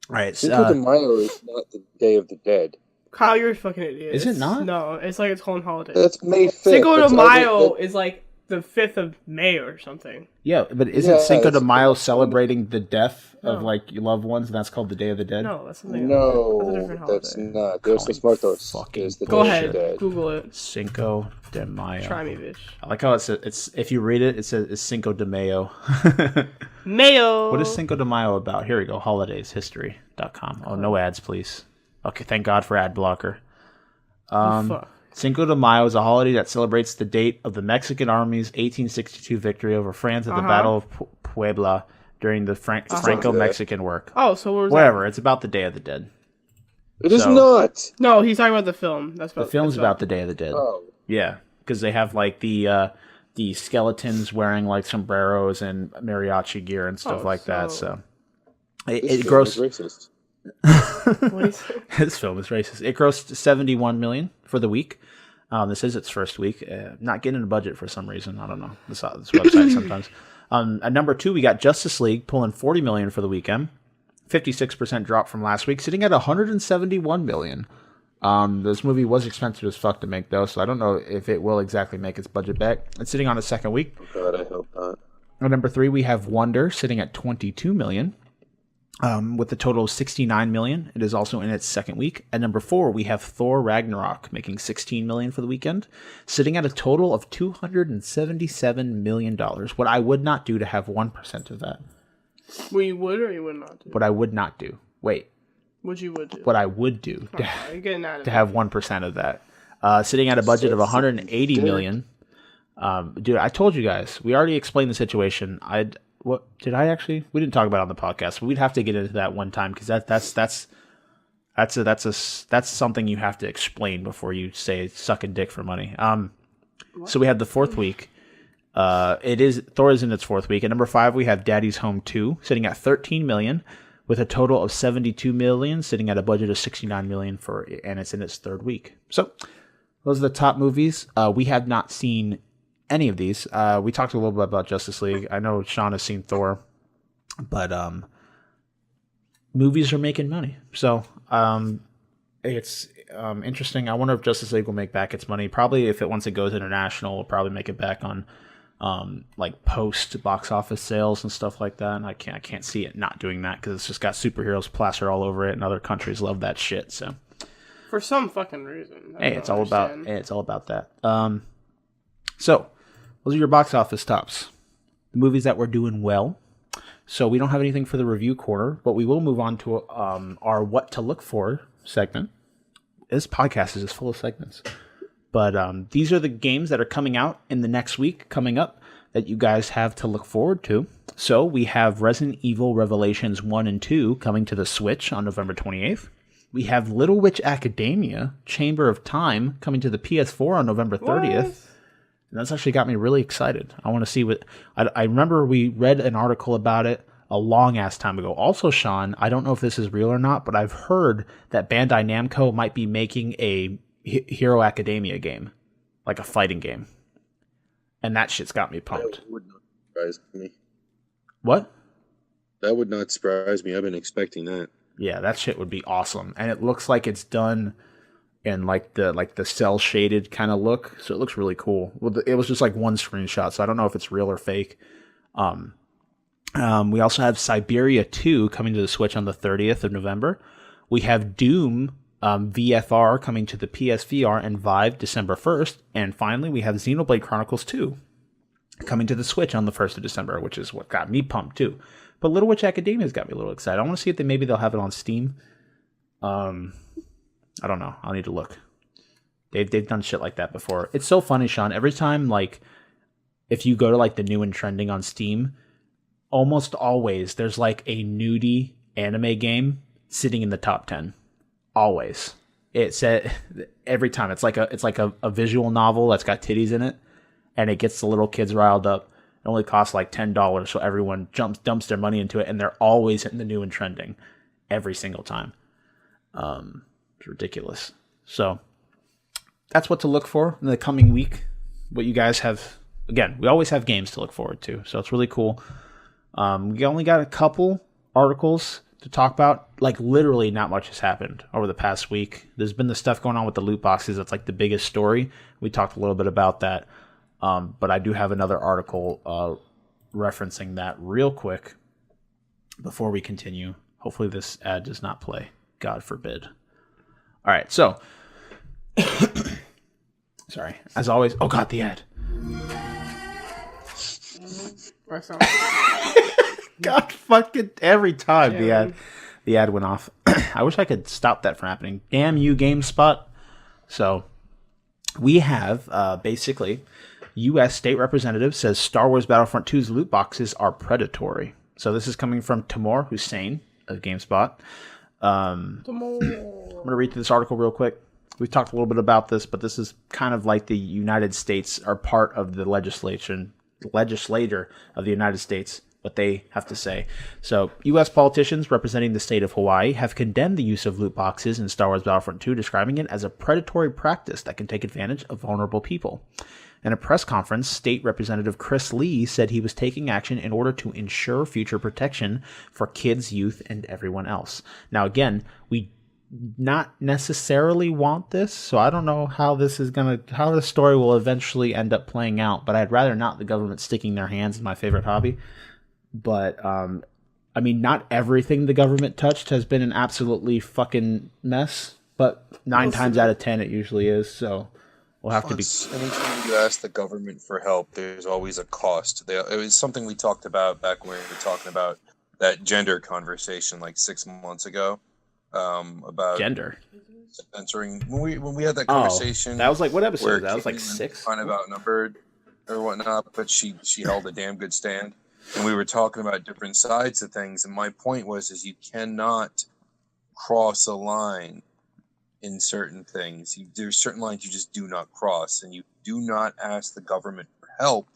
All right, Cinco de Mayo is not the Day of the Dead. Kyle, you're a fucking idiot. Is it It's- not? No, it's like its own holiday. That's May 5th. Cinco de That's Mayo other- is like the 5th of May or something. yeah, but isn't Yeah, Cinco de that's- Mayo celebrating the death of No. like your loved ones, and that's called the Day of the Dead? No, that's something else. No, That's a different that's holiday. not. Dios Calling los Muertos fucking is the Go Day ahead, of the Dead. Google it. Cinco de Mayo. Try me, bitch. I like how it's if you read it, it says it's Cinco de Mayo. Mayo. What is Cinco de Mayo about? Here we go. Holidayshistory.com. Oh, no ads, please. Okay, thank God for ad blocker. Fuck. Cinco de Mayo is a holiday that celebrates the date of the Mexican Army's 1862 victory over France at the Battle of Puebla during the Franco-Mexican War. Oh, so what was Whatever, it's about the Day of the Dead. It is So- not. that? No, he's talking about the film. That's The about, film's that's about the Day of the Dead. Oh, Yeah, because they have like the skeletons wearing like sombreros and mariachi gear and stuff Oh, like that. so- So it this film grossed. is racist. What is it? This film is racist. It grossed $71 million for the week. This is its first week. Not getting a budget for some reason. I don't know. This website sometimes. At number 2, we got Justice League pulling $40 million for the weekend. 56% drop from last week, sitting at $171 million. This movie was expensive as fuck to make, though, so I don't know if it will exactly make its budget back. It's sitting on its second week. Oh, God, I hope not. At number 3, we have Wonder sitting at $22 million. With a total of $69 million. It is also in its second week. At number 4, we have Thor Ragnarok making $16 million for the weekend, sitting at a total of $277 million. What I would not do to have 1% of that. What you would or you would not do? What I would not do. Wait. What you would do? What I would do Oh, you're getting out of to it. have 1% of that. Sitting at a budget of $180 million. Dude, I told you guys. We already explained the situation. We didn't talk about it on the podcast, but we'd have to get into that one time because that's something you have to explain before you say sucking dick for money. So we have the fourth week. Thor is in its fourth week. At number 5, we have Daddy's Home 2, sitting at $13 million, with a total of $72 million, sitting at a budget of $69 million and it's in its third week. So those are the top movies. We have not seen any of these. We talked a little bit about Justice League. I know Shawn has seen Thor, but movies are making money. So it's interesting. I wonder if Justice League will make back its money. Probably once it goes international, it'll probably make it back on like post box office sales and stuff like that. And I can't see it not doing that because it's just got superheroes plastered all over it, and other countries love that shit. So For some fucking reason. hey, it's all about that. So those are your box office tops, the movies that were doing well. So we don't have anything for the review corner, but we will move on to our what to look for segment. this podcast is just full of segments. But these are the games that are coming out in the next week, coming up, that you guys have to look forward to. So we have Resident Evil Revelations 1 and 2 coming to the Switch on November 28th. We have Little Witch Academia, Chamber of Time, coming to the PS4 on November 30th. What? And that's actually got me really excited. I want to see what... I remember we read an article about it a long-ass time ago. Also, Shawn, I don't know if this is real or not, but I've heard that Bandai Namco might be making a Hero Academia game. Like a fighting game. And that shit's got me pumped. That would not surprise me. What? That would not surprise me. I've been expecting that. Yeah, that shit would be awesome. And it looks like it's done in like the cell shaded kind of look. So it looks really cool. Well, it was just like one screenshot, so I don't know if it's real or fake. We also have Siberia 2 coming to the Switch on the 30th of November. We have Doom VFR coming to the PSVR and Vive December 1st. And finally, we have Xenoblade Chronicles 2 coming to the Switch on the 1st of December, which is what got me pumped too. But Little Witch Academia's got me a little excited. I want to see if maybe they'll have it on Steam. I don't know. I'll need to look. They've done shit like that before. It's so funny, Shawn. Every time, like, if you go to like the new and trending on Steam, almost always there's like a nudie anime game sitting in the top 10. Always. It's every time. It's like a visual novel that's got titties in it, and it gets the little kids riled up. It only costs like $10, so everyone dumps their money into it, and they're always in the new and trending every single time. It's ridiculous. So that's what to look for in the coming week. What you guys have, again, we always have games to look forward to, so it's really cool. We only got a couple articles to talk about. Like, literally not much has happened over the past week. There's been the stuff going on with the loot boxes. That's like the biggest story. We talked a little bit about that. But I do have another article referencing that real quick before we continue. Hopefully this ad does not play. God forbid. All right, so... Sorry. As always... Oh, God, the ad. God fucking... Every time the ad went off. I wish I could stop that from happening. Damn you, GameSpot. So, we have, basically... U.S. State Representative says Star Wars Battlefront 2's loot boxes are predatory. So this is coming from Timur Hussein of GameSpot. I'm going to read through this article real quick. We've talked a little bit about this, but this is kind of like the United States are part of the legislator of the United States, what they have to say. So U.S. politicians representing the state of Hawaii have condemned the use of loot boxes in Star Wars Battlefront 2, describing it as a predatory practice that can take advantage of vulnerable people. In a press conference, State Representative Chris Lee said he was taking action in order to ensure future protection for kids, youth, and everyone else. Now, again, we not necessarily want this, so I don't know how this story will eventually end up playing out, but I'd rather not the government sticking their hands in my favorite hobby. But, I mean, not everything the government touched has been an absolutely fucking mess, but 9 times out of 10 it usually is, so... We'll have to be. Anytime you ask the government for help, there's always a cost. It was something we talked about back when we were talking about that gender conversation like 6 months ago. About gender censoring. When we had that conversation, that was like what episode? That was like 6. Kind of outnumbered or whatnot, but she held a damn good stand. And we were talking about different sides of things. And my point was you cannot cross a line. In certain things, there's certain lines you just do not cross, and you do not ask the government for help,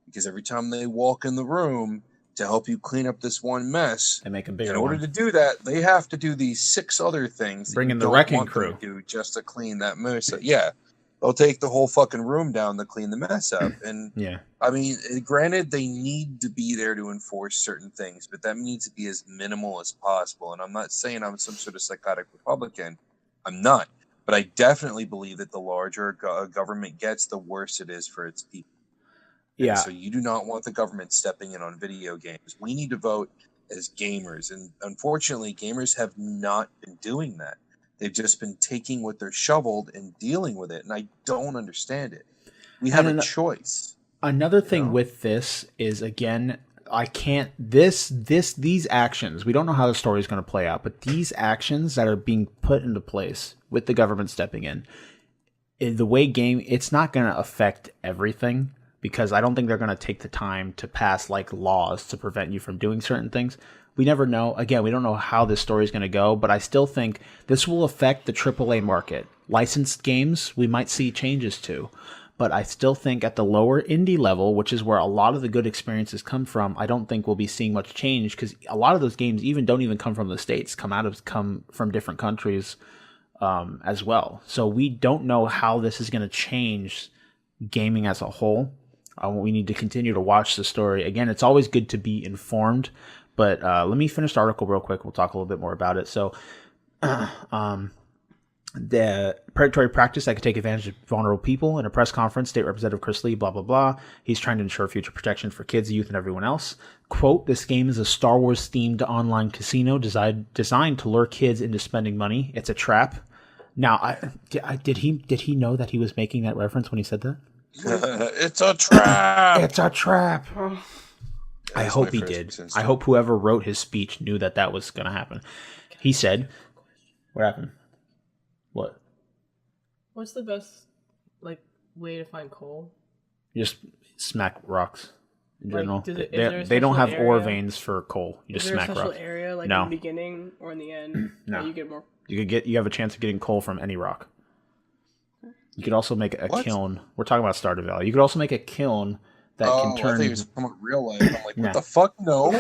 because every time they walk in the room to help you clean up this one mess, they make a bigger. In order to do that, they have to do these 6 other things. Bring in the wrecking crew do just to clean that mess. So, yeah, they'll take the whole fucking room down to clean the mess up. And yeah, I mean, granted, they need to be there to enforce certain things, but that needs to be as minimal as possible. And I'm not saying I'm some sort of psychotic Republican. I'm not, but I definitely believe that the larger government gets, the worse it is for its people. Yeah. And so you do not want the government stepping in on video games. We need to vote as gamers, and unfortunately, gamers have not been doing that. They've just been taking what they're shoveled and dealing with it, and I don't understand it. We have a choice. Another thing with this is, again, I can't. These actions. We don't know how the story is going to play out, but these actions that are being put into place with the government stepping in the way it's not going to affect everything, because I don't think they're going to take the time to pass like laws to prevent you from doing certain things. We never know. Again, we don't know how this story is going to go, but I still think this will affect the AAA market. Licensed games, we might see changes to. But I still think at the lower indie level, which is where a lot of the good experiences come from, I don't think we'll be seeing much change, because a lot of those games don't even come from the States, come from different countries as well. So we don't know how this is going to change gaming as a whole. We need to continue to watch the story. Again, it's always good to be informed, but let me finish the article real quick. We'll talk a little bit more about it. So the predatory practice that could take advantage of vulnerable people. In a press conference, State Representative Chris Lee, blah, blah, blah. He's trying to ensure future protection for kids, youth, and everyone else. Quote, this game is a Star Wars-themed online casino designed to lure kids into spending money. It's a trap. Now, did he know that he was making that reference when he said that? It's a trap! It's a trap! Yeah, I hope he did. I hope whoever wrote his speech knew that was going to happen. He said, what happened? What? What's the best way to find coal? Just smack rocks in general. They don't have ore veins for coal. You just smack rocks. Is there a special area in the beginning or in the end no. that you get more? You have a chance of getting coal from any rock. You could also make a kiln. We're talking about Stardew Valley. You could also make a kiln that can turn. I think it was from real life. I'm like, what the fuck? No.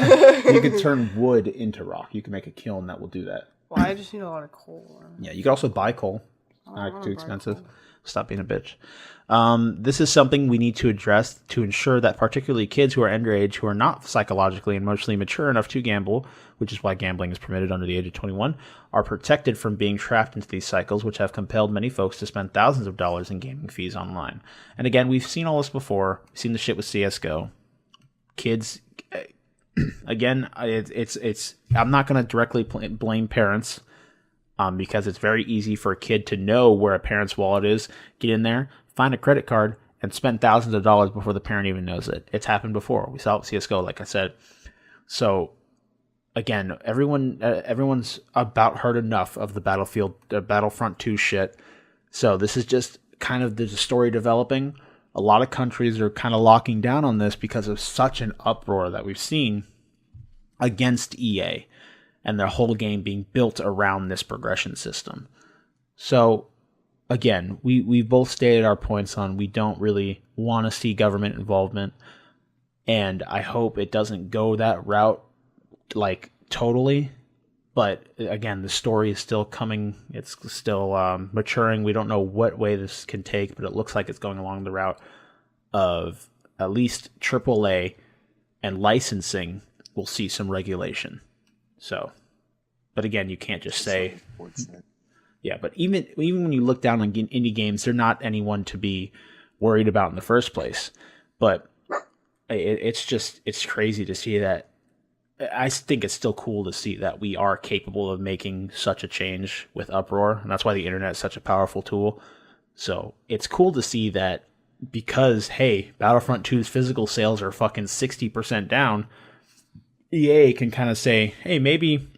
You could turn wood into rock. You can make a kiln that will do that. Well, I just need a lot of coal. Yeah, you could also buy coal. It's not too expensive. Coal. Stop being a bitch. This is something we need to address to ensure that particularly kids who are underage, who are not psychologically and emotionally mature enough to gamble, which is why gambling is permitted under the age of 21, are protected from being trapped into these cycles, which have compelled many folks to spend thousands of dollars in gaming fees online. And again, we've seen all this before. We've seen the shit with CSGO. Kids, again, it's. I'm not going to directly blame parents. Because it's very easy for a kid to know where a parent's wallet is, get in there, find a credit card, and spend thousands of dollars before the parent even knows it. It's happened before. We saw it with CSGO, like I said. So, again, everyone's about heard enough of the Battlefront 2 shit. So this is just kind of the story developing. A lot of countries are kind of locking down on this because of such an uproar that we've seen against EA. And their whole game being built around this progression system. So, again, we both stated our points on we don't really want to see government involvement. And I hope it doesn't go that route, totally. But, again, the story is still coming. It's still maturing. We don't know what way this can take, but it looks like it's going along the route of at least AAA and licensing will see some regulation. So, but again, you can't just say, yeah. But even when you look down on indie games, they're not anyone to be worried about in the first place. But it's crazy to see that. I think it's still cool to see that we are capable of making such a change with uproar, and that's why the internet is such a powerful tool. So it's cool to see that because hey, Battlefront 2's physical sales are fucking 60% down. EA can kind of say, hey, maybe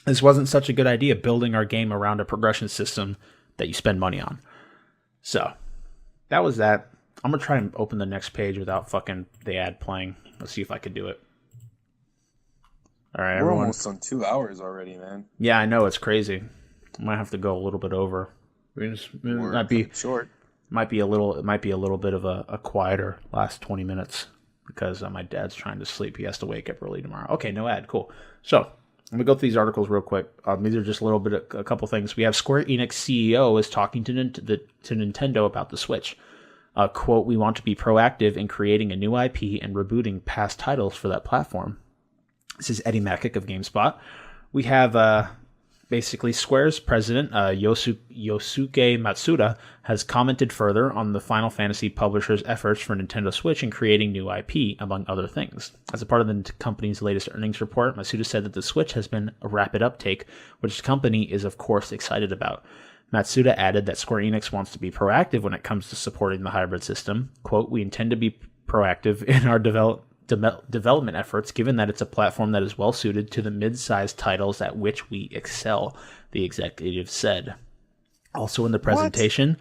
this wasn't such a good idea building our game around a progression system that you spend money on. So, that was that. I'm going to try and open the next page without fucking the ad playing. Let's see if I can do it. All right, We're everyone. almost on 2 hours already, man. Yeah, I know. It's crazy. I might have to go a little bit over. It might be short. It might be a little bit of a quieter last 20 minutes. Because my dad's trying to sleep. He has to wake up early tomorrow. Okay, no ad. Cool. So, I'm going to go through these articles real quick. These are just a couple things. We have Square Enix CEO is talking to Nintendo about the Switch. Quote, we want to be proactive in creating a new IP and rebooting past titles for that platform. This is Eddie Makic of GameSpot. We have basically Square's president, Yosuke Matsuda, has commented further on the Final Fantasy publisher's efforts for Nintendo Switch in creating new IP, among other things. As a part of the company's latest earnings report, Matsuda said that the Switch has been a rapid uptake, which the company is of course excited about. Matsuda added that Square Enix wants to be proactive when it comes to supporting the hybrid system. Quote, we intend to be proactive in our development efforts, given that it's a platform that is well suited to the mid-sized titles at which we excel, the executive said. Also in the presentation,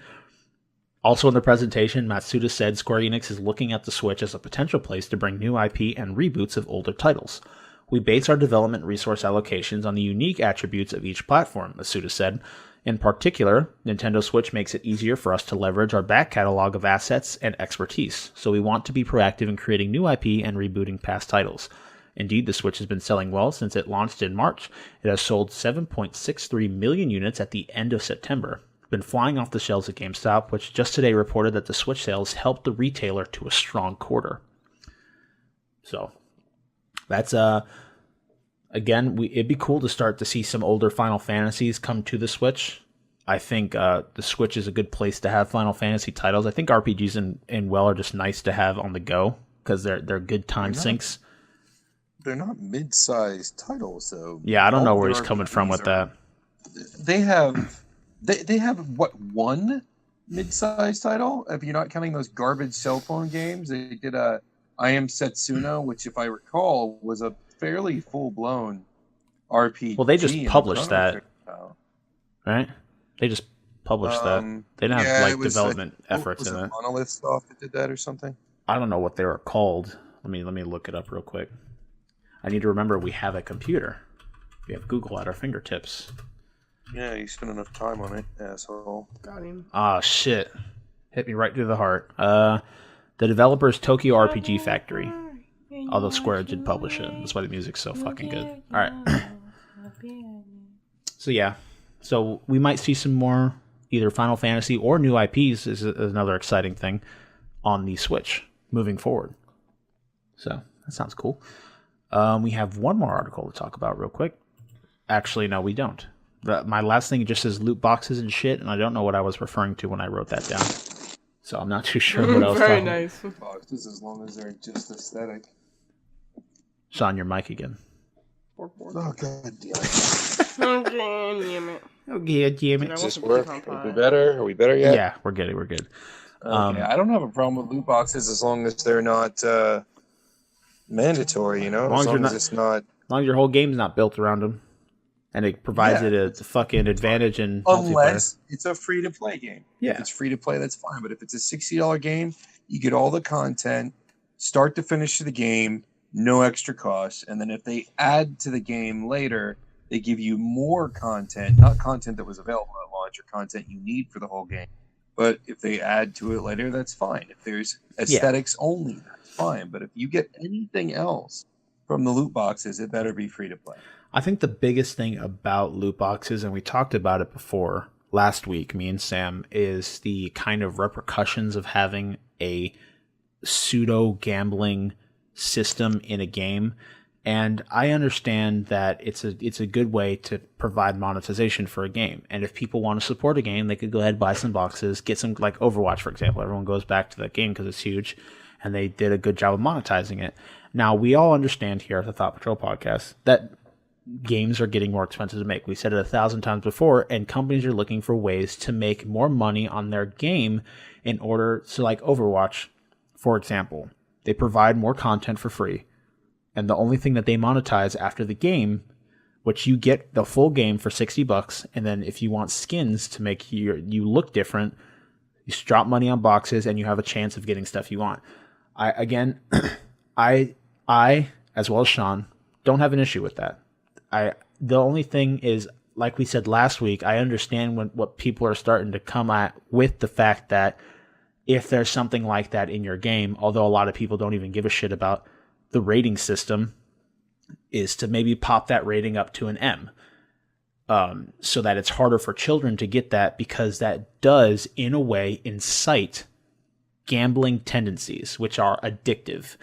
Matsuda said Square Enix is looking at the Switch as a potential place to bring new IP and reboots of older titles. We base our development resource allocations on the unique attributes of each platform, Matsuda said. In particular, Nintendo Switch makes it easier for us to leverage our back catalog of assets and expertise, so we want to be proactive in creating new IP and rebooting past titles. Indeed, the Switch has been selling well since it launched in March. It has sold 7.63 million units at the end of September. It's been flying off the shelves at GameStop, which just today reported that the Switch sales helped the retailer to a strong quarter. So, that's again, it'd be cool to start to see some older Final Fantasies come to the Switch. I think the Switch is a good place to have Final Fantasy titles. I think RPGs in well are just nice to have on the go because they're good time sinks. They're not mid-sized titles, though. Yeah, I don't know where he's coming from with that. They have what, one mid-sized title? If you're not counting those garbage cell phone games, they did I Am Setsuna, which, if I recall, was a fairly full-blown RPG. Well, they just published that, right? They just published that. They didn't have development efforts in it. Monolith Soft that did that or something. I don't know what they were called. Let me look it up real quick. I need to remember we have a computer. We have Google at our fingertips. Yeah, you spent enough time on it, asshole. Got him. Ah, shit. Hit me right through the heart. The developer's Tokyo RPG Factory. Although Square did publish it. That's why the music's so fucking good. Alright. So yeah. So we might see some more either Final Fantasy or new IPs is another exciting thing on the Switch moving forward. So that sounds cool. We have one more article to talk about real quick. Actually, no, we don't. My last thing just says loot boxes and shit, and I don't know what I was referring to when I wrote that down. So I'm not too sure what I was talking about. Very nice. Boxes, as long as they're just aesthetic. Shawn, your mic again. Oh, God damn it. Oh, damn it. Okay, damn it. Does this work? Are we better? Are we better yet? Yeah, we're good. We're good. Okay, I don't have a problem with loot boxes as long as they're not mandatory, you know? As long as it's not... As long as your whole game's not built around them. And it provides it a fucking advantage in unless it's a free-to-play game. Yeah. If it's free-to-play, that's fine. But if it's a $60 game, you get all the content, start to finish of the game, no extra cost. And then if they add to the game later, they give you more content, not content that was available at launch or content you need for the whole game. But if they add to it later, that's fine. If there's aesthetics only, that's fine. But if you get anything else from the loot boxes, it better be free-to-play. I think the biggest thing about loot boxes, and we talked about it before last week, me and Sam, is the kind of repercussions of having a pseudo gambling system in a game. And I understand that it's a good way to provide monetization for a game. And if people want to support a game, they could go ahead and buy some boxes, get some, like Overwatch, for example. Everyone goes back to that game because it's huge, and they did a good job of monetizing it. Now, we all understand here at the Thought Patrol podcast that games are getting more expensive to make. We said it 1,000 times before, and companies are looking for ways to make more money on their game in order to, like Overwatch, for example, they provide more content for free. And the only thing that they monetize after the game, which you get the full game for $60, and then if you want skins to make you look different, you drop money on boxes and you have a chance of getting stuff you want. I as well as Shawn, don't have an issue with that. The only thing is, like we said last week, I understand what people are starting to come at with the fact that if there's something like that in your game, although a lot of people don't even give a shit about the rating system, is to maybe pop that rating up to an M, so that it's harder for children to get that, because that does, in a way, incite gambling tendencies, which are addictive.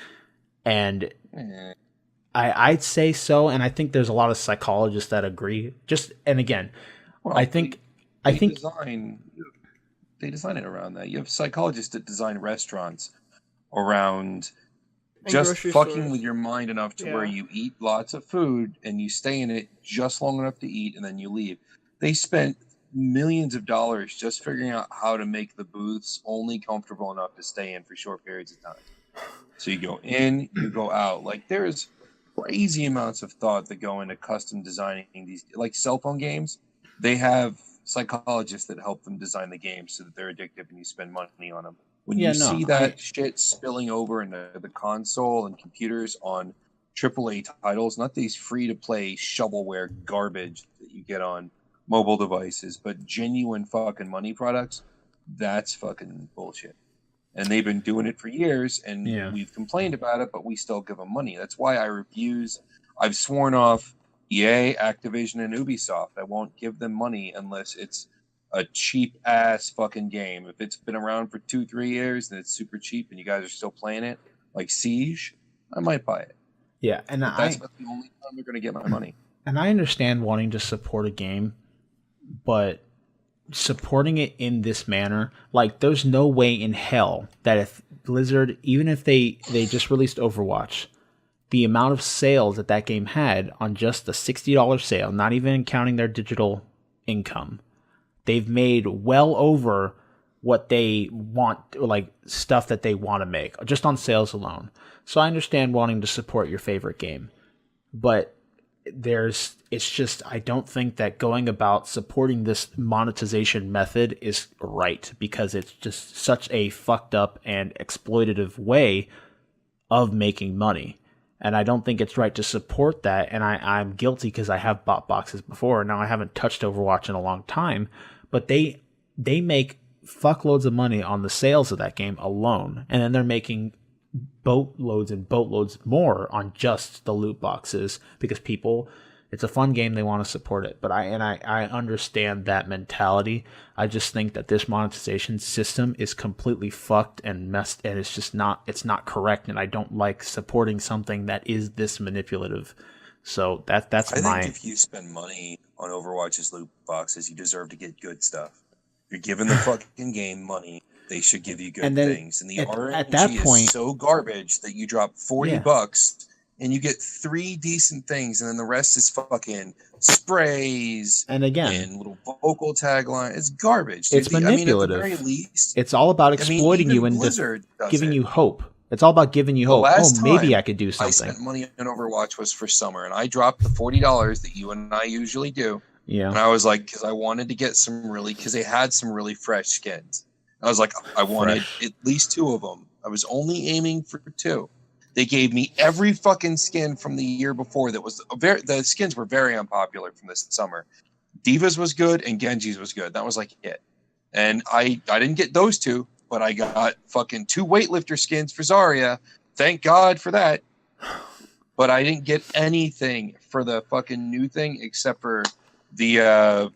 And I'd say so, and I think there's a lot of psychologists that agree. I think they design it around that. You have psychologists that design restaurants around just fucking stores with your mind enough to where you eat lots of food and you stay in it just long enough to eat and then you leave. They spent millions of dollars just figuring out how to make the booths only comfortable enough to stay in for short periods of time. So you go in, you go out. Like there's crazy amounts of thought that go into custom designing these, like cell phone games. They have psychologists that help them design the games so that they're addictive and you spend money on them. When Yeah, you no, see that shit spilling over into the console and computers on AAA titles, not these free to play shovelware garbage that you get on mobile devices, but genuine fucking money products, that's fucking bullshit. And they've been doing it for years, and Yeah. we've complained about it, but we still give them money. That's why I've sworn off EA, Activision, and Ubisoft. I won't give them money unless it's a cheap ass fucking game. If it's been around for 2-3 years and it's super cheap and you guys are still playing it, like Siege, I might buy it. Yeah, and But that's about the only time they're going to get my money. And I understand wanting to support a game, but supporting it in this manner, like there's no way in hell that if Blizzard, even if they just released Overwatch, the amount of sales that that game had on just the $60 sale, not even counting their digital income, they've made well over what they want, like stuff that they want to make just on sales alone. So I understand wanting to support your favorite game, but it's just, I don't think that going about supporting this monetization method is right, because it's just such a fucked up and exploitative way of making money. And I don't think it's right to support that. And I'm guilty because I have bought boxes before. Now I haven't touched Overwatch in a long time, but they make fuckloads of money on the sales of that game alone. And then they're making boatloads and boatloads more on just the loot boxes because people, it's a fun game, they want to support it. But I understand that mentality. I just think that this monetization system is completely fucked and messed, and it's not correct, and I don't like supporting something that is this manipulative. So that's I my think if you spend money on Overwatch's loot boxes, you deserve to get good stuff. If you're giving the fucking game money, they should give you good things. And the RNG at that point, is so garbage that you drop $40 and you get 3 decent things, and then the rest is fucking sprays and again, and little vocal tagline. It's garbage. It's manipulative. I mean, at the very least, it's all about exploiting you and giving you hope. It's all about giving you hope. Oh, maybe I could do something. I spent money on Overwatch was for summer, and I dropped the $40 that you and I usually do. Yeah. And I was like, because I wanted to get because they had some really fresh skins. I was like, I wanted at least 2 of them. I was only aiming for 2. They gave me every fucking skin from the year before that was the skins were very unpopular from this summer. Diva's was good and Genji's was good. That was like it. And I didn't get those 2, but I got fucking 2 weightlifter skins for Zarya. Thank God for that. But I didn't get anything for the fucking new thing except for the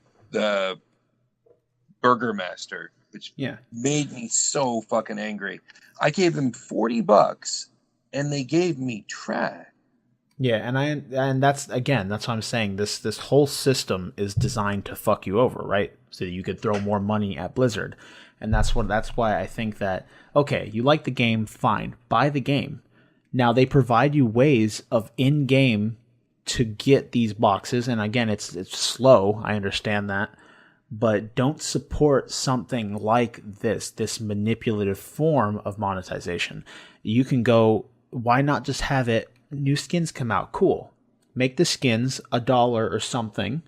Burger Master, which made me so fucking angry. I gave them $40 and they gave me trash. Yeah, and that's what I'm saying. This whole system is designed to fuck you over, right? So you could throw more money at Blizzard. And that's why I think that, okay, you like the game, fine, buy the game. Now they provide you ways of in-game to get these boxes, and again, it's slow, I understand that, but don't support something like this manipulative form of monetization. You can go, why not just have it, new skins come out, cool. Make the skins $1 or something,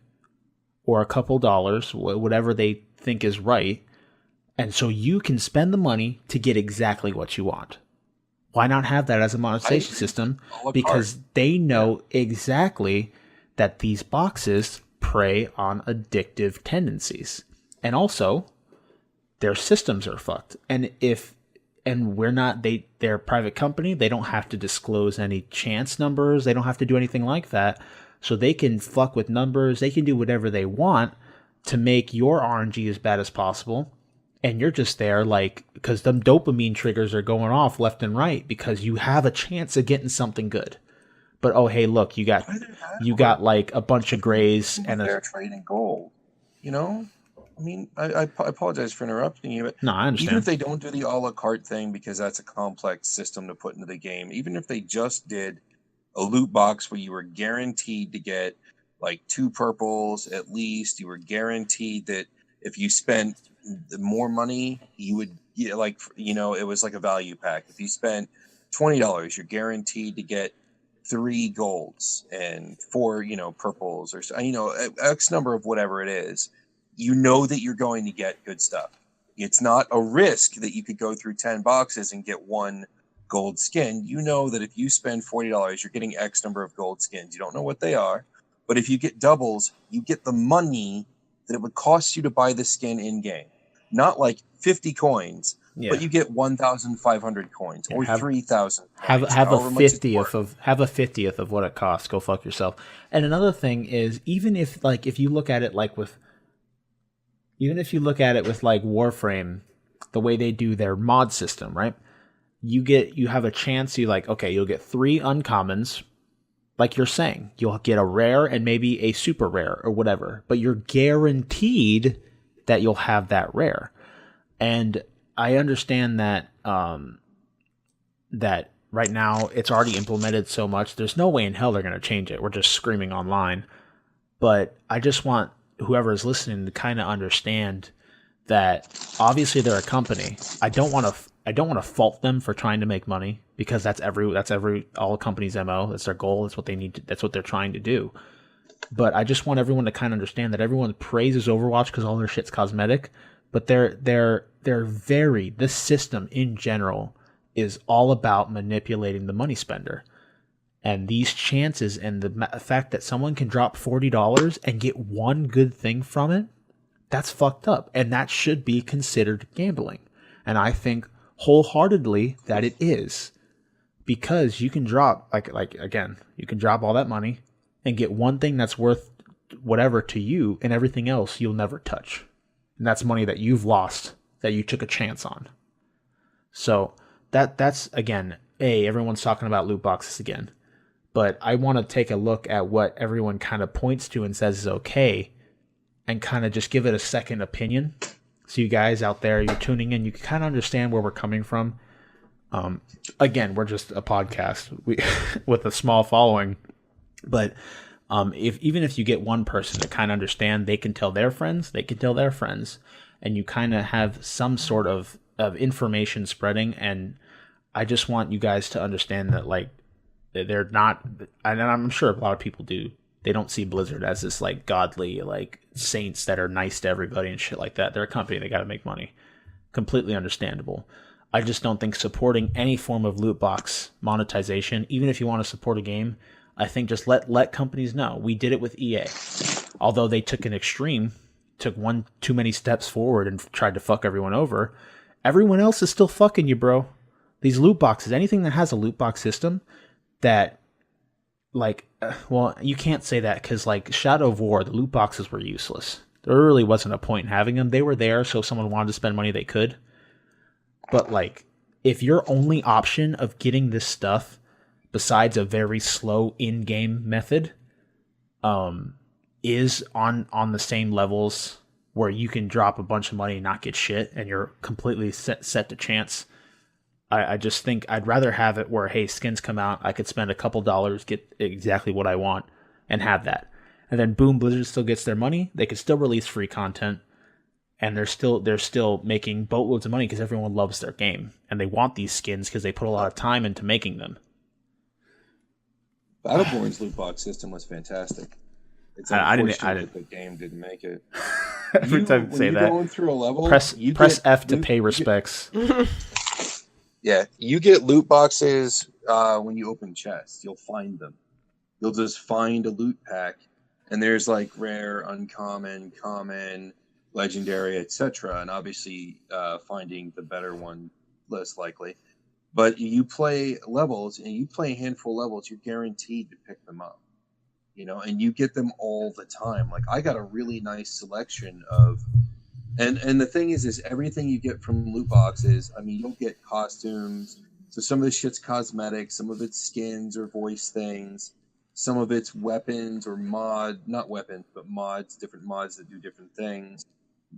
or a couple dollars, whatever they think is right, and so you can spend the money to get exactly what you want. Why not have that as a monetization system? Because they know exactly that these boxes prey on addictive tendencies. And also, their systems are fucked. They're a private company. They don't have to disclose any chance numbers. They don't have to do anything like that. So they can fuck with numbers. They can do whatever they want to make your RNG as bad as possible. And you're just there because them dopamine triggers are going off left and right because you have a chance of getting something good. But oh, hey, look, you got like a bunch of grays and they're trading gold. You know, I mean, I apologize for interrupting you, but no, I understand. Even if they don't do the a la carte thing because that's a complex system to put into the game, even if they just did a loot box where you were guaranteed to get like 2 purples at least, you were guaranteed that if you spent more money, you would it was like a value pack. If you spent $20, you're guaranteed to get 3 golds and 4, purples or X number of whatever it is. You know that you're going to get good stuff. It's not a risk that you could go through 10 boxes and get 1 gold skin. You know that if you spend $40, you're getting X number of gold skins. You don't know what they are, but if you get doubles, you get the money that it would cost you to buy the skin in game. Not like 50 coins, but you get 1,500 coins or 3,000. Have a 50th of what it costs. Go fuck yourself. And another thing is, even if you look at it with Warframe, the way they do their mod system, right? You have a chance. You'll get 3 uncommons, like you're saying. You'll get a rare and maybe a super rare or whatever, but you're guaranteed that you'll have that rare. And I understand that that right now it's already implemented so much. There's no way in hell they're going to change it. We're just screaming online. But I just want whoever is listening to kind of understand that obviously they're a company. I don't want to fault them for trying to make money, because that's all companies' MO. That's their goal. That's what they need. That's what they're trying to do. But I just want everyone to kind of understand that everyone praises Overwatch because all their shit's cosmetic, but this system in general is all about manipulating the money spender. And these chances and the fact that someone can drop $40 and get 1 good thing from it, that's fucked up. And that should be considered gambling. And I think wholeheartedly that it is, because you can drop you can drop all that money and get 1 thing that's worth whatever to you, and everything else you'll never touch. And that's money that you've lost that you took a chance on. So that's again, everyone's talking about loot boxes again. But I want to take a look at what everyone kind of points to and says is okay, and kind of just give it a second opinion. So you guys out there, you're tuning in, you can kind of understand where we're coming from. Again, we're just a podcast with a small following. But even if you get one person to kind of understand, they can tell their friends, and you kind of have some sort of information spreading. And I just want you guys to understand that, they're not, and I'm sure a lot of people do, they don't see Blizzard as this godly saints that are nice to everybody and shit like that. They're a company, they got to make money. Completely understandable. I just don't think supporting any form of loot box monetization, even if you want to support a game, I think just let companies know. We did it with EA. Although they took one too many steps forward and tried to fuck everyone over, everyone else is still fucking you, bro. These loot boxes, anything that has a loot box system that, you can't say that because, Shadow of War, the loot boxes were useless. There really wasn't a point in having them. They were there, so if someone wanted to spend money, they could. But, if your only option of getting this stuff, besides a very slow in-game method, is on the same levels where you can drop a bunch of money and not get shit, and you're completely set to chance, I just think I'd rather have it where, hey, skins come out, I could spend a couple dollars, get exactly what I want, and have that. And then boom, Blizzard still gets their money. They can still release free content, and they're still making boatloads of money because everyone loves their game, and they want these skins because they put a lot of time into making them. Battleborn's loot box system was fantastic. It's unfortunate the game didn't make it. Every time you say that, going through a level, press F to pay respects. Yeah, you get loot boxes when you open chests. You'll find them. You'll just find a loot pack, and there's rare, uncommon, common, legendary, etc. And obviously, finding the better one less likely. But you play levels, and you play a handful of levels, you're guaranteed to pick them up. And you get them all the time. I got a really nice selection of, and the thing is everything you get from loot boxes, you'll get costumes. So some of this shit's cosmetic, some of it's skins or voice things, some of it's weapons or not weapons, but mods, different mods that do different things.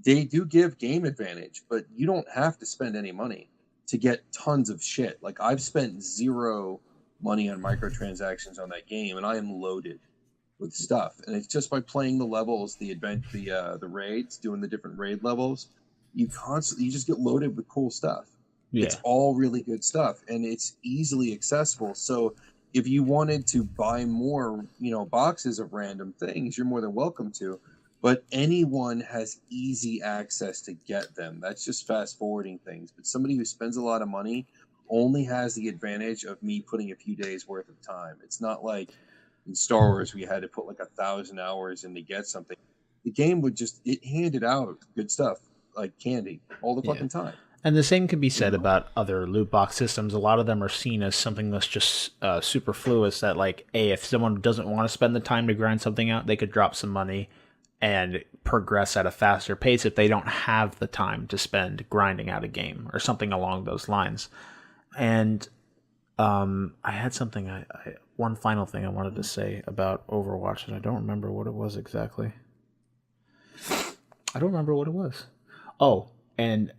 They do give game advantage, but you don't have to spend any money to get tons of shit. I've spent 0 money on microtransactions on that game, and I am loaded with stuff. And it's just by playing the levels, the raids, doing the different raid levels, you just get loaded with cool stuff. Yeah. It's all really good stuff, and it's easily accessible. So if you wanted to buy more, boxes of random things, you're more than welcome to. But anyone has easy access to get them. That's just fast forwarding things. But somebody who spends a lot of money only has the advantage of me putting a few days worth of time. It's not like in Star Wars we had to put like 1,000 hours in to get something. The game would it handed out good stuff like candy all the fucking time. And the same can be said about other loot box systems. A lot of them are seen as something that's just superfluous, that like, hey, if someone doesn't want to spend the time to grind something out, they could drop some money and progress at a faster pace if they don't have the time to spend grinding out a game or something along those lines. And I had something, one final thing I wanted to say about Overwatch, and I don't remember what it was exactly. I don't remember what it was. Oh, and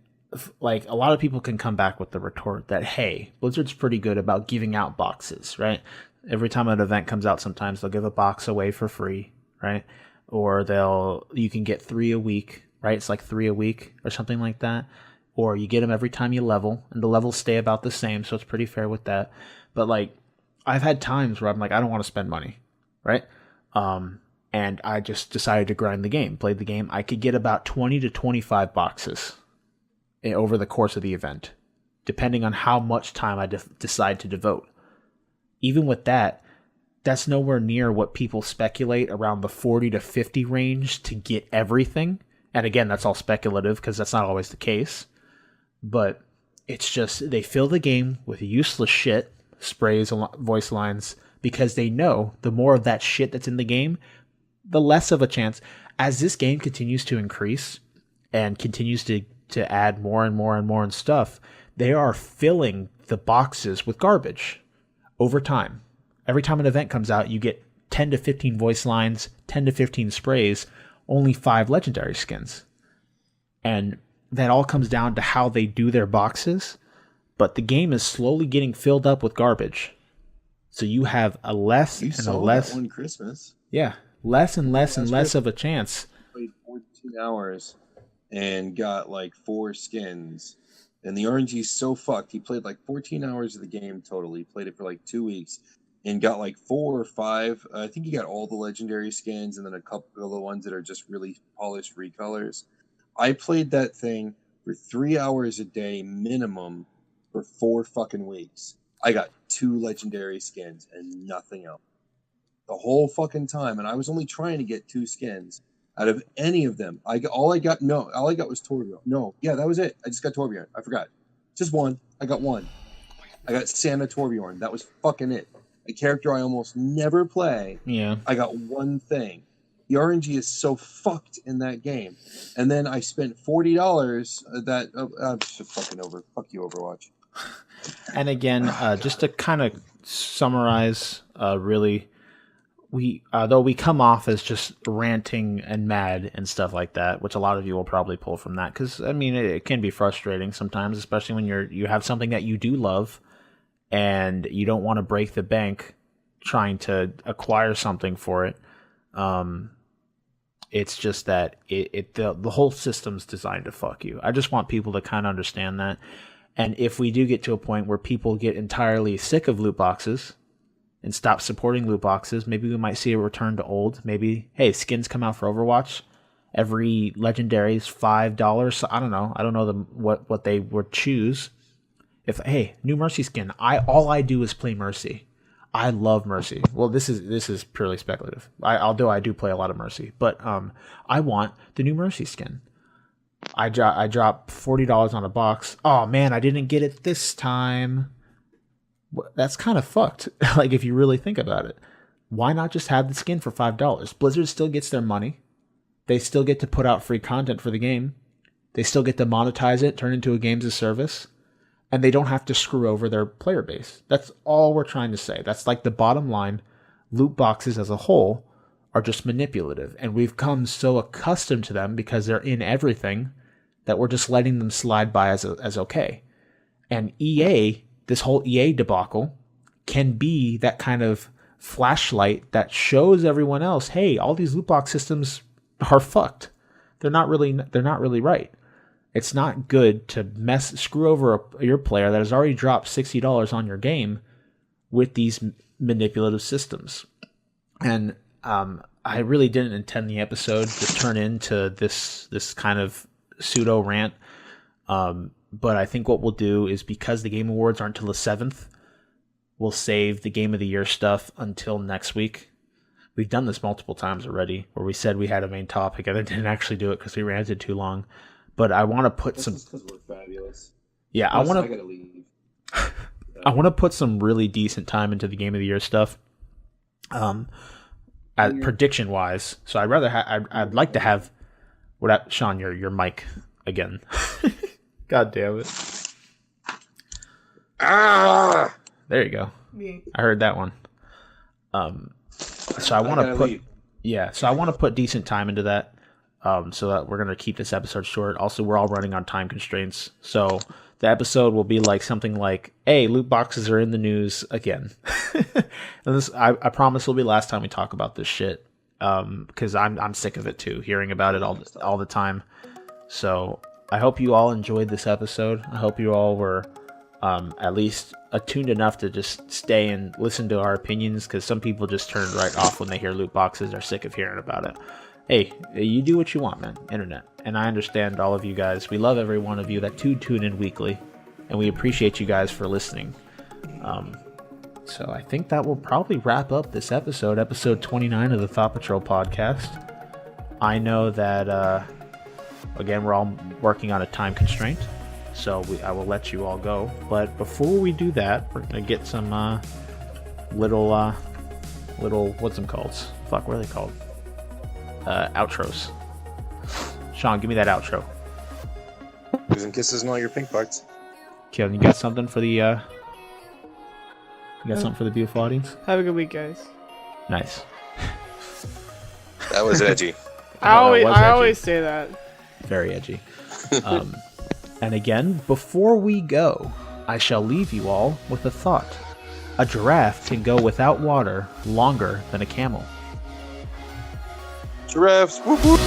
like a lot of people can come back with the retort that, hey, Blizzard's pretty good about giving out boxes, right? Every time an event comes out, sometimes they'll give a box away for free, right? Or you can get 3 a week, right? It's like 3 a week or something like that. Or you get them every time you level, and the levels stay about the same, so it's pretty fair with that. But like, I've had times where I'm like, I don't want to spend money, right? And I just decided to grind the game, played the game. I could get about 20 to 25 boxes over the course of the event, depending on how much time I decide to devote. Even with that, that's nowhere near what people speculate around the 40 to 50 range to get everything. And again, that's all speculative because that's not always the case. But it's just, they fill the game with useless shit, sprays, voice lines, because they know the more of that shit that's in the game, the less of a chance. As this game continues to increase and continues to add more and more and more and stuff, they are filling the boxes with garbage over time. Every time an event comes out, you get 10 to 15 voice lines, 10 to 15 sprays, only 5 legendary skins. And that all comes down to how they do their boxes, but the game is slowly getting filled up with garbage. So you have a less You and saw a less. that one Christmas. Yeah, less and less and less of a chance. Played 14 hours and got like 4 skins. And the RNG's so fucked. He played like 14 hours of the game total. He played it for like 2 weeks and got like 4 or 5. I think he got all the legendary skins and then a couple of the ones that are just really polished recolors. I played that thing for 3 hours a day minimum for 4 fucking weeks. I got 2 legendary skins and nothing else. The whole fucking time. And I was only trying to get 2 skins out of any of them. All I got was Torbjorn. No, yeah, that was it. I just got Torbjorn. I forgot. Just one. I got one. I got Santa Torbjorn. That was fucking it. A character I almost never play. Yeah. I got one thing. The RNG is so fucked in that game. And then I spent $40 that... I'm just fucking over. Fuck you, Overwatch. And again, just to kind of summarize, really, though we come off as just ranting and mad and stuff like that, which a lot of you will probably pull from that, because I mean it can be frustrating sometimes, especially when you have something that you do love and you don't want to break the bank trying to acquire something for it. It's just that the whole system's designed to fuck you. I just want people to kind of understand that. And if we do get to a point where people get entirely sick of loot boxes and stop supporting loot boxes, maybe we might see a return to old. Maybe, hey, skins come out for Overwatch. Every legendary is $5. So I don't know. I don't know what they would choose. If, hey, new Mercy skin. All I do is play Mercy. I love Mercy. Well, this is purely speculative. Although I do play a lot of Mercy, but I want the new Mercy skin. I dropped $40 on a box. Oh man, I didn't get it this time. That's kind of fucked. Like if you really think about it, why not just have the skin for $5? Blizzard still gets their money. They still get to put out free content for the game. They still get to monetize it, turn into a games as service. And they don't have to screw over their player base. That's all we're trying to say. That's like the bottom line. Loot boxes as a whole are just manipulative. And we've come so accustomed to them because they're in everything that we're just letting them slide by as okay. And EA, this whole EA debacle, can be that kind of flashlight that shows everyone else, hey, all these loot box systems are fucked. They're not really right. it's not good to screw over your player that has already dropped $60 on your game with these manipulative systems. And I really didn't intend the episode to turn into this kind of pseudo rant. But I think what we'll do is, because the Game Awards aren't till the 7th, we'll save the Game of the Year stuff until next week. We've done this multiple times already, where we said we had a main topic and then didn't actually do it because we ranted too long. But I want to put some. Because we're fabulous. Yeah, Plus, I gotta leave. I want to put some really decent time into the Game of the Year stuff. Prediction wise, so I'd like to have Shawn, your mic again. God damn it! There you go. Me. I heard that one. So I want to put so I want to put decent time into that. So that we're gonna keep this episode short. Also, we're all running on time constraints, so the episode will be like something like, "Hey, loot boxes are in the news again." And this, I promise, will be the last time we talk about this shit. Because I'm sick of it too, hearing about it all the time. So I hope you all enjoyed this episode. I hope you all were at least attuned enough to just stay and listen to our opinions, because some people just turned right off when they hear loot boxes. They're sick of hearing about it. Hey, you do what you want, man. Internet. And I understand all of you guys. We love every one of you that tune in weekly, and we appreciate you guys for listening. So I think that will probably wrap up this episode 29 of the Thought Patrol podcast. I know that, again, we're all working on a time constraint, so I will let you all go. But before we do that, we're going to get some little, what's them called? Fuck, what are they called? Outros. Shawn, give me that outro. Hugs and kisses and all your pink parts. Caitlyn, you got something for the, beautiful audience? Have a good week, guys. Nice. That was edgy. I always say that. Very edgy. And again, before we go, I shall leave you all with a thought. A giraffe can go without water longer than a camel. Giraffes. Whoop, whoop.